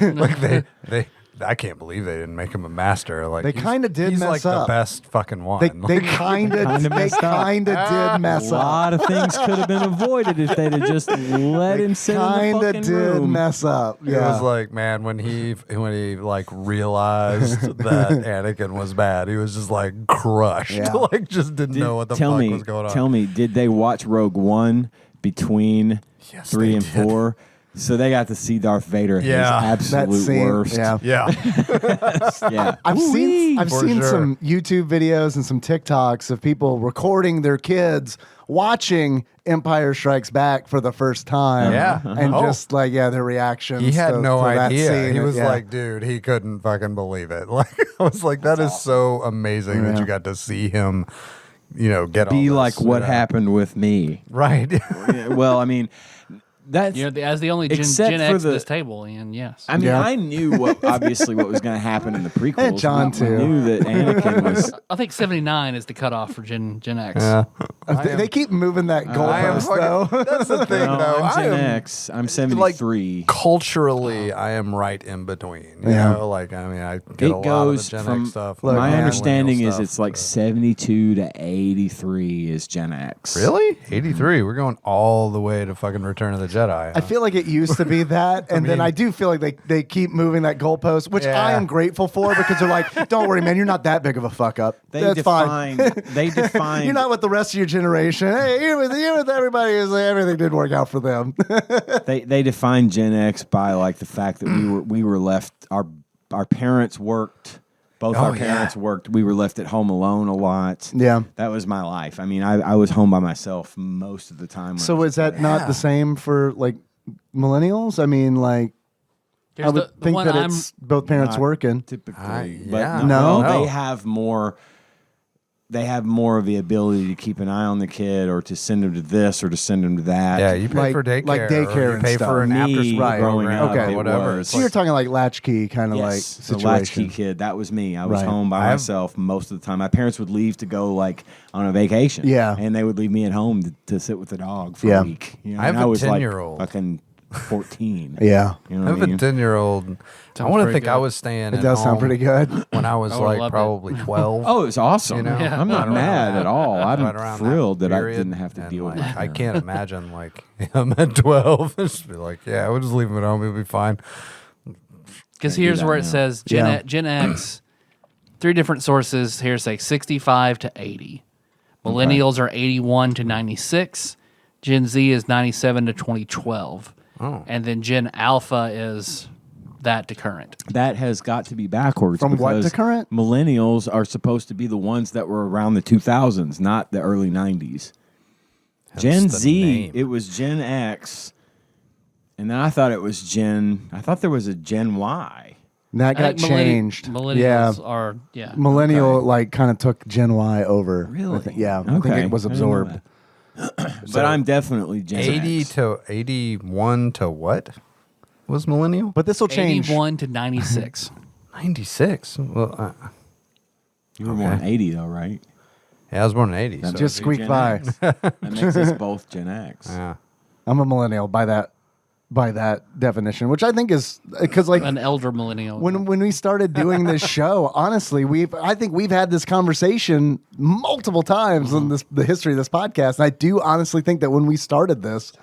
Like they I can't believe they didn't make him a master. Like They kinda did he's mess like up. the best fucking one. They kind of did mess A up. lot of things could have been avoided if they'd have just let him sit in the Kind of fucking did room. mess up. It was like, man, when he like realized that Anakin was bad, he was just like crushed. Yeah. Like just didn't know what the fuck was going on. Tell me, did they watch Rogue One between Yes, 3 they and did. 4? So they got to see Darth Vader at Yeah. his that absolute scene. worst. Yeah. Yeah. Yeah. I've seen For seen sure. some YouTube videos and some TikToks of people recording their kids watching Empire Strikes Back for the first time. Yeah. And Oh. just like their reactions. He had to no that idea. scene. He was Yeah. like, dude, he couldn't fucking believe it. Like I was like, that is so amazing that Yeah. you got to see him, get Be all like this, what happened with me. Right. Yeah, well, I mean, that's. As the only Gen Except for X at the- this table, Ian, yes. I mean, Yeah. I knew obviously what was going to happen in the prequels. And John, I too. knew that Anakin was. I think 79 is the cutoff for Gen X. Yeah. They keep moving that goalpost though. That's the thing, No, though. I'm Gen I am, X. I'm 73. culturally, I am right in between. You Yeah. know, like I mean, I get It a lot of the goes Gen from X stuff. Look, my man, understanding millennial is stuff, it's like but- 72 to 83 is Gen X. Really? 83. We're going all the way to fucking Return of the Jedi. I feel like it used to be that, and then I do feel like they keep moving that goalpost, which I Yeah. am grateful for because they're like, don't worry, man, you're not that big of a fuck up. They That's fine. They define. You're not with the rest of your generation. Hey, you're with everybody. Is like, everything didn't work out for them. They define Gen X by like the fact that we were left. Our parents worked. Both Oh, our parents worked. We were left at home alone a lot. Yeah. That was my life. I mean, I was home by myself most of the time. when I So was is that not the same for like millennials? I mean, like I Here's would the think one that I'm it's both parents Not working. typically, yeah. but No. they have more. They have more of the ability to keep an eye on the kid, or to send them to this, or to send them to that. yeah, you pay Like- for daycare. like daycare or you and pay stuff. for an after Me, school Right. growing program up, Okay. it whatever. was. So you're talking like latchkey kind of like Yes, the situation. latchkey kid. That was me. I was Right. home by I have- myself most of the time. My parents would leave to go like on a vacation. Yeah. and they would leave me at home to sit with the dog for Yeah. a week. You know, I have and a was 10-year-old. like fucking 14. Yeah. You know I what have I mean? a 10-year-old. I Sounds want to pretty think I good. was staying It at does sound home pretty good. when I was I would've like loved it. probably 12. Oh, it's awesome. You know? I'm not mad at all. I'm Right around thrilled that I period. didn't have to And, deal with like, it. I can't imagine like him at 12. Just be like, yeah, we'll just leave him at home. He'll be fine. Because Can't do here's that where it now. says Yeah. Gen X, 3 different sources here say 65 to 80. Millennials are 81 to 96. Gen Z is 97 to 2012. Oh. And then Gen Alpha is that to current. That has got to be backwards. From what to because current? Millennials are supposed to be the ones that were around the 2000s, not the early 90s. Gen the Z, name. it was Gen X, and then I thought it was I thought there was a Gen Y. That I got think changed. Millennials Yeah. are, yeah. Millennial like kind of took Gen Y over. Really? I think, yeah. I think Okay. it was I didn't know absorbed. But I'm definitely Gen 80 X. to 81 to what was millennial? But this will change. 81 to 96. 96. Well, You were born in 80, though, right? yeah, I was born in 80. That So. Just makes you squeaked Gen by. X. That makes us both Gen X. Yeah. I'm a millennial by that definition, which I think is because like An elder millennial. when we started doing this show, honestly, I think we've had this conversation multiple times in the history of this podcast. And I do honestly think that when we started this,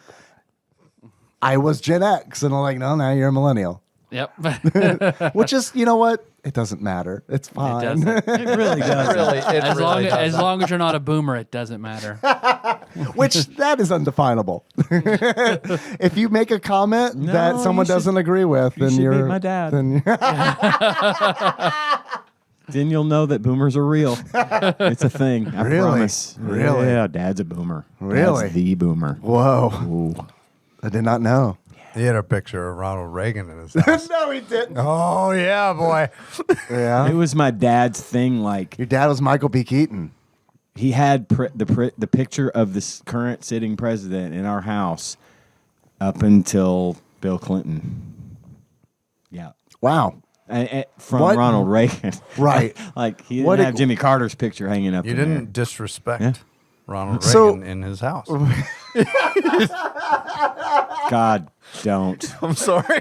I was Gen X, and I'm like, no, now you're a millennial, Yep. which is, you know what? it doesn't matter. It's fine. doesn't. It really does. As long as you're not a boomer, it doesn't matter. Which that is undefinable. If you make a comment No, that someone you should- doesn't agree with, you then should you're meet my dad. Then Then you'll know that boomers are real. It's a thing. I Really? promise. Really? Yeah, Dad's a boomer. Really? Dad's the boomer. whoa, Ooh. I did not know. He had a picture of Ronald Reagan in his house. No, he didn't. Oh, yeah, boy. Yeah, It was my dad's thing. Like your dad was Michael B. Keaton. he had the picture of this current sitting president in our house up until Bill Clinton. Yeah. Wow. From What? Ronald Reagan. Right. Like he didn't What have a- Jimmy Carter's picture hanging up You in didn't there. disrespect Yeah. Ronald So- Reagan in his house. God, don't. I'm sorry.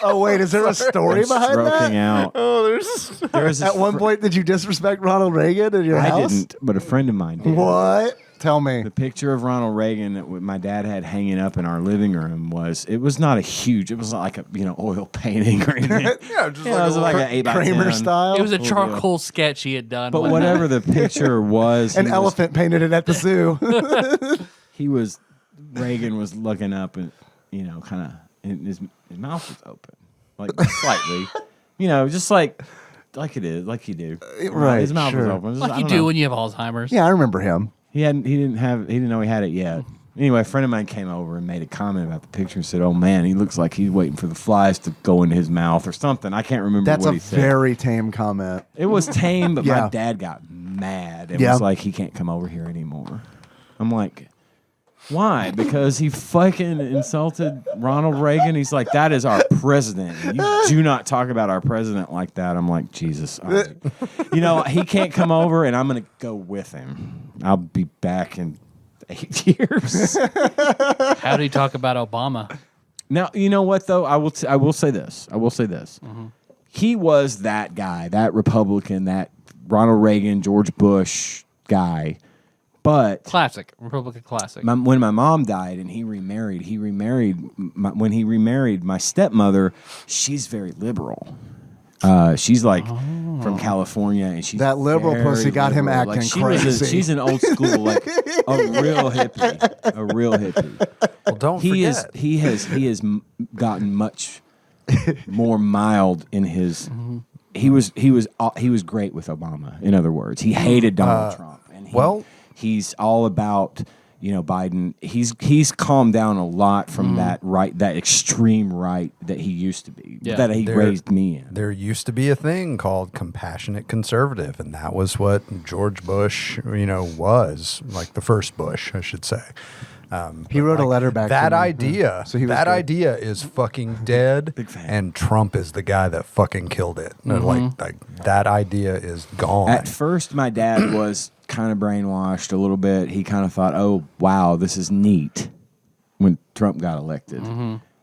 Oh wait, is there a story I'm behind stroking that? out. Oh, there's. There was At one point, did you disrespect Ronald Reagan in your I house? didn't, but a friend of mine did. What? Tell me. The picture of Ronald Reagan that my dad had hanging up in our living room it was not a huge, it was not like a oil painting or anything. Yeah, just It was like an 8 by Kramer 10. style. It was a deal. charcoal sketch he had done. But one whatever the picture was, An elephant painted it at the zoo. Reagan was looking up and, kind of, his mouth was open, like slightly, just like it is, like you do. Right, His mouth was sure. open. like I you don't do know. when you have Alzheimer's. Yeah, I remember him. He didn't know he had it yet. Anyway, a friend of mine came over and made a comment about the picture and said, "Oh man, he looks like he's waiting for the flies to go into his mouth or something." I can't remember That's what a he said. very tame comment. It was tame, but Yeah. my dad got mad and Yeah. was like, "He can't come over here anymore." I'm like, "Why?" Because he fucking insulted Ronald Reagan. He's like, "That is our president. You do not talk about our president like that." I'm like, Jesus. All right. He can't come over, and I'm going to go with him. I'll be back in 8 years. How do you talk about Obama? Now, you know what, though? I will say this. He was that guy, that Republican, that Ronald Reagan, George Bush guy. But Classic. Republican classic. when my mom died and he remarried, when he remarried my stepmother, she's very liberal. She's like from California, and she's That liberal very pussy got him liberal. acting she crazy. She's an old school, like a real hippie. Well, don't He forget. he has gotten much more mild in his. He was great with Obama. In other words, he hated Donald Trump, and he's all about Biden. He's calmed down a lot from that extreme right that he used to be, Yeah. that he raised me in. There used to be a thing called compassionate conservative, and that was what George Bush, was like the first Bush, I should say. He wrote a letter back That to me. idea, So he was that good. idea is fucking dead. Big fan. And Trump is the guy that fucking killed it. Like that idea is gone. At first, my dad was kind of brainwashed a little bit. He kind of thought, "Oh, wow, this is neat." When Trump got elected,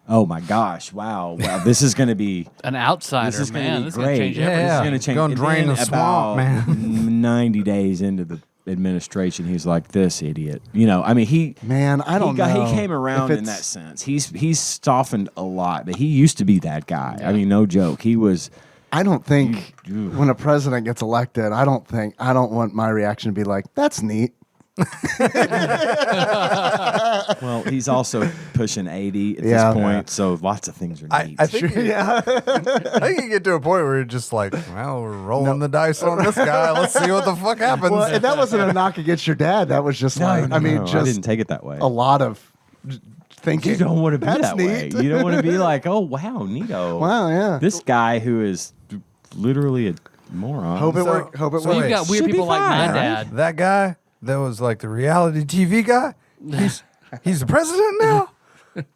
oh my gosh, wow, this is going to be An outsider, this is going man. to be This is going great. to change Yeah. everything. This is going to change. Gonna And drain then the swamp, about man. 90 days into the administration, he's like, "This idiot." I mean, he came around in that sense. He's softened a lot, but he used to be that guy. I mean, no joke. He was. I don't think when a president gets elected, I don't want my reaction to be like, "That's neat." Well, he's also pushing 80 at Yeah. this point, so lots of things are neat. I think I think you get to a point where you're just like, well, we're rolling the dice on this guy. Let's see what the fuck happens. Well, and that wasn't a knock against your dad. That was just I just didn't take it that way. a lot of thinking. You don't want to be That's that way. neat. You don't want to be like, "Oh wow, neato." Wow, yeah. This guy who is literally a moron. Hope it So- worked. Hope it so Well, worked. you've got weird Should be people like my fine, right? dad. That guy that was like the reality TV guy, he's the president now?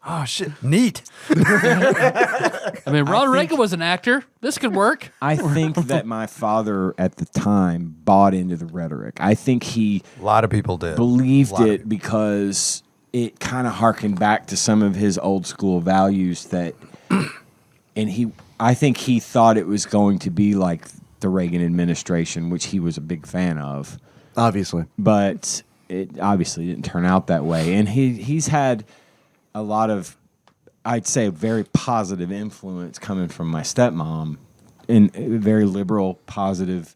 Oh, shit. Neat. I mean, Ronald Reagan was an actor. This could work. I think that my father at the time bought into the rhetoric. I think he A lot of people did. believed A lot of it because it kind of harkened back to some of his old school values I think he thought it was going to be like the Reagan administration, which he was a big fan of, Obviously. but it obviously didn't turn out that way. And he's had a lot of, I'd say, very positive influence coming from my stepmom very liberal, positive.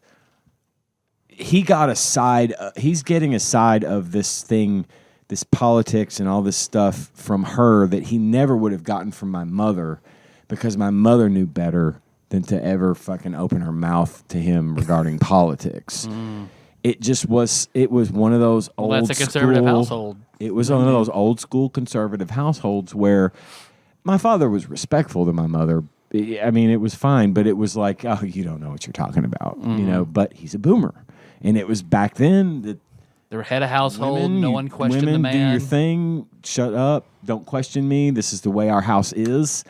He got a side. He's getting a side of this thing, this politics and all this stuff from her that he never would have gotten from my mother, because my mother knew better than to ever fucking open her mouth to him regarding politics. It just was. It was one of those old. That's a conservative household. It was one of those old school conservative households where my father was respectful to my mother. I mean, it was fine, but it was like, oh, you don't know what you're talking about, you know. But he's a boomer, and it was back then that They were head of household. No one questioned women, the man. do your thing. Shut up. Don't question me. This is the way our house is.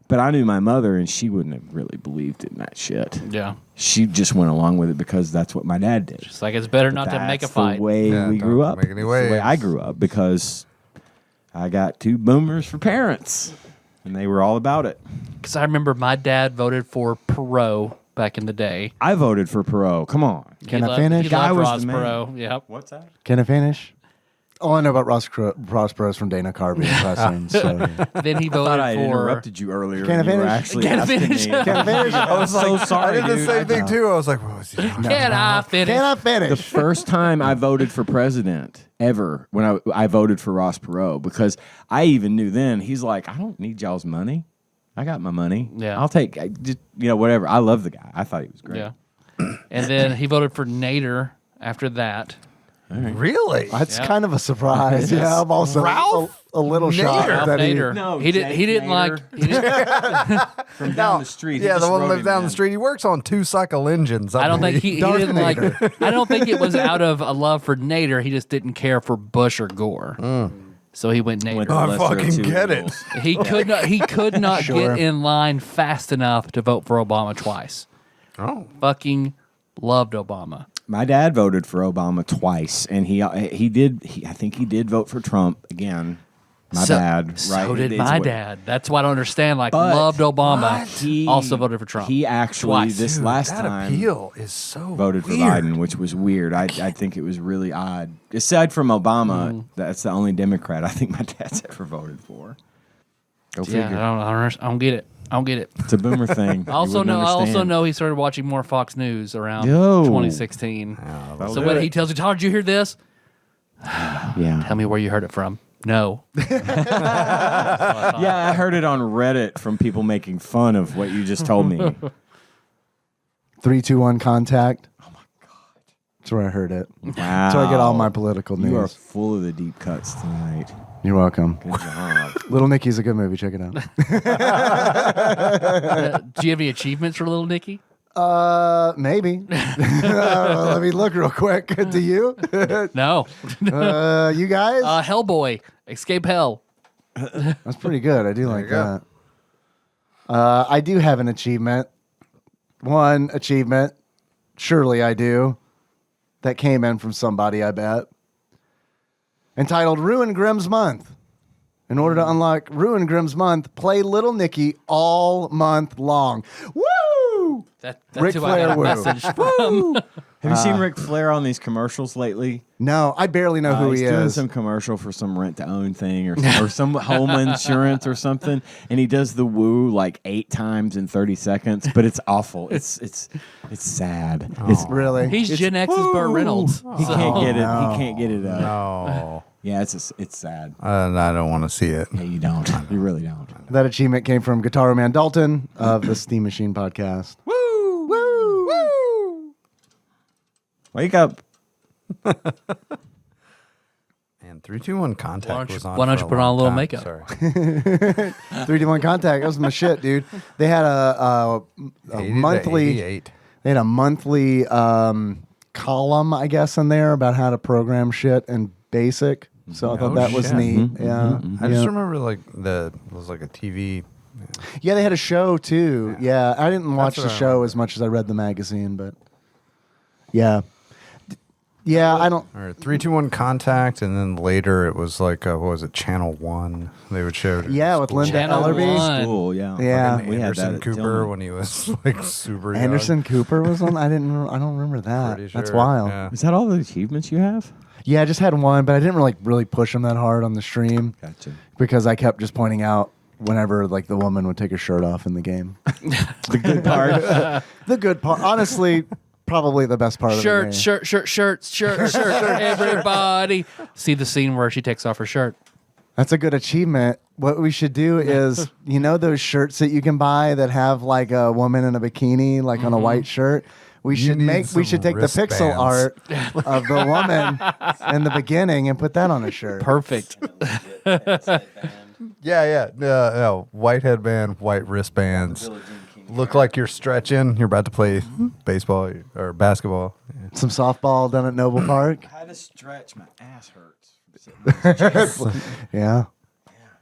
But I knew my mother, and she wouldn't have really believed in that shit. Yeah. She just went along with it because that's what my dad did. It's like it's better not to That's make a fight. the way we grew up. make any It's the way waves. I grew up, because I got two boomers for parents, and they were all about it. Because I remember my dad voted for Perot back in the day. I voted for Perot. Come on. Can I finish? He Guy loved was Ross the man. Perot. Yep. What's that? Can I finish? All I know about Ross Perot's from Dana Carvey wrestling. So. Then he I thought voted I for. interrupted you earlier. Can I and you were finish? actually Can I asking finish? me. Can I finish? I was so sorry, I did the dude. same thing too. I was like, what was he doing? Can I finish? Can I The finish? first time I voted for president ever, when I voted for Ross Perot, because I even knew then, he's like, I don't need y'all's money. I got my money. Yeah. I'll take, whatever. I love the guy. I thought he was great. Yeah. And then he voted for Nader after that. Really? That's kind of a surprise. Yeah, I'm also Ralph a little shocked Ralph that he. Nader. No, he didn't. He Jake didn't like. Nader. He didn't, From down the street. he Yeah, the just one that wrote lives him down in. the street. He works on 2 cycle engines. I don't think he Darth didn't like. Nader. I don't think it was out of a love for Nader. He just didn't care for Bush or Gore. So he went Went Nader. the I lesser of fucking two get it. evils. He could not. He could not Sure. get in line fast enough to vote for Obama twice. Oh. Fucking loved Obama. My dad voted for Obama twice, and he did. I think he did vote for Trump again. My bad. Right? So did It's my what- dad. That's why I don't understand. Like, But loved Obama. He Also voted for Trump. He actually Twice. this Dude, last that time appeal is so voted for weird. Biden, which was weird. I think it was really odd. Aside from Obama, that's the only Democrat I think my dad's ever voted for. Go Yeah, figure. I don't get it. I don't get it. It's a boomer thing. I also You wouldn't know. I also understand. know he started watching more Fox News around Yo. 2016. So when he tells you, "How did you hear this?" Yeah, Tell me where you heard it from. No. yeah. I heard it on Reddit from people making fun of what you just told me. 3, 2, 1, contact. Oh my god, that's where I heard it. Wow, That's where I get all my political news. You are full of the deep cuts tonight. You're welcome. Good job. Little Nicky's a good movie. Check it out. Do you have any achievements for Little Nicky? Maybe. Let me look real quick. Do you? No. You guys? Hellboy, Escape Hell. That's pretty good. I do like you go. that. I do have an achievement. One achievement. Surely I do. That came in from somebody, I bet. Entitled Ruin Grimm's Month. In order to unlock Ruin Grimm's Month, play Little Nicky all month long. Woo! That's Ric who I got a Flair woo. message from. Have you seen Ric Flair on these commercials lately? No, I barely know who He's he doing is. some commercial for some rent-to-own thing or some home insurance or something, and he does the woo like 8 times in 30 seconds, but it's awful. It's sad. It's Really? He's Gen X's Burt Reynolds. he can't get it. no. He can't get it up. Oh. Yeah, it's sad. I don't want to see it. Yeah, you don't. You really don't. That achievement came from Guitar Man Dalton of the Steam Machine podcast. Woo! Woo! Woo! Wake up. And 3, 2, 1 contact was on. why don't for you put on a long little time. makeup? Sorry. 3D1 Contact. That was my shit, dude. They had a 80 to monthly. 88. They had a monthly column, I guess, in there about how to program shit in BASIC. So I thought Oh, that was shit. neat. Yeah, I just yeah. remember like it was like a TV. Yeah, they had a show too. Yeah, I didn't watch what the I show remember. as much as I read the magazine, but yeah, yeah. I don't. Or 3, 2, 1 contact, and then later it was like what was it, Channel 1? They would show. it at Yeah, with school. Linda Channel Ellerby. One. School, yeah. Yeah. And we had Anderson that at Cooper Tillman. when he was like super young. Anderson Cooper was on. I don't remember that. Pretty That's sure, wild. yeah. Is that all the achievements you have? Yeah, I just had one, but I didn't really push him that hard on the stream Gotcha. because I kept just pointing out whenever like the woman would take her shirt off in the game. The good part. The good part, honestly, probably the best part of the game. Shirt. Everybody. See the scene where she takes off her shirt. That's a good achievement. What we should do is, you know, those shirts that you can buy that have like a woman in a bikini, like on a white shirt. We should take the pixel art of the woman in the beginning and put that on a shirt. Perfect. Yeah. White headband, white wristbands. Look like you're stretching. You're about to play baseball or basketball. Yeah. Some softball done at Noble Park. How to stretch? My ass hurts. Yeah.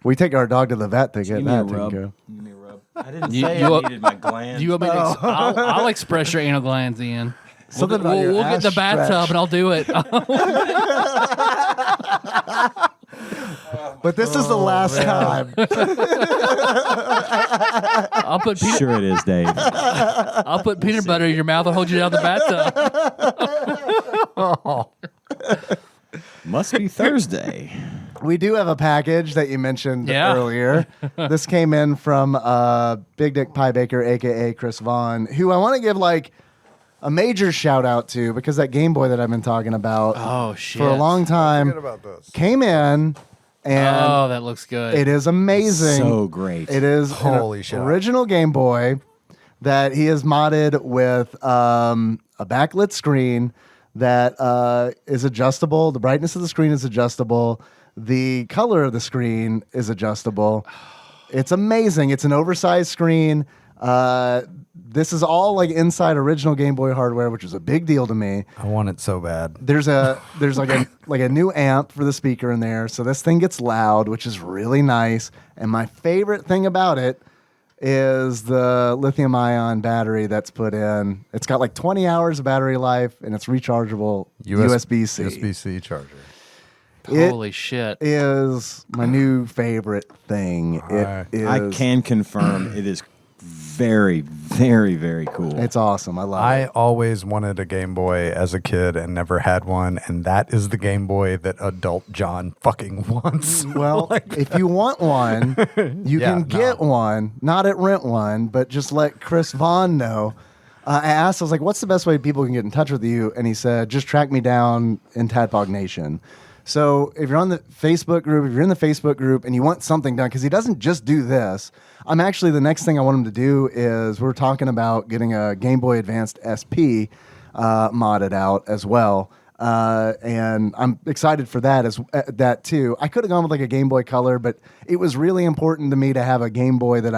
We take our dog to the vet to get Give me a that taken rub. care of. Give me a rub. I didn't say I needed my glands. Do you want me to I'll express your anal glands, Ian. Something about your We'll get ass the bathtub stretch. and I'll do it. But this is the last time. I'll put peanut, Sure it is, Dave. I'll put peanut butter in your mouth and hold you down the bathtub. Must be Thursday. We do have a package that you mentioned Yeah. earlier. This came in from Big Dick Pie Baker, a.k.a. Chris Vaughn, who I want to give like a major shout out to because that Game Boy that I've been talking about Oh shit. for a long time Forget about this. came in and Oh, that looks good. it is amazing. So great. It is Holy an shit. original Game Boy that he has modded with a backlit screen that is adjustable. The brightness of the screen is adjustable. The color of the screen is adjustable. It's amazing. It's an oversized screen. This is all like inside original Game Boy hardware, which is a big deal to me. I want it so bad. There's like a new amp for the speaker in there, so this thing gets loud, which is really nice. And my favorite thing about it is the lithium-ion battery that's put in. It's got like 20 hours of battery life, and it's rechargeable USB-C. USB-C charger. Holy shit. Is my new favorite thing. Alright. It is. I can confirm it is very, very, very cool. It's awesome. I love I it. always wanted a Game Boy as a kid and never had one, and that is the Game Boy that adult John fucking wants. Well, if you want one, you Yeah, can get one. Not at Rent One, but just let Chris Vaughn know. I asked, I was like, what's the best way people can get in touch with you? And he said, just track me down in Tadpog Nation. So if you're on the Facebook group, if you're in the Facebook group and you want something done, because he doesn't just do this. I'm actually, the next thing I want him to do is we're talking about getting a Game Boy Advanced SP modded out as well. And I'm excited for that that too. I could have gone with like a Game Boy Color, but it was really important to me to have a Game Boy that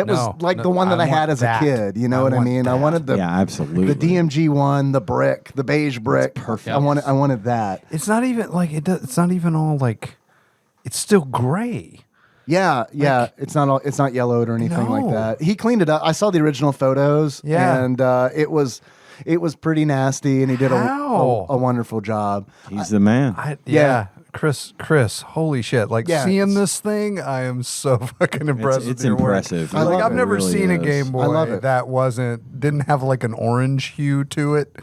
was like the one that I had as a kid. You know what I mean? I wanted the absolutely. the DMG one, the brick, the beige brick. perfect. I wanted that. It's not even like it's not even all like. It's still gray. Yeah. It's not yellowed or anything like No. that. He cleaned it up. I saw the original photos. Yeah. And it was pretty nasty, and he did How? a wonderful job. He's the man. Yeah. Chris, holy shit. Like Yeah, seeing it's- this thing, I am so fucking impressed It's with your work. impressive. I love Like I've it. never It really seen a is. Game Boy I love it. that didn't have like an orange hue to it.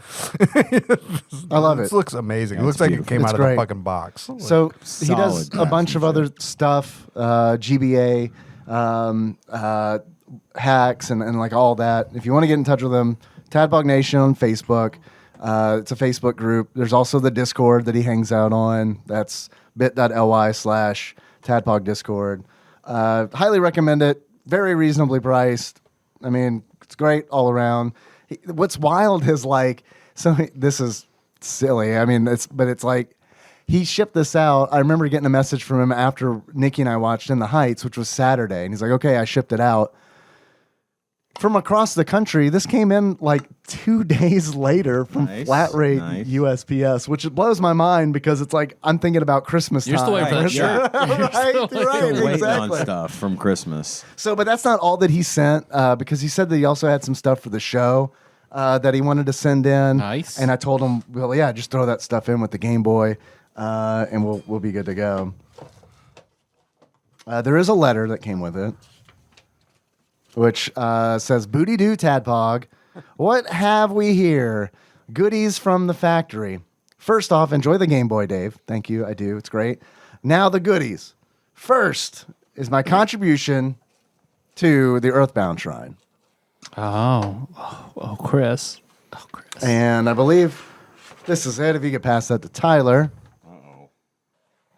I love This it. looks amazing. Yeah, it looks it's like beautiful. it came It's out great. of the fucking box. So he does Solid a bunch of other stuff, GBA, hacks, and like all that. If you want to get in touch with him, Tadpog Nation on Facebook. It's a Facebook group. There's also the Discord that he hangs out on. That's bit.ly/Tadpog Discord. Highly recommend it. Very reasonably priced. I mean, it's great all around. What's wild is like, so this is silly. I mean, it's like, he shipped this out. I remember getting a message from him after Nikki and I watched In the Heights, which was Saturday. And he's like, okay, I shipped it out. From across the country, this came in like 2 days later from Nice, flat rate nice. USPS, which it blows my mind because it's like, I'm thinking about Christmas You're still time. waiting for that shirt. right, Still right, waiting exactly. on stuff from Christmas. So, but that's not all that he sent because he said that he also had some stuff for the show that he wanted to send in. Nice. And I told him, well, yeah, just throw that stuff in with the Game Boy, and we'll be good to go. There is a letter that came with it, which says, "Booty doo Tadpog, what have we here? Goodies from the factory. First off, enjoy the Game Boy, Dave. Thank you, I do. It's great. Now the goodies. First is my contribution to the Earthbound Shrine. Oh, Chris. Oh, Chris. And I believe this is it. If you could pass that to Tyler.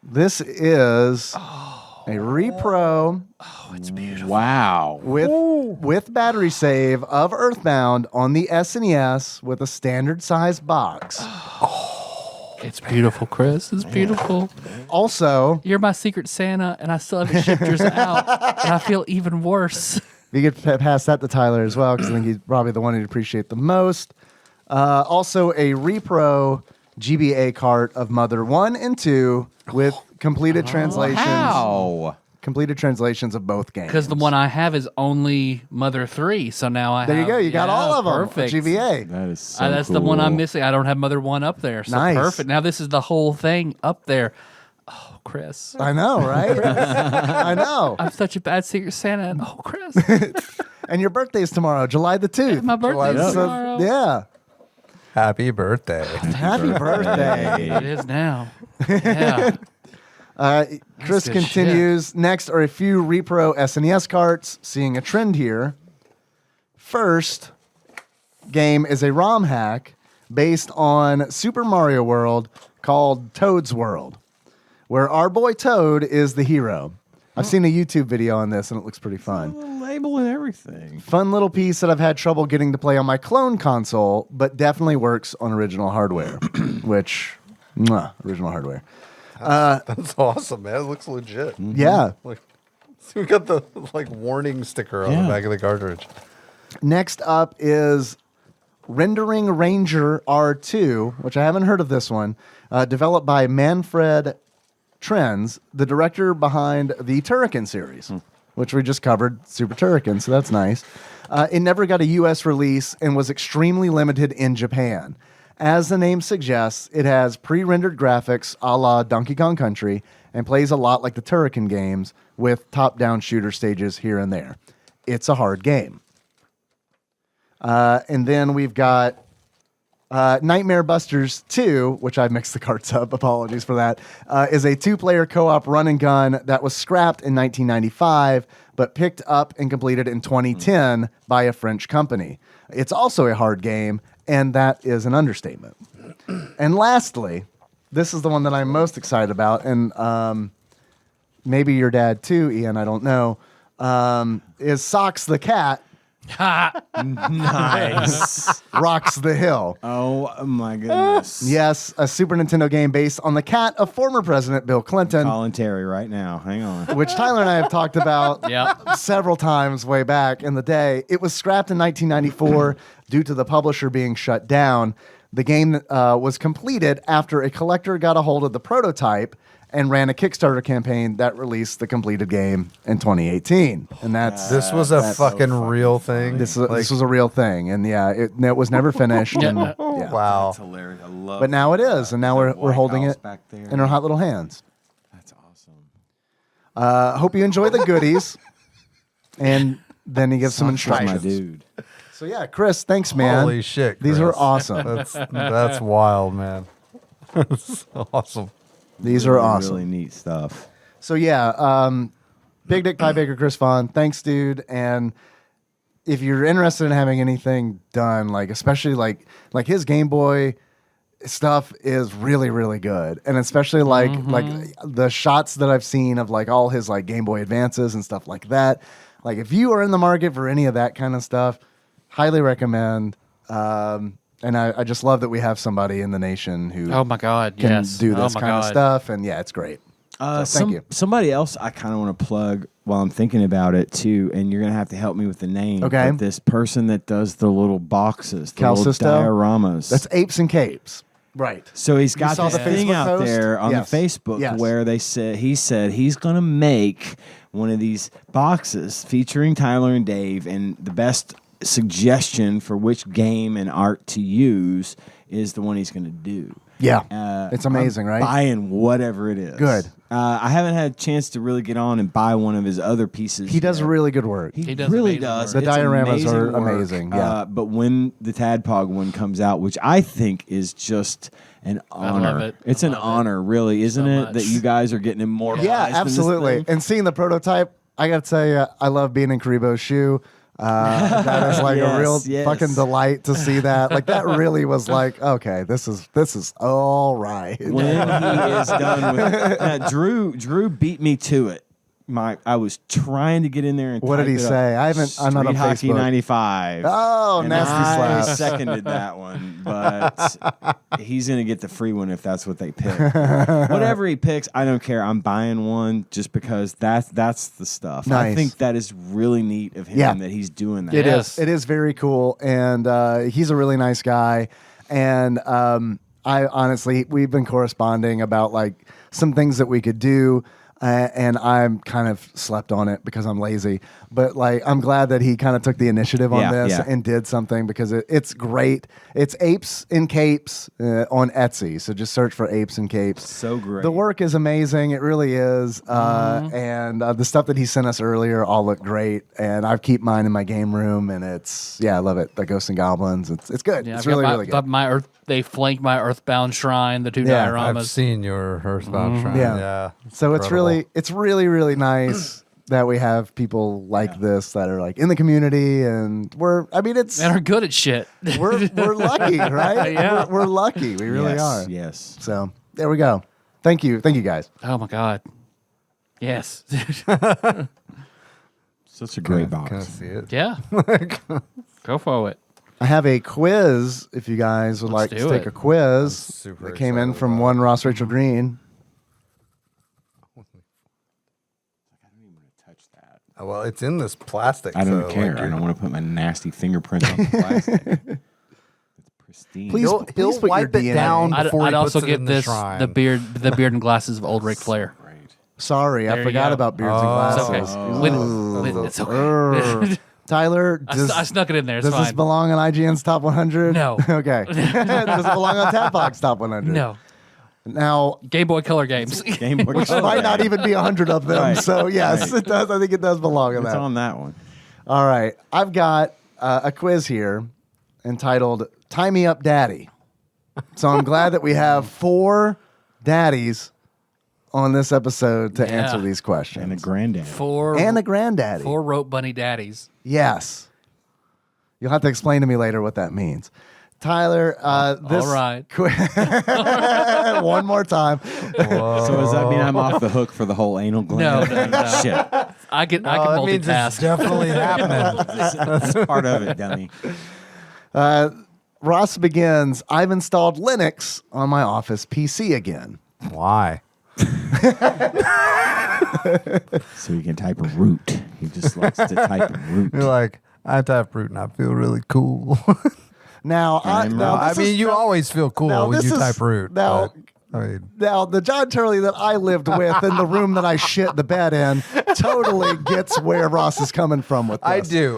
This is a repro. Oh, it's beautiful. Wow. With battery save of Earthbound on the SNES with a standard size box. It's beautiful, Chris. It's beautiful. Also, You're my secret Santa, and I still haven't shipped yours out, and I feel even worse. you could pass that to Tyler as well, because I think he's probably the one he'd appreciate the most. Also, a repro GBA cart of Mother 1 and 2 with completed translations. Wow. Completed translations of both games. Because the one I have is only Mother 3, so now I There have... you go. You got all of them. Perfect. GBA. That is so That's the one cool. I'm missing. I don't have Mother 1 up there, so Nice. perfect. Now this is the whole thing up there. Oh, Chris. I know, right? I know. I'm such a bad secret Santa. And, oh, Chris. And your birthday's tomorrow, July the 2th. My birthday's So, tomorrow. yeah. Happy birthday. Happy birthday. It is now. Yeah. Chris good continues. Next are a few repro SNES carts, seeing a trend here. First game is a ROM hack based on Super Mario World called Toad's World, where our boy Toad is the hero. I've seen a YouTube video on this, and it looks pretty fun. Label and everything. Fun little piece that I've had trouble getting to play on my clone console, but definitely works on original hardware, which, original hardware. That's awesome, man. It looks legit. Yeah. Like, we got the warning sticker on the back of the cartridge. Next up is Rendering Ranger R2, which I haven't heard of this one, developed by Manfred Trenz, the director behind the Turrican series, which we just covered, Super Turrican, so that's nice. It never got a U.S. release and was extremely limited in Japan. As the name suggests, it has pre-rendered graphics a la Donkey Kong Country and plays a lot like the Turrican games with top-down shooter stages here and there. It's a hard game. And then we've got Nightmare Busters 2, which I mixed the carts up, apologies for that, is a two-player co-op run-and-gun that was scrapped in 1995, but picked up and completed in 2010 by a French company. It's also a hard game, and that is an understatement. And lastly, this is the one that I'm most excited about, and maybe your dad too, Ian, I don't know, is Socks the Cat, Nice. Rocks the Hill. Oh my goodness. Yes, a Super Nintendo game based on the cat of former President Bill Clinton, Calling Terry right now. Hang on. which Tyler and I have talked about Yep. several times way back in the day. It was scrapped in 1994 due to the publisher being shut down. The game was completed after a collector got a hold of the prototype and ran a Kickstarter campaign that released the completed game in 2018. And This was a fucking real thing. this was a real thing, and yeah, it was never finished. and, yeah. Wow. That's hilarious. I love But now it is, and now we're White holding House it back there. in our hot little hands. That's awesome. Hope you enjoy the goodies. And then he gives some That's my instructions. dude. So yeah, Chris, thanks, man. Holy shit, These are Chris. awesome. That's wild, man. That's awesome. These are awesome. Really neat stuff. So yeah, Big Dick Pie Baker Chris Vaughn, thanks, dude. And if you're interested in having anything done, like especially like his Game Boy stuff is really, really good. And especially like the shots that I've seen of like all his like Game Boy Advances and stuff like that. Like if you are in the market for any of that kind of stuff, highly recommend. And I just love that we have somebody in the nation who Oh my God! can Yes. do this oh my kind of God. stuff. And yeah, it's great. So thank you. Somebody else I kind of want to plug while I'm thinking about it too, and you're gonna have to help me with the name. Okay. But this person that does the little boxes, the Cal little Sisto? dioramas. That's Apes and Capes. Right. So he's got saw this the thing Facebook out post? there on Yes. the Facebook Yes. where he said he's gonna make one of these boxes featuring Tyler and Dave, and the best suggestion for which game and art to use is the one he's going to do. Yeah. It's amazing, I'm right? buying whatever it is. Good. I haven't had a chance to really get on and buy one of his other pieces. He does yet. really good work. He does really amazing does. work. The It's dioramas are work. amazing, yeah. But when the TADPOG one comes out, which I think is just an honor. love it. It's I an love honor, really, isn't so it? much. That you guys are getting immortalized. Yeah, in this absolutely. thing? And seeing the prototype, I got to tell you, I love being in Karibo's shoe. That is like a real Yes. fucking delight to see that. Like that really was like, okay, this is all right. When he is done with Drew beat me to it. I was trying to get in there and What did he type it say? up. I'm not on Street Hockey Facebook. 95. Oh, And nasty I slap. seconded that one, but he's gonna get the free one if that's what they pick. Whatever he picks, I don't care. I'm buying one just because that's the stuff. I Nice. think that is really neat of him Yeah. that he's doing that. It is. It is very cool, and he's a really nice guy. And I honestly, we've been corresponding about like some things that we could do. And I'm kind of slept on it because I'm lazy. But like, I'm glad that he kind of took the initiative on this and did something because it's great. It's Apes in Capes on Etsy. So just search for Apes in Capes. So great. The work is amazing. It really is. And the stuff that he sent us earlier all looked great. And I keep mine in my game room. And I love it. The Ghosts and Goblins. It's good. Yeah, it's I've got really, really good. They flank my Earthbound Shrine, the two Yeah, I've dioramas. seen your Earthbound Shrine. Yeah. Yeah. So it's incredible. really, really nice that we have people like this that are like in the community, and it's And are good at shit. we're lucky, right? Yeah. We're lucky. We really Yes, are. Yes. So there we go. Thank you, guys. Oh my god. Yes. Such a great Can I box. see it? Yeah. Go for it. I have a quiz. If you guys would like Let's to do take it. a quiz, super that came in excited from about one Ross Rachel Green. Well, it's in this plastic. I don't so, care. like, I don't want to put my nasty fingerprints on the plastic. It's pristine. Please, He'll put your wipe it DNA. down. I'd Before he also puts it get in the this shrine. the beard and glasses of old Ric Flair. Great. Sorry, I There you forgot go. about beards It's and okay. glasses. It's okay. Tyler, I snuck it in there. It's does this fine. belong on IGN's top 100? No. Okay. Does it belong on TADPOG's top 100? No. Now, Game Boy Color games. Game Boy which Color. might not even be 100 of them. Right. So, yes, Right. it does. I think it does belong in It's that. on that one. All right. I've got a quiz here entitled Tie Me Up Daddy. So I'm glad that we have 4 daddies on this episode to Yeah. answer these questions. And a granddad. And a granddaddy. 4 rope bunny daddies. Yes. You'll have to explain to me later what that means. Tyler, this All right. one more time. So does that mean I'm off the hook for the whole anal No, gland? no, no. Shit. I can that means it's multitask. definitely happening. That's part of it, dummy. Ross begins, I've installed Linux on my Office PC again. Why? So he can type a root. He just likes to type a root. You're like, I type root and I feel really cool. Now, I mean, you always feel cool now when this you is- type root. now- but, I mean, Now, the John Turley that I lived with in the room that I shit the bed in totally gets where Ross is coming from with this.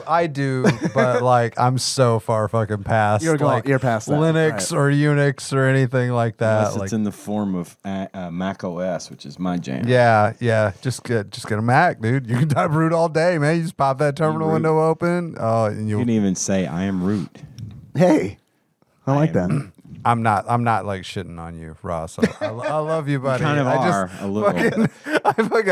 I do, but like I'm so far fucking past. You're like, past that, Linux right. or Unix or anything like that. Unless Like, it's in the form of Mac OS, which is my jam. yeah. Just get a Mac, dude. You can type root all day, man. You just pop that terminal root. window open. Oh, and You you. can even say, I am root. Hey, I like that. I'm not like shitting on you, Ross. I love you, buddy. kind of I are a little.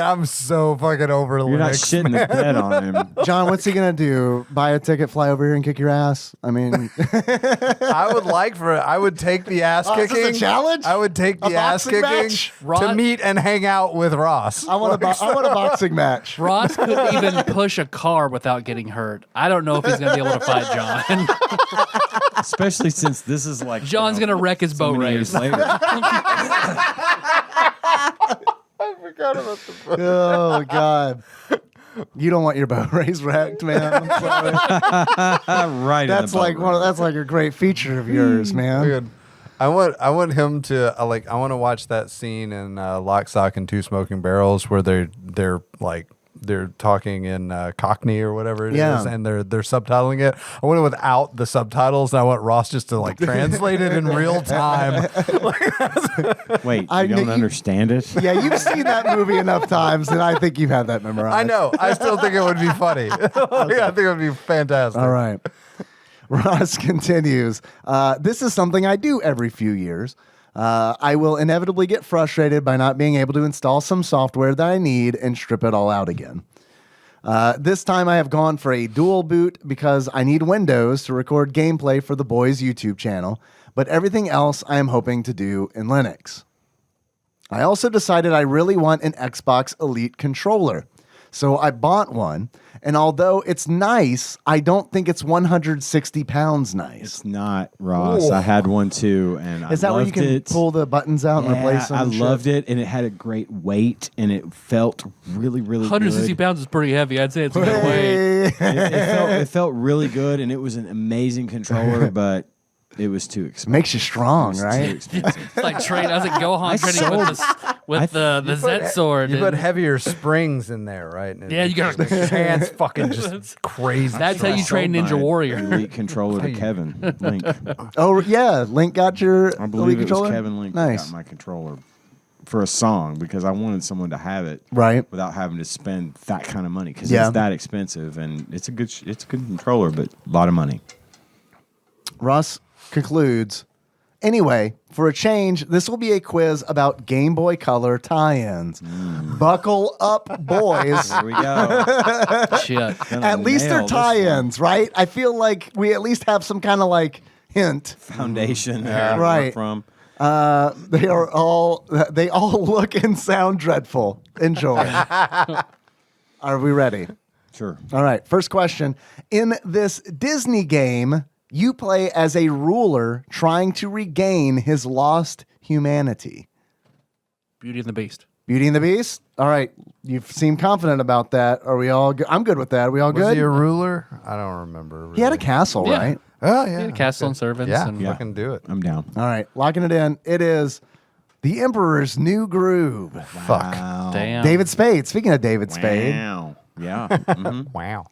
I'm so fucking over You're not Linux. shitting the bed on him. John, what's he going to do? Buy a ticket, fly over here and kick your ass? I mean, I would take the ass Oh, is kicking. this a challenge? I would take A the ass boxing kicking match? to Rod- meet and hang out with Ross. I want a boxing match. Ross couldn't even push a car without getting hurt. I don't know if he's going to be able to fight John. Especially since this is like John's going to wreck his boat many race. years later. Oh, God. You don't want your boat race wrecked, man. I'm sorry. Right. That's like that's like a great feature of yours, man. Dude, I want him to I want to watch that scene in Lock, Stock, and Two Smoking Barrels where they're like they're talking in Cockney or whatever it is, Yeah. and they're subtitling it. I went without the subtitles, and I want Ross just to like translate it in real time. Wait, I you kn- don't you- understand it? Yeah, you've seen that movie enough times, and I think you've had that memorized. I know. I still think it would be funny. I think it would be fantastic. All right. Ross continues. This is something I do every few years. I will inevitably get frustrated by not being able to install some software that I need and strip it all out again. This time I have gone for a dual boot because I need Windows to record gameplay for the boys' YouTube channel, but everything else I am hoping to do in Linux. I also decided I really want an Xbox Elite controller. So I bought one, and although it's nice, I don't think it's 160 pounds nice. It's not, Ross. I had one too, and Is that where you can pull the buttons out and replace them? I and shit? loved it, and it had a great weight, and it felt really, really 160 good. pounds is pretty heavy. I'd say it's a good weight. It felt really good, and it was an amazing controller, but it was too expensive. Makes you strong, It was right? too expensive. It's like train. I was like Gohan training with the Z sword. You and- put heavier springs in there, right? And Yeah, you got- makes your hands fucking just crazy. That's how you train Ninja My Warrior. Elite controller to Kevin Link. Oh, yeah. Link got your I Elite believe it was controller? Kevin Link Nice. that got my controller for a song because I wanted someone to have it Right. without having to spend that kind of money because Yeah. it's that expensive and it's a good controller, but a lot of money. Russ concludes. Anyway, for a change, this will be a quiz about Game Boy Color tie-ins. Buckle up, boys. Here we go. Shit. At least they're tie-ins, right? I feel like we at least have some kind of like hint. Foundation there to Right. work from. They all look and sound dreadful. Enjoy. Are we ready? Sure. All right. First question. In this Disney game, you play as a ruler trying to regain his lost humanity. Beauty and the Beast. Beauty and the Beast? All right. You seem confident about that. Are we all good? I'm good with that. Are we all Was good? he a ruler? I don't remember. Really. He had a castle, Yeah. right? Oh yeah, Yeah, castle and servants. Yeah, and fucking do it. I'm down. All right. Locking it in. It is The Emperor's New Groove. Fuck. Wow. Damn. David Spade. Speaking of David Spade, Wow. Yeah. Mhm. Wow.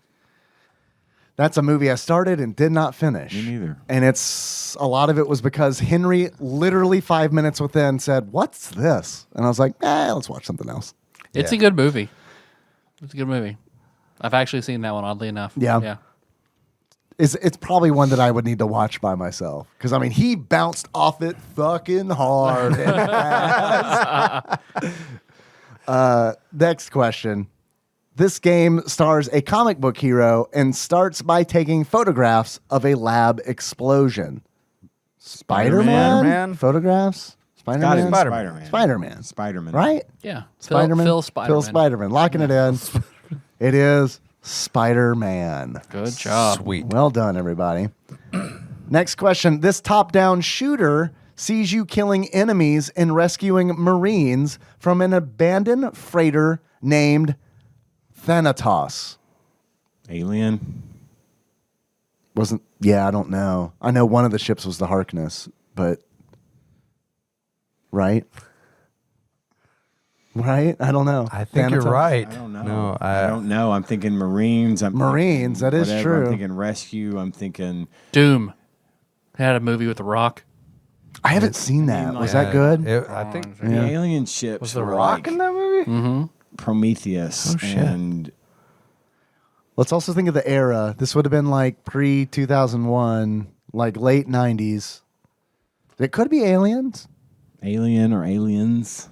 that's a movie I started and did not finish. Me neither. And it's a lot of it was because Henry literally 5 minutes within said, "What's this?" And I was like, let's watch something else. It's Yeah. a good movie. It's a good movie. I've actually seen that one, oddly enough. Yeah. Yeah. It's probably one that I would need to watch by myself. Because, I mean, he bounced off it fucking hard and fast. Next question. This game stars a comic book hero and starts by taking photographs of a lab explosion. Spider-Man? Spider-Man? Photographs? Got it. Spider-Man? Spider-Man. Spider-Man. Spider-Man. Right? Yeah. Spider-Man? Phil Spider-Man. Phil Spider-Man. Locking it in. It is Spider-Man. Good job. Sweet. Well done, everybody. Next question. This top-down shooter sees you killing enemies and rescuing Marines from an abandoned freighter named Thanatos. Alien. I don't know. I know one of the ships was the Harkness, but... Right? Right? I don't know. I think you're Thanatos? right. I don't know. No, I don't know. I'm thinking Marines. Marines, that is whatever. true. I'm thinking rescue. I'm thinking Doom. Had a movie with The Rock. I haven't seen that. Was that Yeah, good? I think the alien ships was The were Rock like in that movie. Prometheus. Oh, shit. And Let's also think of the era. This would have been like pre-2001, like late 90s. It could be Aliens. Alien or Aliens.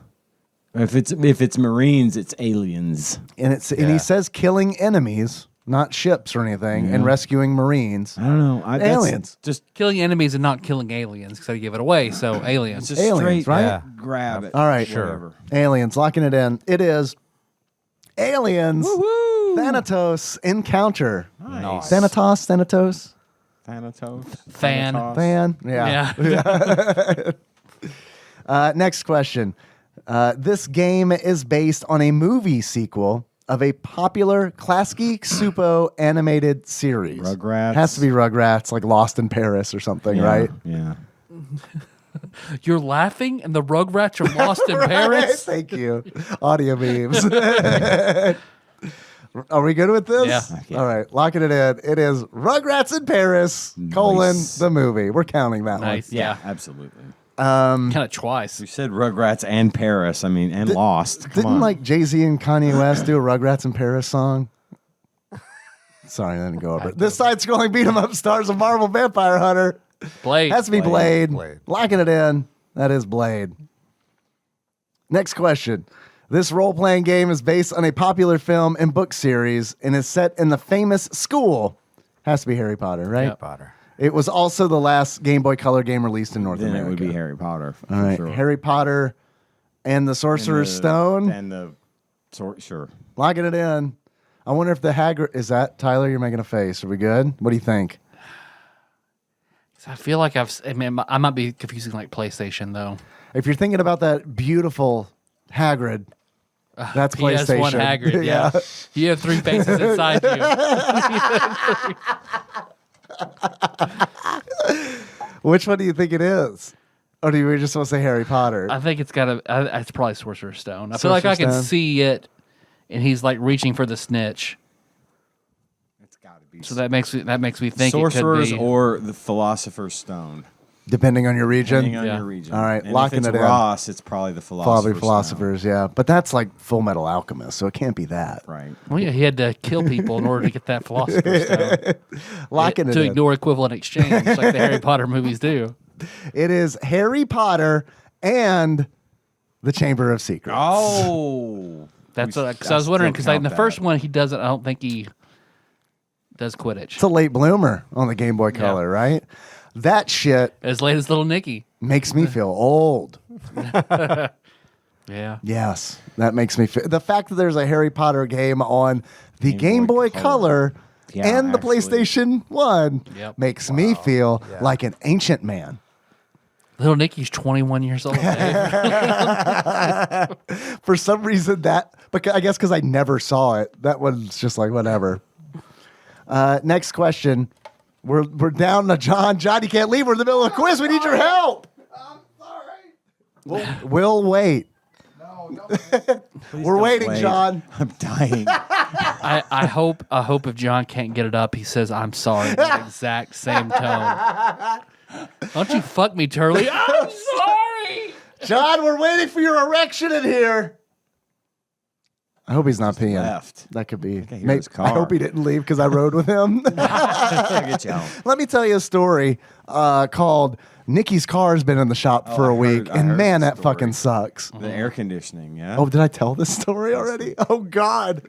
If it's Marines, it's Aliens. And and he says killing enemies, not ships or anything, and rescuing Marines. I don't know. That's Aliens. Just Killing enemies and not killing aliens because I give it away. So aliens. just Aliens, straight right? Yeah. grab it. All right, Whatever. Aliens, locking it in. It is Aliens. Thanatos Encounter. Nice. Thanatos. Thanatos. Fan. Thanatos. Fan. Yeah. Yeah. Next question. This game is based on a movie sequel of a popular Klasky Supo animated series. Rugrats. Has to be Rugrats, like Lost in Paris or something, Yeah, right? Yeah. You're laughing and the Rugrats are lost in Paris? Thank you. Audio memes. Are we good with this? Yeah. All right, locking it in. It is Rugrats in Paris, the movie. We're counting that Nice. one. Yeah. Absolutely. Kind of twice. You said Rugrats and Paris. I mean, and Lost. Come Didn't on. like Jay-Z and Kanye West do a Rugrats in Paris song? Sorry, I didn't go over it. This side-scrolling beat-em-up stars of Marvel Vampire Hunter. Blade. Has to be Blade. Blade. Locking it in. That is Blade. Next question. This role-playing game is based on a popular film and book series and is set in the famous school. Has to be Harry Potter, right? Yep. Potter. It was also the last Game Boy Color game released in North then America. it would be Harry Potter. For All right, sure. Harry Potter and the Sorcerer's Stone. And the sure. Locking it in. I wonder if the Hagrid is that Tyler. You're making a face. Are we good? What do you think? I feel like I might be confusing like PlayStation though. If you're thinking about that beautiful Hagrid, that's PlayStation. PS1 Hagrid, yeah. You have 3 faces inside you. Which one do you think it is? Or do you just want to say Harry Potter? I think it's it's probably Sorcerer's Stone. I feel like I Sorcerer's can Stone? see it, and he's like reaching for the snitch. It's got to be. So that makes me think Sorcerers it could be. or the Philosopher's Stone. Depending on your region. Depending on Yeah. your region. All right, and locking if it's it in. Ross, it's probably the Philosopher's Probably philosophers, yeah. But that's like Full Metal Alchemist, so it can't be that. Stone. Right. Well, yeah, he had to kill people in order to get that Philosopher's Stone. Locking it to in. ignore equivalent exchange, like the Harry Potter movies do. It is Harry Potter and the Chamber of Secrets. Oh. That's because I was wondering because like in the first one he doesn't. I don't think he does Quidditch It's a late bloomer on the Game Boy Color, right? That shit as late as Little Nicky. makes me feel old. Yeah. Yes, that makes me feel. The fact that there's a Harry Potter game on the Game Boy Color Yeah, and the actually. PlayStation 1 Yep. makes me feel like an ancient man. Little Nicky's 21 years old. Dave. For some reason, I guess because I never saw it, that one's just like whatever. Next question. We're down to John. John, you can't leave. We're in the middle of a quiz. We need your help. I'm sorry. We'll wait. No, We're waiting, John. I'm dying. I hope if John can't get it up, he says I'm sorry in that exact same tone. Don't you fuck me, Turley. I'm sorry. John, we're waiting for your erection in here. I hope he's not peeing. left. That could be. hear his I car. hope he didn't leave because I rode with him. I'll get you out. Let me tell you a story called Nikki's Car's been in the shop for I a week, heard and man, the that story. fucking sucks. The air conditioning, yeah. Oh, did I tell this story already? Oh, God.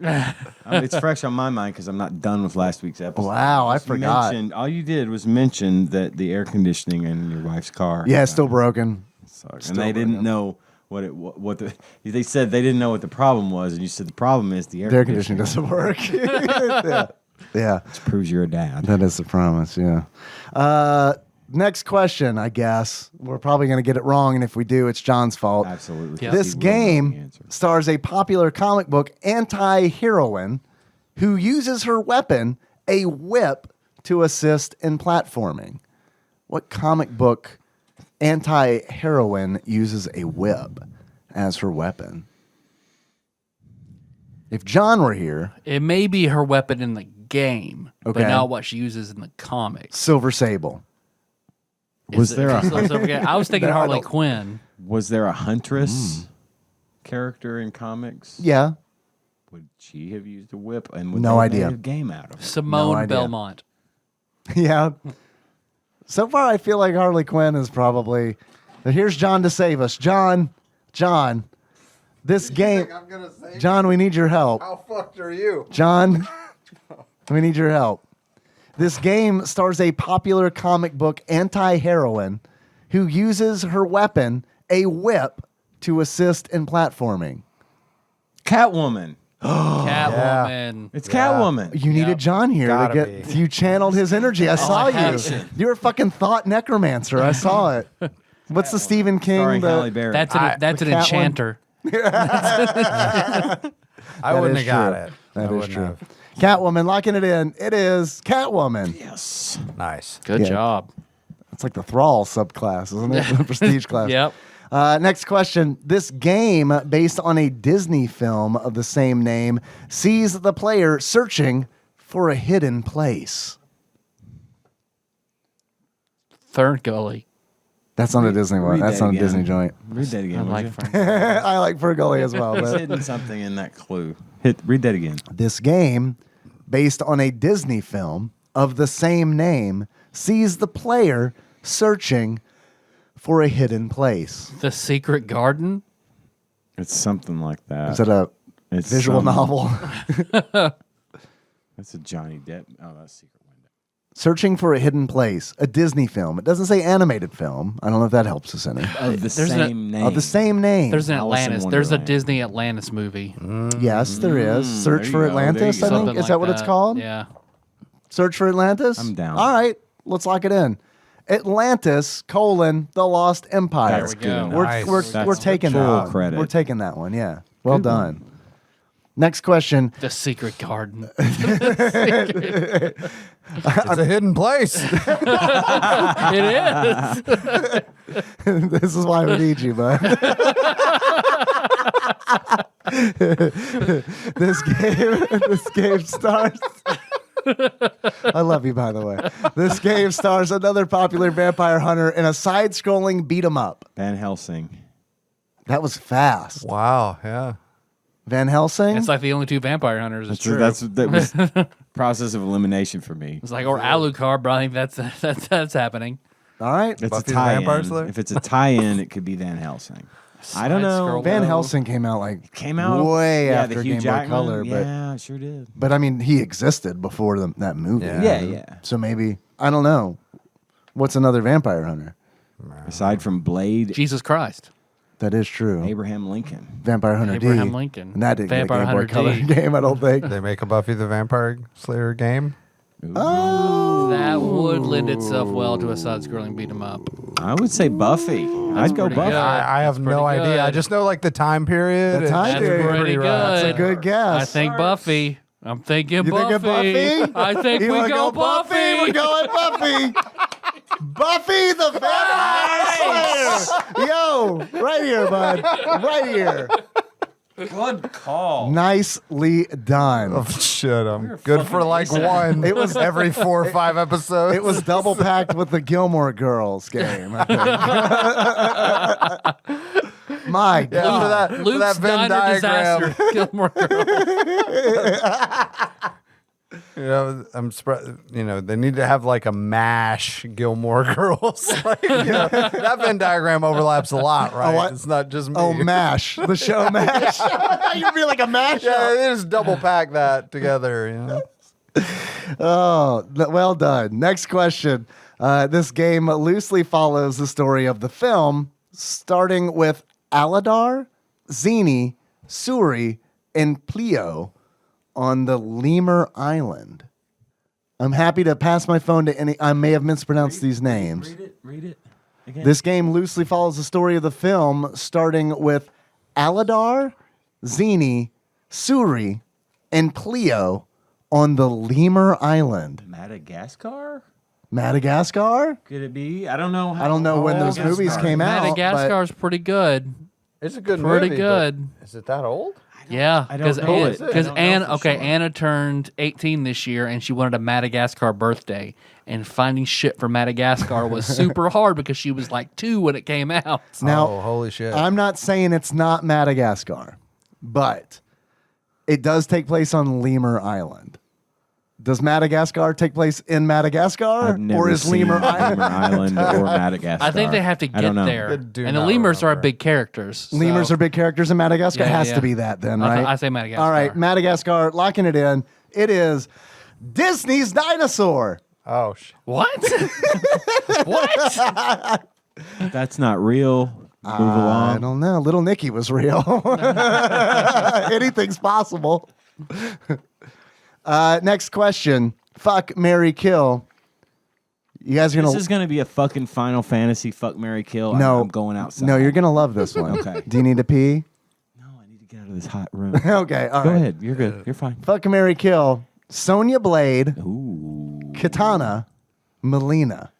It's fresh on my mind because I'm not done with last week's episode. Wow, I Just forgot. All you did was mention that the air conditioning in your wife's car. Yeah, it's still broken. sucks. And they didn't know they said they didn't know what the problem was, and you said the problem is the The air conditioning doesn't work. Yeah. Which proves you're a dad. That is the promise, yeah. Next question, I guess. We're probably going to get it wrong, and if we do, it's John's fault. Absolutely. Yeah. This He will know the game answer. stars a popular comic book anti-heroine who uses her weapon, a whip, to assist in platforming. What comic book anti-heroine uses a whip as her weapon? If John were here, It may be her weapon in the game, Okay. but not what she uses in the comics. Silver Sable. Was there a I was thinking No, I Harley don't- Quinn. Was there a Huntress character in comics? Yeah. Would she have used a whip? And would No they idea. made a game out of it? Simone idea. Belmont. Yeah. So far, I feel like Harley Quinn is probably. But here's John to save us. John, this game. I'm gonna say, John, we need your help. how fucked are you? John, we need your help. This game stars a popular comic book anti-heroine who uses her weapon, a whip, to assist in platforming. Catwoman. Catwoman. It's Catwoman. You needed John here to Gotta get. be. You channeled his energy. I saw you. passion. You're a fucking thought necromancer. I saw it. What's the Stephen King? Starring the- Halle Berry. That's the an cat enchanter. I That wouldn't is have got true. it. That I is wouldn't true. have. Catwoman, locking it in. It is Catwoman. yes. Nice. Good Yeah. job. It's like the Thrall subclass, isn't it? The prestige class. Yep. Next question. This game, based on a Disney film of the same name, sees the player searching for a hidden place. Third Gully. That's not a Disney one. Read That's that not a again. Disney joint. Read that again. I would like you? Frank. I like Fergully as well. There's But hidden something in that clue. Read that again. this game, based on a Disney film of the same name, sees the player searching for a hidden place. The Secret Garden. It's something like that. Is it a It's visual some- novel? That's a Johnny Depp. Oh, that's Secret Window. Searching for a hidden place. A Disney film. It doesn't say animated film. I don't know if that helps us any. Of the There's same name. Of the same name. There's an Alice in Atlantis. There's a Wonderland. Disney Atlantis movie. Yes, there is. Search there for you go, Atlantis, there I you think. go. Something Is like that what it's called? Yeah. Search for Atlantis? I'm down. All right, let's lock it in. Atlantis, the Lost Empire. There we go. We're, Nice. we're, That's we're taking full that. credit. We're taking that one, yeah. Well done. Next question. The Secret Garden. It's a hidden place. It is. This is why we need you, bud. This game stars. I love you, by the way. This game stars another popular vampire hunter in a side-scrolling beat 'em up. Van Helsing. That was fast. Wow. Yeah. Van Helsing. It's like the only two vampire hunters. It's true. That was process of elimination for me. It's like, or Alucard, but I think that's happening. All right. It's Buffy a the Vampire tie-in. Slayer? If it's a tie-in, it could be Van Helsing. I don't know. Side-scroll. Van though. Helsing came out Came out way yeah, after the Hugh Game Boy Jackman. Color, Yeah, it sure did. but I mean, he existed before that movie. Yeah. Yeah. So maybe I don't know. What's another vampire hunter? Aside from Blade, Jesus Christ. That is true. Abraham Lincoln. Vampire Hunter Abraham D. Lincoln. And that didn't Vampire get a Game Boy Hunter Color D. game, I don't think. They make a Buffy the Vampire Slayer game. Oh, That would lend itself well to a side-scrolling beat 'em up. I would say Buffy. I'd go pretty Buffy. good. I have That's no pretty idea. I good. just know like the time period. The time It's That's period. pretty good. rough. That's a good guess. I think Buffy. I'm thinking You Buffy. thinking Buffy? I think You we wanna go Buffy. We're going Buffy. Buffy the Vampire Slayer. Yo, right here, bud. Right here. Good call. Nicely done. Oh, shit, I'm good for like one. It was every 4 or 5 episodes. It was double packed with the Gilmore Girls game, I think. My yeah, God. for that, for Luke's that Venn Diner diagram. Disaster. Gilmore Girls. You know, they need to have like a mash Gilmore Girls. Like, that Venn diagram overlaps a lot, right? what? It's not just me. Oh, MASH. The show MASH. You'd be like a MASH. Yeah, they just double pack that together. You know? Oh, well done. Next question. This game loosely follows the story of the film, starting with Aladar, Zini, Suri, and Plio on the Lemur Island. I'm happy to pass my phone to any. I may have mispronounced these names. Read it. Again. This game loosely follows the story of the film, starting with Aladar, Zini, Suri, and Plio on the Lemur Island. Madagascar? Madagascar? Could it be? I don't know. I don't know when those Madagascar. movies came out. but- Madagascar's pretty good. It's a good Pretty movie. good. But is it that old? Yeah, I don't know it. I because don't know Anna, for okay, sure. Anna turned 18 this year, and she wanted a Madagascar birthday. And finding shit for Madagascar was super hard because she was like 2 when it came out. Now, Oh, holy shit. I'm not saying it's not Madagascar, but it does take place on Lemur Island. Does Madagascar take place in Madagascar, I've never or is seen Lemur Island? Island or Madagascar. I think they have to I get don't know. there. I And do the not lemurs are remember. big characters. so- Lemurs are big characters in Madagascar. Yeah, It has yeah. to be that then, I right? th- I say Madagascar. All right, Madagascar, locking it in. It is Disney's dinosaur. Oh, shit. What? What? That's not real. Move along. I don't know. Little Nicky was real. Anything's possible. Next question. Fuck, marry, kill. You guys are This gonna is going to be a fucking Final Fantasy fuck, marry, kill. No. I'm going outside. no, you're gonna love this one. Okay. Do you need to pee? No, I need to get out of this hot room. Okay, all Go right. ahead. You're good. You're fine. Fuck, marry, kill. Sonya Blade, Ooh. Katana, Melina.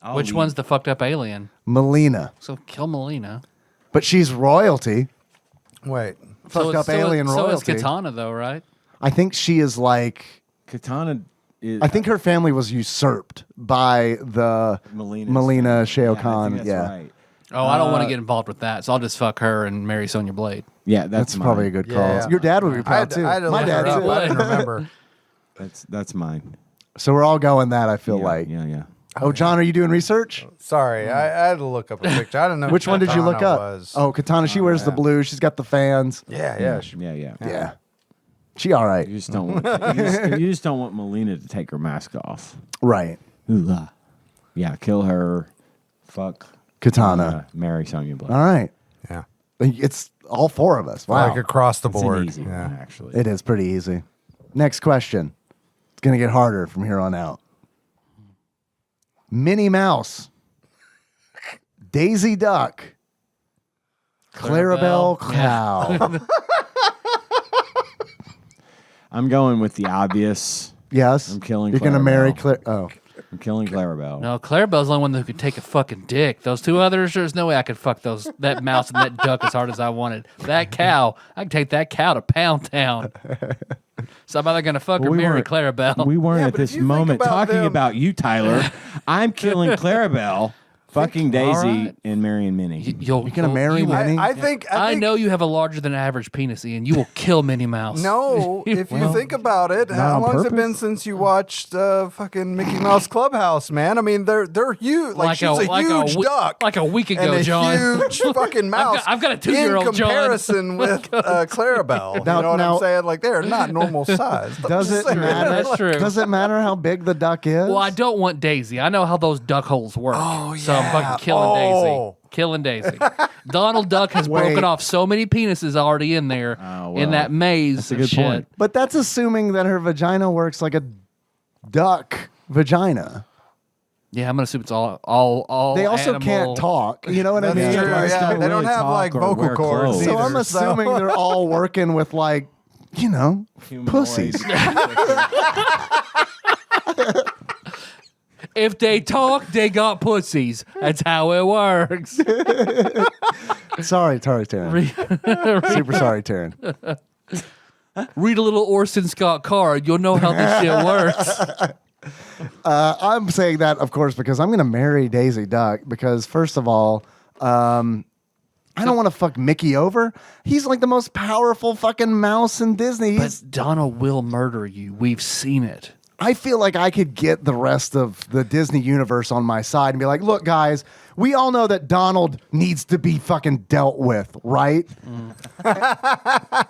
I'll Which leave. one's the fucked up alien? Melina. So kill Melina. But she's royalty. Wait. Fucked up alien So is royalty. Katana, though, right? I think she is like. Katana is. I think her family was usurped by the Melina Shao Kahn. Right. Oh, I don't want to get involved with that, so I'll just fuck her and marry Sonya Blade. Yeah, That's mine. probably a good call. Yeah. Your dad would be proud too. I had to My look dad her up. too. I didn't remember. That's mine. So we're all going that. I feel Yeah, like. Yeah. Oh, John, are you doing research? Sorry, I had to look up a picture. I don't know Which one did you look Katana up? Was. Oh, Katana. She wears the blue. She's got the fans. Yeah. Yeah. She all right. You just don't want. You just don't want Melina to take her mask off. Right. Ooh, yeah, kill her. Fuck Katana. Marry Sonya Blade. All right. Yeah. It's all four of us. Wow. Like across the It's board. an easy yeah. one, actually. It is pretty easy. Next question. It's going to get harder from here on out. Minnie Mouse, Daisy Duck, Clarabelle Cow. I'm going with the obvious. Yes. I'm killing You're going to marry Clarabelle. Oh. I'm killing Clarabelle. No, Clarabelle's the only one who could take a fucking dick. Those two others, there's no way I could fuck that mouse and that duck as hard as I wanted. That cow, I could take that cow to Pound Town. So I'm either going to fuck or marry Clarabelle. We weren't Yeah, at but if this you think moment about talking them- about you, Tyler. I'm killing Clarabelle, fucking Daisy, right. and marrying Minnie. You're You're going to marry Minnie? I think. I know you have a larger than average penis, Ian. You will kill Minnie Mouse. No, if you think about it, how on long's it been purpose. since you watched fucking Mickey Mouse Clubhouse, man? I mean, they're huge. Like she's a huge duck, Like a week ago, and a John. huge fucking mouse. I've got a 2-year-old, in John. comparison with Clarabelle. Now- you know what now- I'm saying? Like they're not normal size. Does it matter? That's true. Does it matter how big the duck is? Well, I don't want Daisy. I know how those duck holes work. Oh, So I'm yeah. fucking killing Oh. Daisy. Killing Daisy. Donald Duck has Wait. broken off so many penises already in there Oh, well, in that maze. that's a of good shit. point. But that's assuming that her vagina works like a duck vagina. Yeah, I'm gonna assume it's all. They also animal. can't talk. You know what I That's mean? true. Ducks Yeah, don't they don't really have talk like or vocal wear cords. clothes. So either, I'm assuming they're all working with like, Humanoid. pussies. If they talk, they got pussies. That's how it works. Sorry, Taryn. Super sorry, Taryn. Read a little Orson Scott Card. You'll know how this shit works. I'm saying that, of course, because I'm going to marry Daisy Duck because, first of all, I don't want to fuck Mickey over. He's like the most powerful fucking mouse in Disney. But Donald will murder you. We've seen it. I feel like I could get the rest of the Disney universe on my side and be like, look, guys, we all know that Donald needs to be fucking dealt with, right? I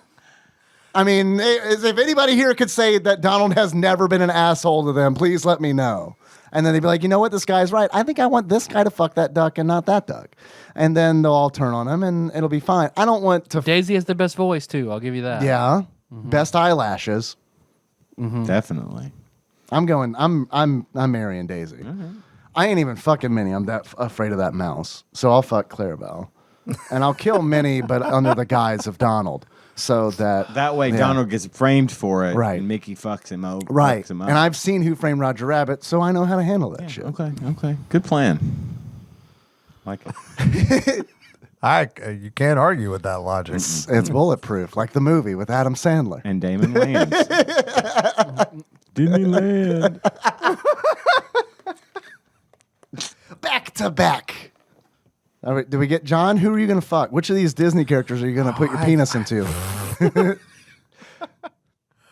mean, if anybody here could say that Donald has never been an asshole to them, please let me know. And then they'd be like, you know what? This guy's right. I think I want this guy to fuck that duck and not that duck. And then they'll all turn on him and it'll be fine. I don't want to. Daisy has the best voice too. I'll give you that. Yeah. Best eyelashes. Definitely. I'm marrying Daisy. I ain't even fucking Minnie. I'm that afraid of that mouse. So I'll fuck Clarabelle. And I'll kill Minnie, but under the guise of Donald. So That way, yeah. Donald gets framed for it, Right. and Mickey fucks him over. Right. Fucks him up. And I've seen Who Framed Roger Rabbit, so I know how to handle that shit. Okay. Good plan. Like it. You can't argue with that logic. It's bulletproof, like the movie with Adam Sandler. And Damon Wayans. Disneyland. Back to back. All right, do we get John? Who are you going to fuck? Which of these Disney characters are you going to put your penis into?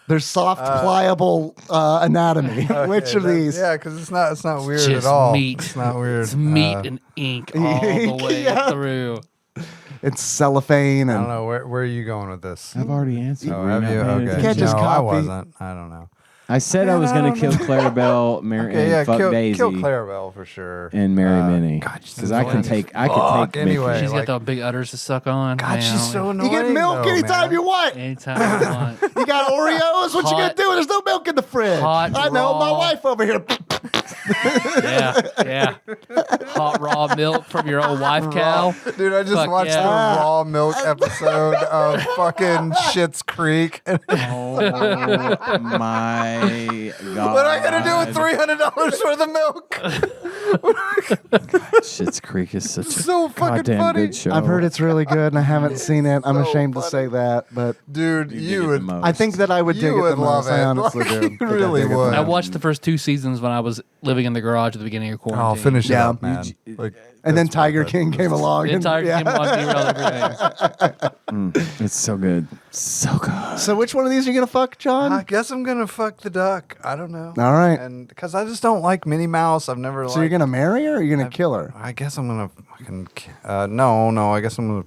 There's soft, pliable anatomy. Which of these? Yeah, because it's not weird Just at all. meat. It's not weird. It's meat and ink all the way Yeah. through. It's cellophane I don't and know where are you going with this. I've already answered. Oh, Were have not you? paying Okay. attention? can't just no, I copy. wasn't. I don't know. I said I was going to kill Clarabelle, marry, Okay, yeah, and fuck Daisy, kill Clarabelle for sure. and marry Minnie. God, she's Because I can annoying take, as I could fuck take anyway. Mickey. She's like- got the big udders to suck on. God, she's so annoying. you get milk though, anytime man. you want. Anytime you want. You got Oreos? What you Hot- gonna do? There's no milk in the fridge. hot, I know, my raw. wife over here. Yeah. Hot raw milk from your old wife cow. Dude, I just Fuck watched yeah. the raw milk episode of fucking Schitt's Creek. Oh my god! What am I gonna do with $300 worth of milk? Schitt's Creek is such a So fucking goddamn funny. good show. I've heard it's really good, and I haven't seen it. I'm So ashamed to funny. say that, but Dude, dig you it would. the most. I think that I would dig You it would the most. love I it. honestly Like, do. you Think I'd really dig it the would. I most. watched the first 2 seasons when I was living in the garage at the beginning of quarantine. Oh, finish it Yeah. up, man. Like, And then that's Tiger worth it. King came along. Then and- Tiger yeah. came on, derailed everything. It's so good, so good. So which one of these are you gonna fuck, John? I guess I'm gonna fuck the duck. I don't know. All right. And because I just don't like Minnie Mouse. I've never. So you're gonna marry her, or you're gonna kill her? I guess I'm gonna fucking. No. I guess I'm gonna.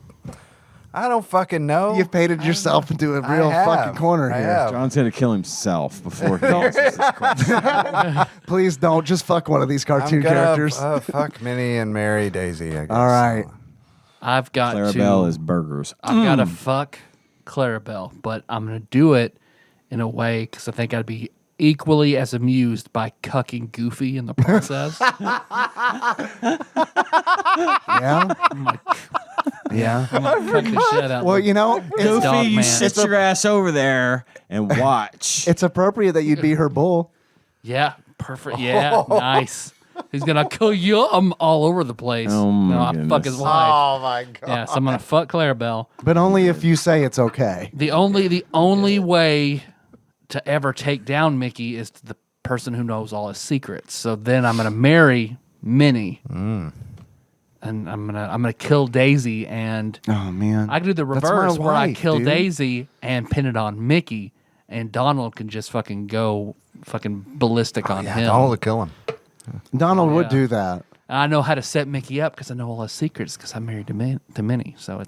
I don't fucking know. You've painted yourself into a real have. fucking corner I here. have. John's gonna kill himself before he answers this question. Please don't just fuck one of these I'm cartoon gonna characters. fuck Minnie and marry Daisy. I guess. All right. I've got Clarabelle to. is burgers. I've got to fuck Clarabelle, but I'm going to do it in a way because I think I'd be equally as amused by cucking Goofy in the process. Yeah. I'm like, Yeah. I'm gonna cuck the shit out. Well, of you know, Goofy, dog Goofy, you man. sit your ass over there and watch. it's appropriate that you'd be her bull. Yeah, perfect. Yeah, nice. He's gonna kill you all over the place. Oh, my no, I fuck his goodness. wife. Oh my god. Yeah, so I'm gonna fuck Clarabelle. But only if you say it's okay. The only way to ever take down Mickey is the person who knows all his secrets. So then I'm gonna marry Minnie, and I'm gonna kill Daisy, and Oh man. I can do the That's my reverse where I wife, kill dude. Daisy and pin it on Mickey, and Donald can just fucking go fucking ballistic on him. Donald to kill him. Donald would Yeah. do that. And I know how to set Mickey up because I know all his secrets because I'm married to Minnie. So I'm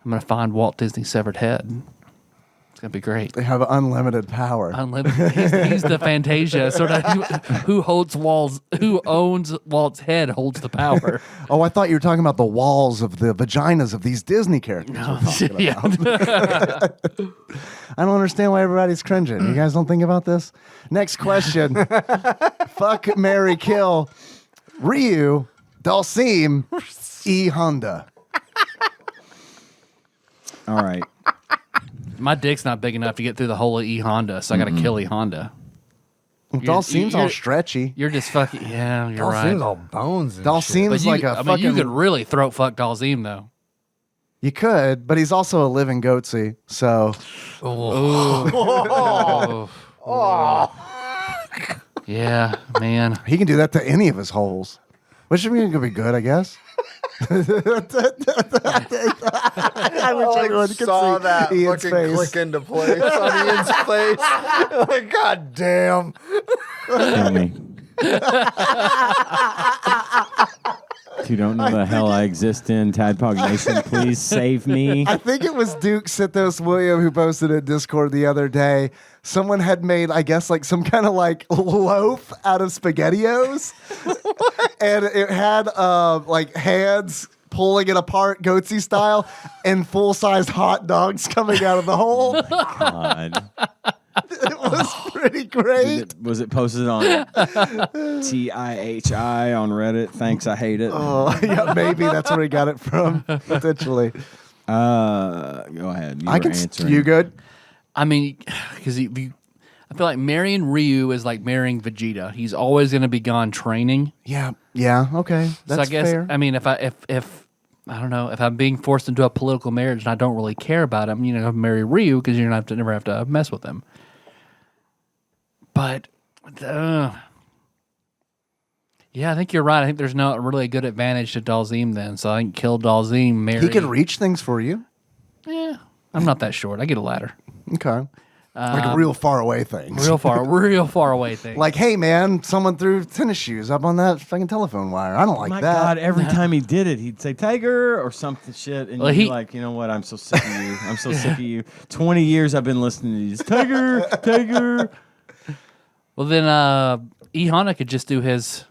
gonna find Walt Disney's severed head. It's gonna be great. They have unlimited power. Unlimited. He's the Fantasia, sort of who owns Walt's head holds the power. Oh, I thought you were talking about the walls of the vaginas of these Disney characters. we're talking about. Yeah. I don't understand why everybody's cringing. You guys don't think about this? Next question. Fuck, marry, kill. Ryu, Dalsim, E Honda. All right. My dick's not big enough to get through the whole of E Honda, so I got to kill E Honda. Dalsim's all you're- stretchy. You're just fucking. Yeah, you're All right. seems all bones. And Dalsim shit. But is you, like a I mean, fucking. you could really throat fuck Dalzim though. You could, but he's also a living goatsy. So Yeah, man. he can do that to any of his holes. Which I mean, could be good, I guess. I wish everyone could saw see that Ian's fucking face. click into place on Ian's face. Like, god damn. Kill me. If you don't know the hell I exist in, Tadpog Nation, please save me. I think it was Duke Sithos William who posted in Discord the other day. Someone had made, I guess, like some kind of like loaf out of SpaghettiOs, and it had like hands pulling it apart, goatsy style, and full-sized hot dogs coming out of the hole. God. It was pretty great. Was it posted on TIHI on Reddit? Thanks, I hate it. Oh, yeah, maybe that's where he got it from, potentially. Go ahead. I can. You good? I mean, because I feel like marrying Ryu is like marrying Vegeta. He's always going to be gone training. Yeah. Yeah. Okay. That's So I guess fair. I mean, if I don't know, if I'm being forced into a political marriage and I don't really care about him, you know, I'll marry Ryu because you're gonna never have to mess with him. But yeah, I think you're right. I think there's not really a good advantage to Dalzim then. So I think kill Dalzim, marry. He can reach things for you. Yeah, I'm not that short. I get a ladder. Okay. Like real far away things. Real far away thing. Like, hey man, someone threw tennis shoes up on that fucking telephone wire. I don't like My that. God, every time he did it, he'd say Tiger or something shit. And Well, you'd be he- like, you know what? I'm so sick of you. I'm so sick of you. 20 years I've been listening to these. Tiger, Tiger. Well, then E Honda could just do his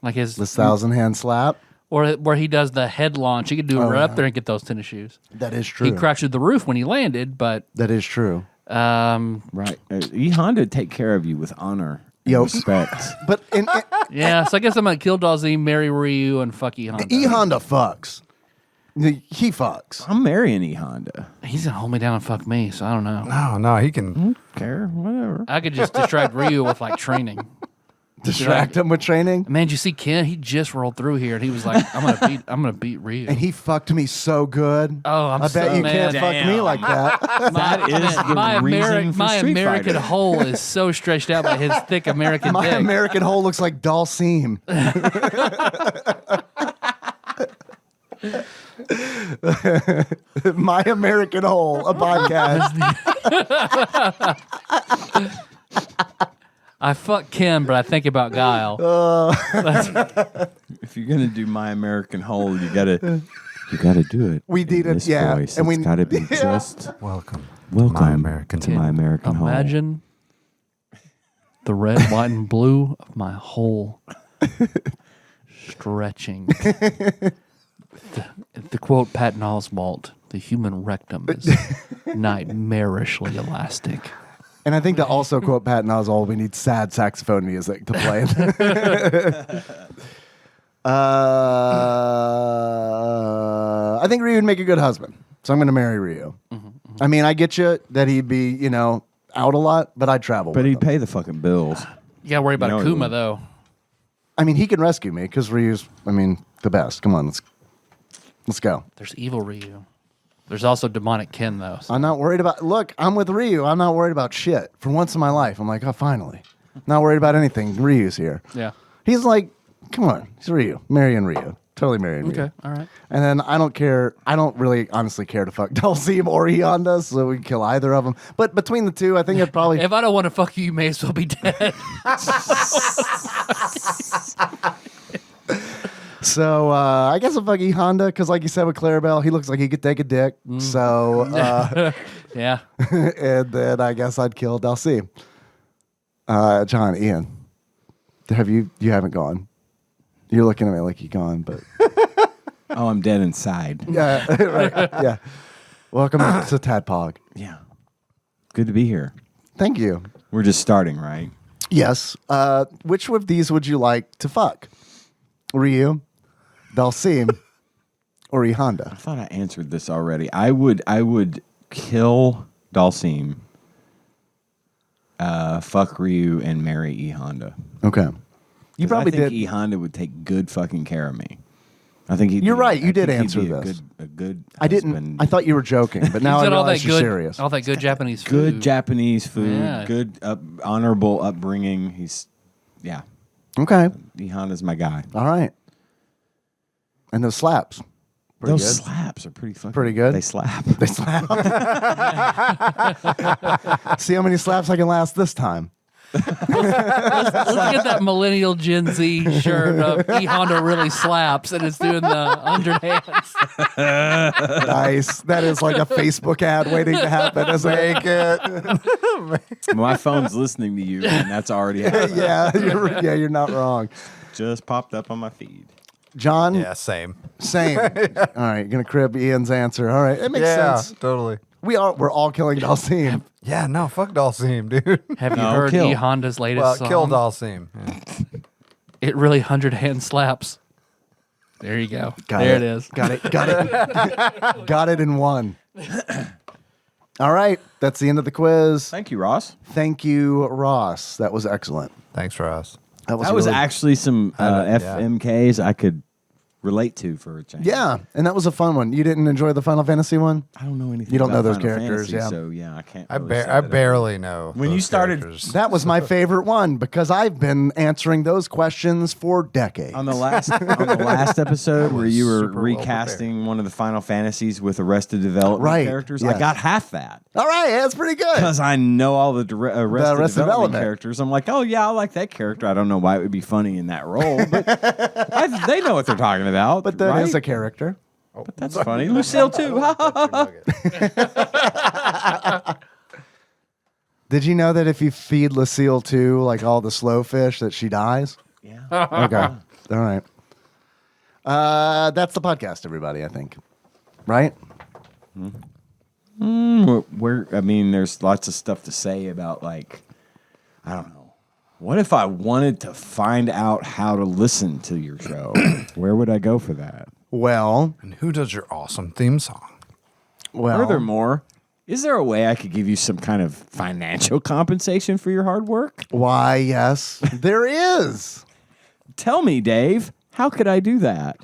This 1,000-hand slap. or where he does the head launch. He could do it right up there and get those tennis shoes. That is true. He crashed through the roof when he landed, but That is true. Right. E Honda would take care of you with honor Yo, Respect. but Yeah, so I guess I'm gonna kill Dalzim, marry Ryu, and fuck E Honda. E Honda fucks. He fucks. I'm marrying E Honda. He's gonna hold me down and fuck me, so I don't know. No, he can. Care, whatever. I could just distract Ryu with like training. Distract him with training. Man, did you see Ken? He just rolled through here, and he was like, "I'm gonna beat Ryu." And he fucked me so good. Oh, I'm I so bet you mad. can't fuck me like that. That is the reason for my Street American Fighter. hole is so stretched out by his thick American My dick. American hole looks like Dalsim. My American Hole, a podcast. I fuck Ken, but I think about Guile. If you're gonna do My American Hole, you gotta do it. We need in it, this yeah, voice. and we- It's gotta be yeah. just Welcome. welcome My American to My American Hole. Imagine the red, white, and blue of my hole stretching. The quote Patton Oswalt, the human rectum is nightmarishly elastic. And I think to also quote Patton Oswalt, we need sad saxophone music to play. I think Ryu would make a good husband. So I'm going to marry Ryu. I mean, I get you that he'd be, out a lot, but I'd travel But with he'd him. pay the fucking bills. You gotta worry about You know it Akuma, would. though. I mean, he can rescue me because Ryu's, the best. Come on, let's go. There's evil Ryu. There's also demonic Ken, though. So I'm not worried about, look, I'm with Ryu. I'm not worried about shit. For once in my life, I'm like, oh, finally. Not worried about anything. Ryu's here. yeah. He's like, come on, he's Ryu. Marrying Ryu. Totally marrying Ryu. Okay. All right. And then I don't care. I don't really honestly care to fuck Dalsim or Honda, so we can kill either of them. But between the two, I think I'd probably. If I don't want to fuck you, you may as well be dead. So I guess I'll fuck Honda because, like you said with Clarabelle, he looks like he could take a dick. So yeah. and then I guess I'd kill Dalsim. John, Ian, you haven't gone. You're looking at me like you're gone, but Oh, I'm dead inside. yeah, right, yeah. Welcome to TADPOG. Yeah. Good to be here. Thank you. We're just starting, right? Yes. Which of these would you like to fuck? Ryu, Dalsim, or I Honda? thought I answered this already. I would kill Dalsim, fuck Ryu, and marry E Honda. Okay. You probably I think did. E Honda would take good fucking care of me. I think he'd You're be- right, you I did think he'd answer be this. A good I didn't. husband. I thought you were joking, but now I He's got realize you're serious. all that good Japanese food. good Japanese food, Yeah. good honorable upbringing. He's Okay. E Honda's my guy. All right. And those slaps. Pretty Those good. slaps are pretty fucking Pretty good. They slap. They slap. See how many slaps I can last this time. Let's get that millennial Gen Z shirt of E Honda really slaps and it's doing the underhands. Nice. That is like a Facebook ad waiting to happen. As Make it. My phone's listening to you, and that's already happened. you're not wrong. Just popped up on my feed. John, Yeah, same. same. All right, you're gonna crib Ian's answer. All right, it makes sense. totally. We're all killing Dalsim. Yeah, no, fuck Dalsim, dude. Have you No, heard kill. E Honda's latest Well, song? kill Dalsim. Yeah. It really 100-hand slaps. There you go. There it is. Got it. Got it in one. All right, that's the end of the quiz. Thank you, Ross. Thank you, Ross. That was excellent. Thanks, Ross. That was really- actually some yeah. FMKs I could relate to for a change. Yeah, and that was a fun one. You didn't enjoy the Final Fantasy one? I don't know anything. You don't about know those Final characters, Fantasy, yeah. So yeah, I can't. I really say I that barely know. When those you started- characters. That was my favorite one because I've been answering those questions for decades. on the last episode where you were super well recasting one of the Final Fantasies with Arrested Development Right, characters, yeah. I got half that All right, that's pretty good. because I know all the Arrested Arrested Development Development. characters. I'm like, oh yeah, I like that character. I don't know why it would be funny in that role, but they know what they're talking about. But that right? is a character. But that's funny. Lucille too. Did you know that if you feed Lucille too, like all the slow fish, that she dies? Yeah. Okay. All right. That's the podcast, everybody, I think. Right? I mean, there's lots of stuff to say about, like, I don't know. What if I wanted to find out how to listen to your show? Where would I go for that? Well, And who does your awesome theme song? Furthermore, is there a way I could give you some kind of financial compensation for your hard work? why, yes, there is. Tell me, Dave, how could I do that?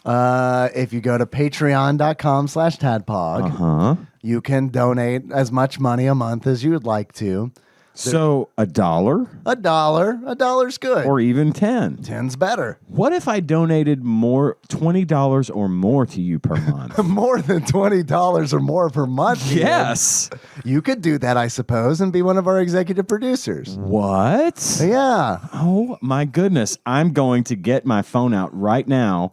If you go to patreon.com/tadpog, you can donate as much money a month as you would like to. So $1 $1's good. or even 10. 10's better. What if I donated more, $20 or more to you per month? More than $20 or more per month. Ian. Yes. You could do that, I suppose, and be one of our executive producers. What? Yeah. Oh my goodness. I'm going to get my phone out right now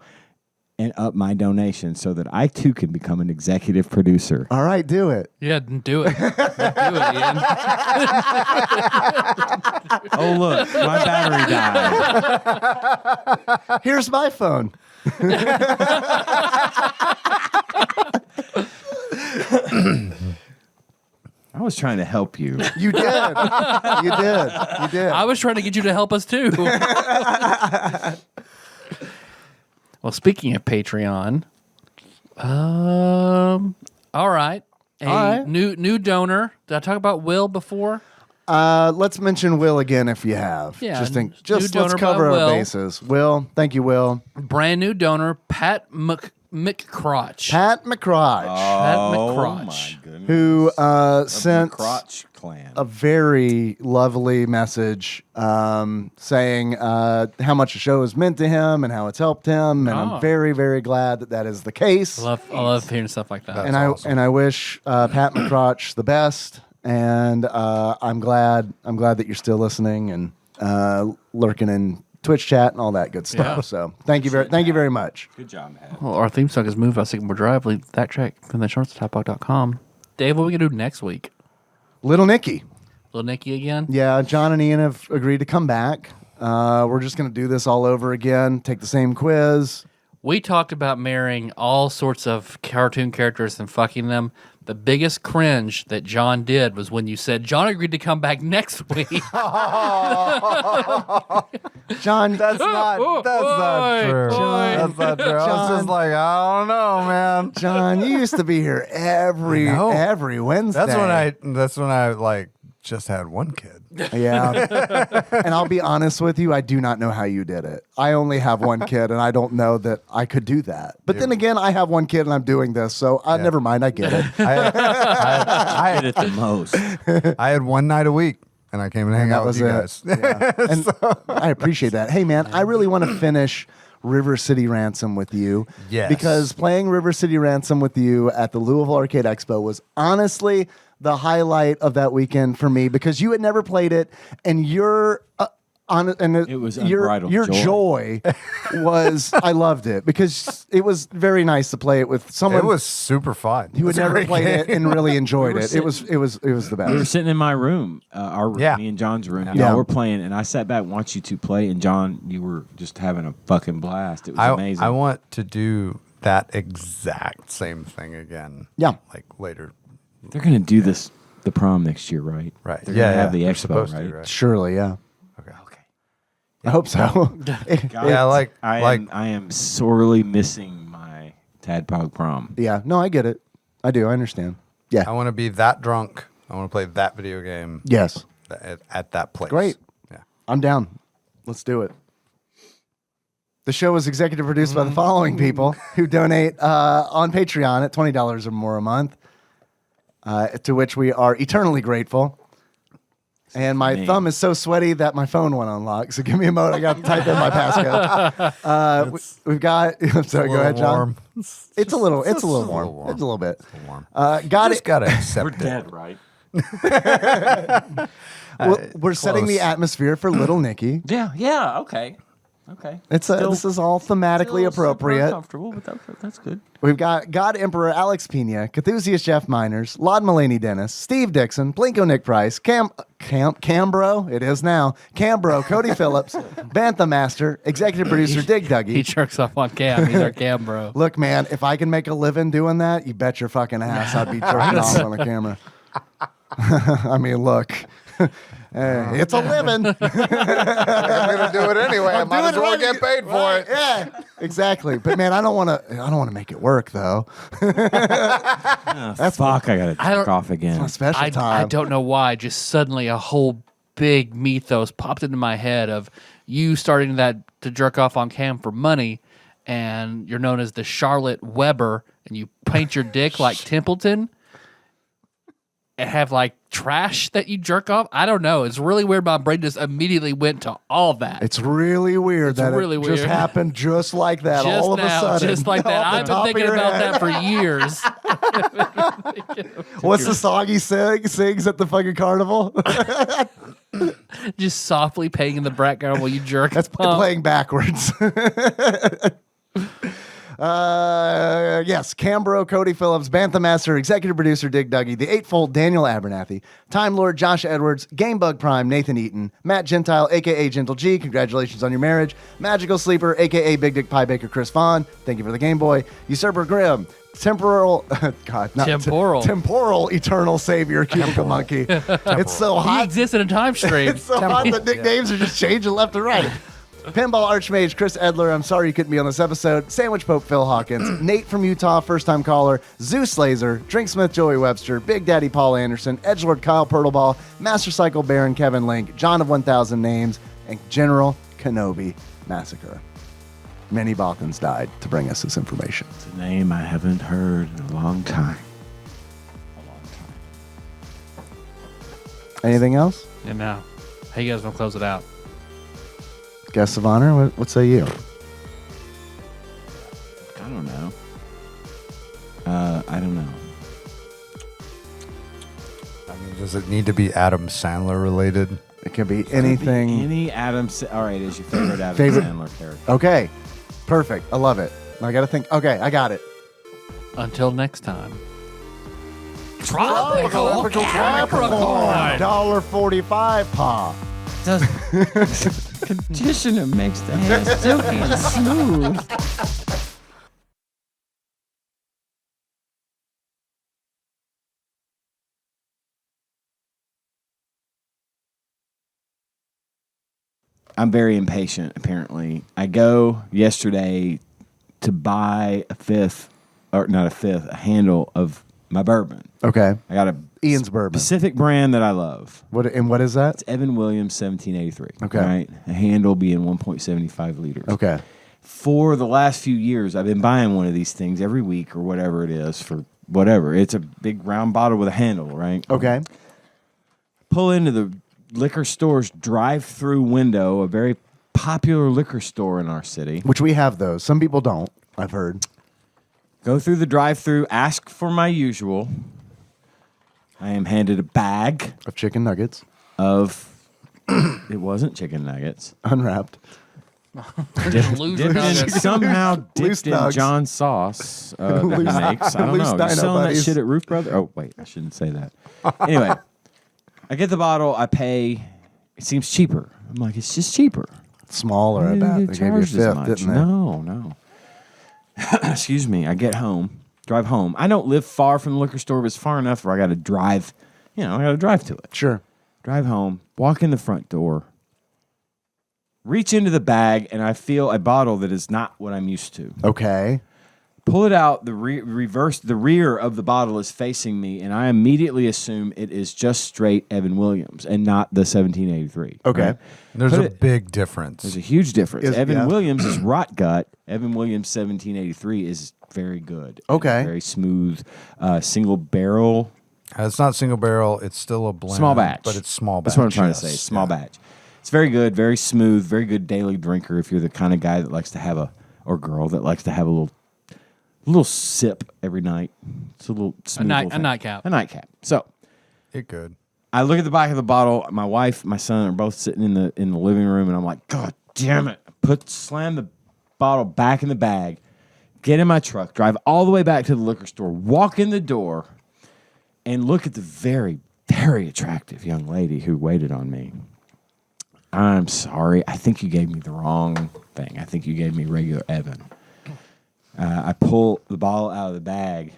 and up my donation so that I too can become an executive producer. All right, do it. Yeah, do it. Do it, Ian. Oh, look, my battery died. Here's my phone. I was trying to help you. You did. You did. You did. I was trying to get you to help us too. Well, speaking of Patreon, all right. All right. New donor. Did I talk about Will before? Let's mention Will again if you have. Yeah, Just new let's donor cover by our Will. bases. Will, thank you, Will. Brand new donor, Pat McCrotch. Pat McCrotch, McCrotch. my goodness. who sent Crotch clan. a very lovely message saying how much the show has meant to him and how it's helped him, and Oh. I'm very, very glad that is the case. I love hearing stuff like that. and I wish Pat McCrotch the best, and I'm glad that you're still listening and lurking in Twitch chat and all that good stuff. Yeah. So thank you very much. Good job, man. Well, our theme song is "Move" by Sycamore Drive. Leave that track from the shorts at TADPOG.com. Dave, what are we gonna do next week? Little Nicky. Little Nicky again? Yeah, John and Ian have agreed to come back. We're just going to do this all over again, take the same quiz. We talked about marrying all sorts of cartoon characters and fucking them. The biggest cringe that John did was when you said John agreed to come back next week. John, That's not Oi, true. oi. That's not true. I was just like, I don't know, man. John, you used to be here every I know. Wednesday. That's when I like just had one kid. Yeah. And I'll be honest with you, I do not know how you did it. I only have one kid, and I don't know that I could do that. But then again, I have one kid, and I'm doing this, so never mind. I get it. I Did it the most. I had one night a week, and I came and hang that out with was you it. guys. Yeah. And I appreciate that. Hey, man, I really want to finish River City Ransom with you. Yes. Because playing River City Ransom with you at the Louisville Arcade Expo was honestly the highlight of that weekend for me, because you had never played it, and your It was unbridled your joy. was I loved it, because it was very nice to play it with someone It was super fun. who had It was a never great played it game. and really enjoyed were it. It was the We were best. sitting in my room, our room, Yeah. me and John's room. Yeah. Y'all were playing, and I sat back and watched you two play. And John, you were just having a fucking blast. It was amazing. I want to do that exact same thing again. Yeah. Like later. They're gonna do the prom next year, right? Right. They're Yeah, gonna have yeah. the They're expo, supposed to, right? right? Surely, yeah. Okay. I hope so. Yeah, like I am sorely missing my Tadpog prom. Yeah, no, I get it. I do. I understand. Yeah. I want to be that drunk. I want to play that video game Yes. at that place. Great. Yeah. I'm down. Let's do it. The show is executive produced by the following people who donate on Patreon at $20 or more a month, to which we are eternally grateful. And my me. thumb is so sweaty that my phone went on lock. So give me a moment. I got to type in my passcode. We've got. I'm sorry. Go ahead, John. Warm. It's a little. It's a just little a warm. little warm. It's a little bit. Warm. Got Just it. gotta accept We're it. dead, right? We're setting the close. atmosphere for Little Nicky. Yeah. Okay. This is all thematically appropriate. Uncomfortable, but that's good. We've got God Emperor Alex Pena, Cthusiast Jeff Miners, Laud Mulaney Dennis, Steve Dixon, Blinko Nick Price, Cambro, it is now, Cambro, Cody Phillips, Bantha Master, Executive Producer Dig He Dougie. jerks off on cam. He's our cam bro. Look, man, if I can make a living doing that, you bet your fucking ass I'd be jerking off on the camera. I mean, look. It's a living. I'm gonna do it anyway. I might as well get paid for it. Yeah, exactly. But man, I don't want to make it work though. That's fuck. I gotta jerk off again. My special I time. don't know why. Just suddenly a whole big mythos popped into my head of you starting to jerk off on cam for money, and you're known as the Charlotte Weber, and you paint your dick like Templeton, and have like trash that you jerk off. I don't know. It's really weird. My brain just immediately went to all that. It's really weird It's that really it weird. just happened just like that. just all of now, a sudden, just like that. off the I've been top of thinking your about head. that for years. What's the song he sings at the fucking carnival? Just softly paying in the background while you jerk. That's off. playing backwards. Yes, Cambro, Cody Phillips, Bantha Master, Executive Producer Dig Duggy, The Eightfold, Daniel Abernathy, Time Lord Josh Edwards, Gamebug Prime, Nathan Eaton, Matt Gentile, a.k.a. Gentle G, congratulations on your marriage, Magical Sleeper, a.k.a. Big Dick Pie Baker Chris Vaughn, thank you for the Game Boy, Usurper Grimm, Temporal Eternal Savior, Cubicle Monkey. It's so He hot. exists in a time stream. It's so hot that nicknames are just changing left and right. Pinball Archmage Chris Edler, I'm sorry you couldn't be on this episode. Sandwich Pope Phil Hawkins, Nate from Utah, first time caller, Zeus Laser, Drinksmith Joey Webster, Big Daddy Paul Anderson, Edgelord Kyle Purtleball, Master Cycle Baron Kevin Link, John of 1000 Names, and General Kenobi Massacre. Many Balkans died to bring us this information. It's a name I haven't heard in a long time. Anything else? And now, how you guys want to close it out? Guests of honor, what say you? I don't know. I don't know. I mean, does it need to be Adam Sandler related? It can be anything. Any Adam. All right, is your favorite Adam Favorite- Sandler character? Okay, perfect. I love it. I got to think. Okay, I got it. Until next time. Tropical Capricorn. $1.45, Pa. Conditioner makes the hair silky and smooth. I'm very impatient, apparently. I go yesterday to buy a handle of my bourbon. Okay. I got a Ian's bourbon. specific brand that I love. What is that? It's Evan Williams 1783. Okay. Right? A handle being 1.75 liters. Okay. For the last few years, I've been buying one of these things every week or whatever it is for whatever. It's a big round bottle with a handle, right? Okay. Pull into the liquor store's drive-through window, a very popular liquor store in our city. Which we have those. Some people don't, I've heard. Go through the drive-through, ask for my usual. I am handed a bag Of chicken nuggets. of, it wasn't chicken nuggets. Unwrapped. Just lose your nuggets. Somehow Loose dipped in nugs. John sauce that he makes. I don't Loose know. dino You selling that buddies. shit at Roof Brother? Oh, wait. I shouldn't say that. Anyway, I get the bottle. I pay. It seems cheaper. I'm like, it's just cheaper. Smaller, I They bet. They gave you a charged as fifth, much. didn't they? No. Excuse me. I get home, drive home. I don't live far from the liquor store, but it's far enough where I got to drive. I got to drive to it. Sure. Drive home, walk in the front door, reach into the bag, and I feel a bottle that is not what I'm used to. Okay. Pull it out, the rear of the bottle is facing me, and I immediately assume it is just straight Evan Williams and not the 1783. Okay. right? There's Put a it- big difference. There's a huge difference. Evan yeah. Williams is rot gut. Evan Williams 1783 is very good. Okay. Very smooth, single barrel. It's not single barrel. It's still a blend. Small batch. But it's small batch. That's what I'm trying to yes. say. Small Yeah. batch. It's very good, very smooth, very good daily drinker if you're the kind of guy that likes to have or girl that likes to have a little sip every night. It's a little smooth. little thing. nightcap. A nightcap. So It good. I look at the back of the bottle. My wife, my son are both sitting in the living room, and I'm like, God damn it! Slam the bottle back in the bag, get in my truck, drive all the way back to the liquor store, walk in the door, and look at the very, very attractive young lady who waited on me. I'm sorry. I think you gave me the wrong thing. I think you gave me regular Evan. I pull the bottle out of the bag.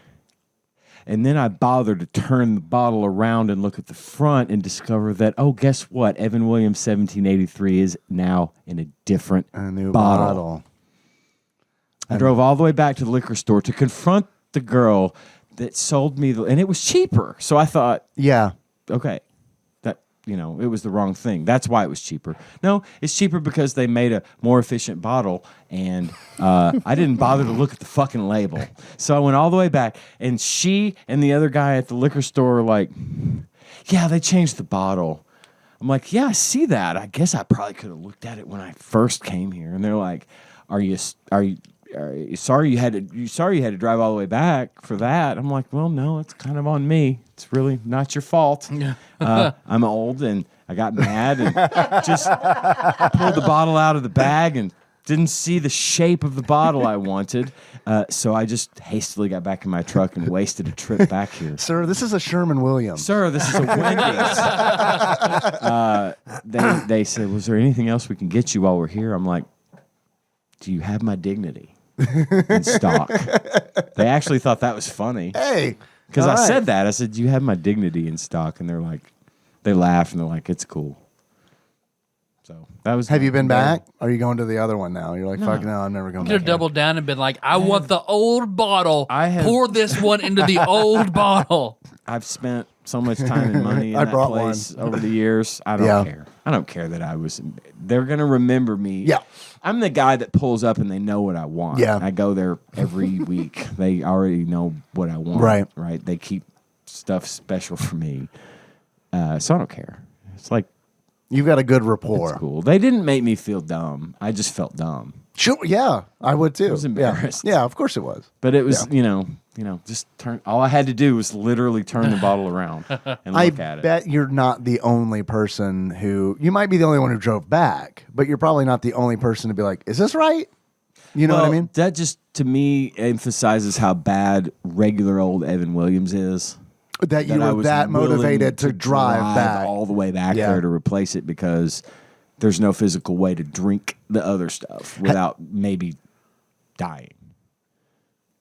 And then I bothered to turn the bottle around and look at the front and discover that, oh, guess what? Evan Williams 1783 is now in a different new bottle. bottle. I drove all the way back to the liquor store to confront the girl that sold me, and it was cheaper. So I thought, Yeah. okay, that, it was the wrong thing. That's why it was cheaper. No, it's cheaper because they made a more efficient bottle, and I didn't bother to look at the fucking label. So I went all the way back, and she and the other guy at the liquor store were like, yeah, they changed the bottle. I'm like, yeah, I see that. I guess I probably could have looked at it when I first came here. And they're like, are you sorry you had to drive all the way back for that? I'm like, well, no, it's kind of on me. It's really not your fault. I'm old and I got mad and just pulled the bottle out of the bag and didn't see the shape of the bottle I wanted. So I just hastily got back in my truck and wasted a trip back here. Sir, this is a Sherman-Williams. Sir, this is a Wendy's. They said, was there anything else we can get you while we're here? I'm like, do you have my dignity in stock? They actually thought that was funny. Hey. Because all I right. said that. I said, do you have my dignity in stock? And they're like, they laughed and they're like, it's cool. So that was. Have you been back? Or are you going to the other one now? You're like, fuck no, I'm never going You could back. have doubled down and been like, I want the old bottle. I have- Pour this one into the old bottle. I've spent so much time and money in I that brought place over the years. I don't Yeah. care. I don't care that I was. They're gonna remember me. Yeah. I'm the guy that pulls up and they know what I want. Yeah. I go there every week. They already know what I want. Right. Right. They keep stuff special for me. So I don't care. It's like, You've got a good rapport. it's cool. They didn't make me feel dumb. I just felt dumb. Sure, yeah, I would too. I was embarrassed. Yeah, of course it was. But it was, just turn. All I had to do was literally turn the bottle around and I look at it. bet you're not the only person who. You might be the only one who drove back, but you're probably not the only person to be like, "Is this right?" You know what I Well, mean? That just to me emphasizes how bad regular old Evan Williams is. That you I were was that willing motivated to drive back. all the way back Yeah. there to replace it because there's no physical way to drink the other stuff without maybe dying.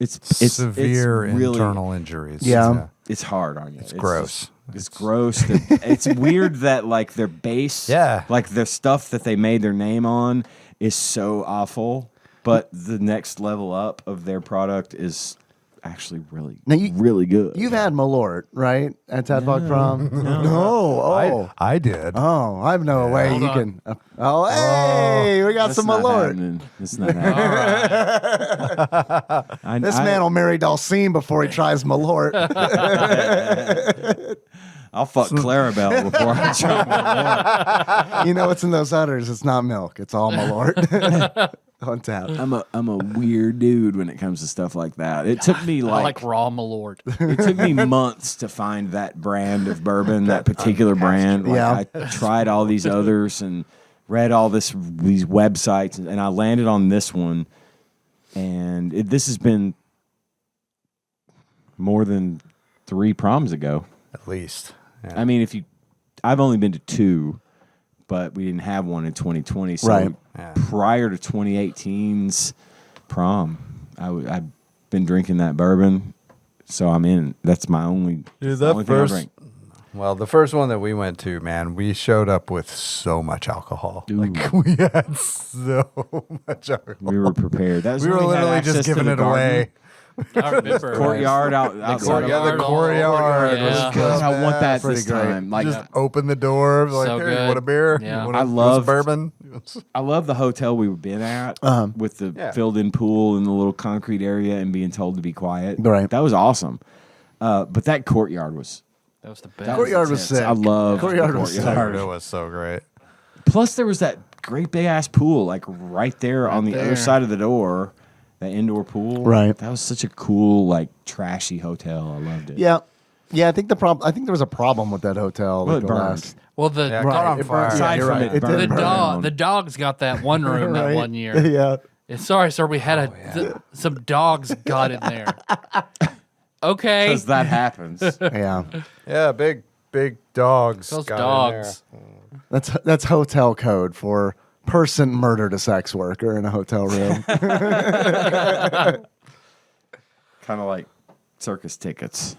It's Severe it's really, internal injuries. Yeah. It's hard on you. It's gross. It's gross. It's weird that like their base, Yeah. like their stuff that they made their name on is so awful, but the next level up of their product is actually really, Now really good. You've had Malort, right? At TADPOG Prom? No. Oh. I did. Oh, I have no way Hold you on. can. Oh, hey, we got That's some not Malort. happening. It's not happening. This man will marry Dulcine before he tries Malort. I'll fuck Clarabelle before I try Malort. You know what's in those udders? It's not milk. It's all Malort. On tap. I'm a weird dude when it comes to stuff like that. It took me I like raw Malort. it took me months to find that brand of bourbon, that particular brand. Like Yeah. I tried all these others and read all these websites, and I landed on this one. And this has been more than 3 proms ago. At least. Yeah. I mean, I've only been to 2, but we didn't have one in 2020. So Right. Yeah. prior to 2018's prom, I've been drinking that bourbon. So I'm in. That's my only. Dude, only thing I drink. Well, the first one that we went to, man, we showed up with so much alcohol. Like we had so much alcohol. We were prepared. That was We when were had literally access just to giving the it garden. away. I remember. Courtyard outside. Yeah, the courtyard. Yeah. was God, I want that pretty this great. time. Like, just open the door, like, So hey, you good. want a beer? Yeah. You want I you want loved- some bourbon. I love the hotel we've been at with the Yeah. filled-in pool and the little concrete area and being told to be quiet. Right. That was awesome. But that courtyard was. That was the best. that Courtyard was intense. sick. I love Courtyard the was sick. courtyard. It was so great. Plus, there was that great big ass pool, like right there on the other there. side of the door, that indoor pool. Right. That was such a cool, like trashy hotel. I loved it. Yeah. Yeah, I think there was a problem with that hotel. Well, like it the burned. last- Well, the Yeah, it caught on it fire. burned. Aside you're from right. it burning did burn. down. the dogs got that one room that Right? one year. Yeah. Sorry, sir. We had some dogs got in there. Okay. Because that happens. Yeah. Yeah, big dogs. Those got in dogs. That's hotel code for person murdered a sex worker in a hotel room. Kind of like circus tickets.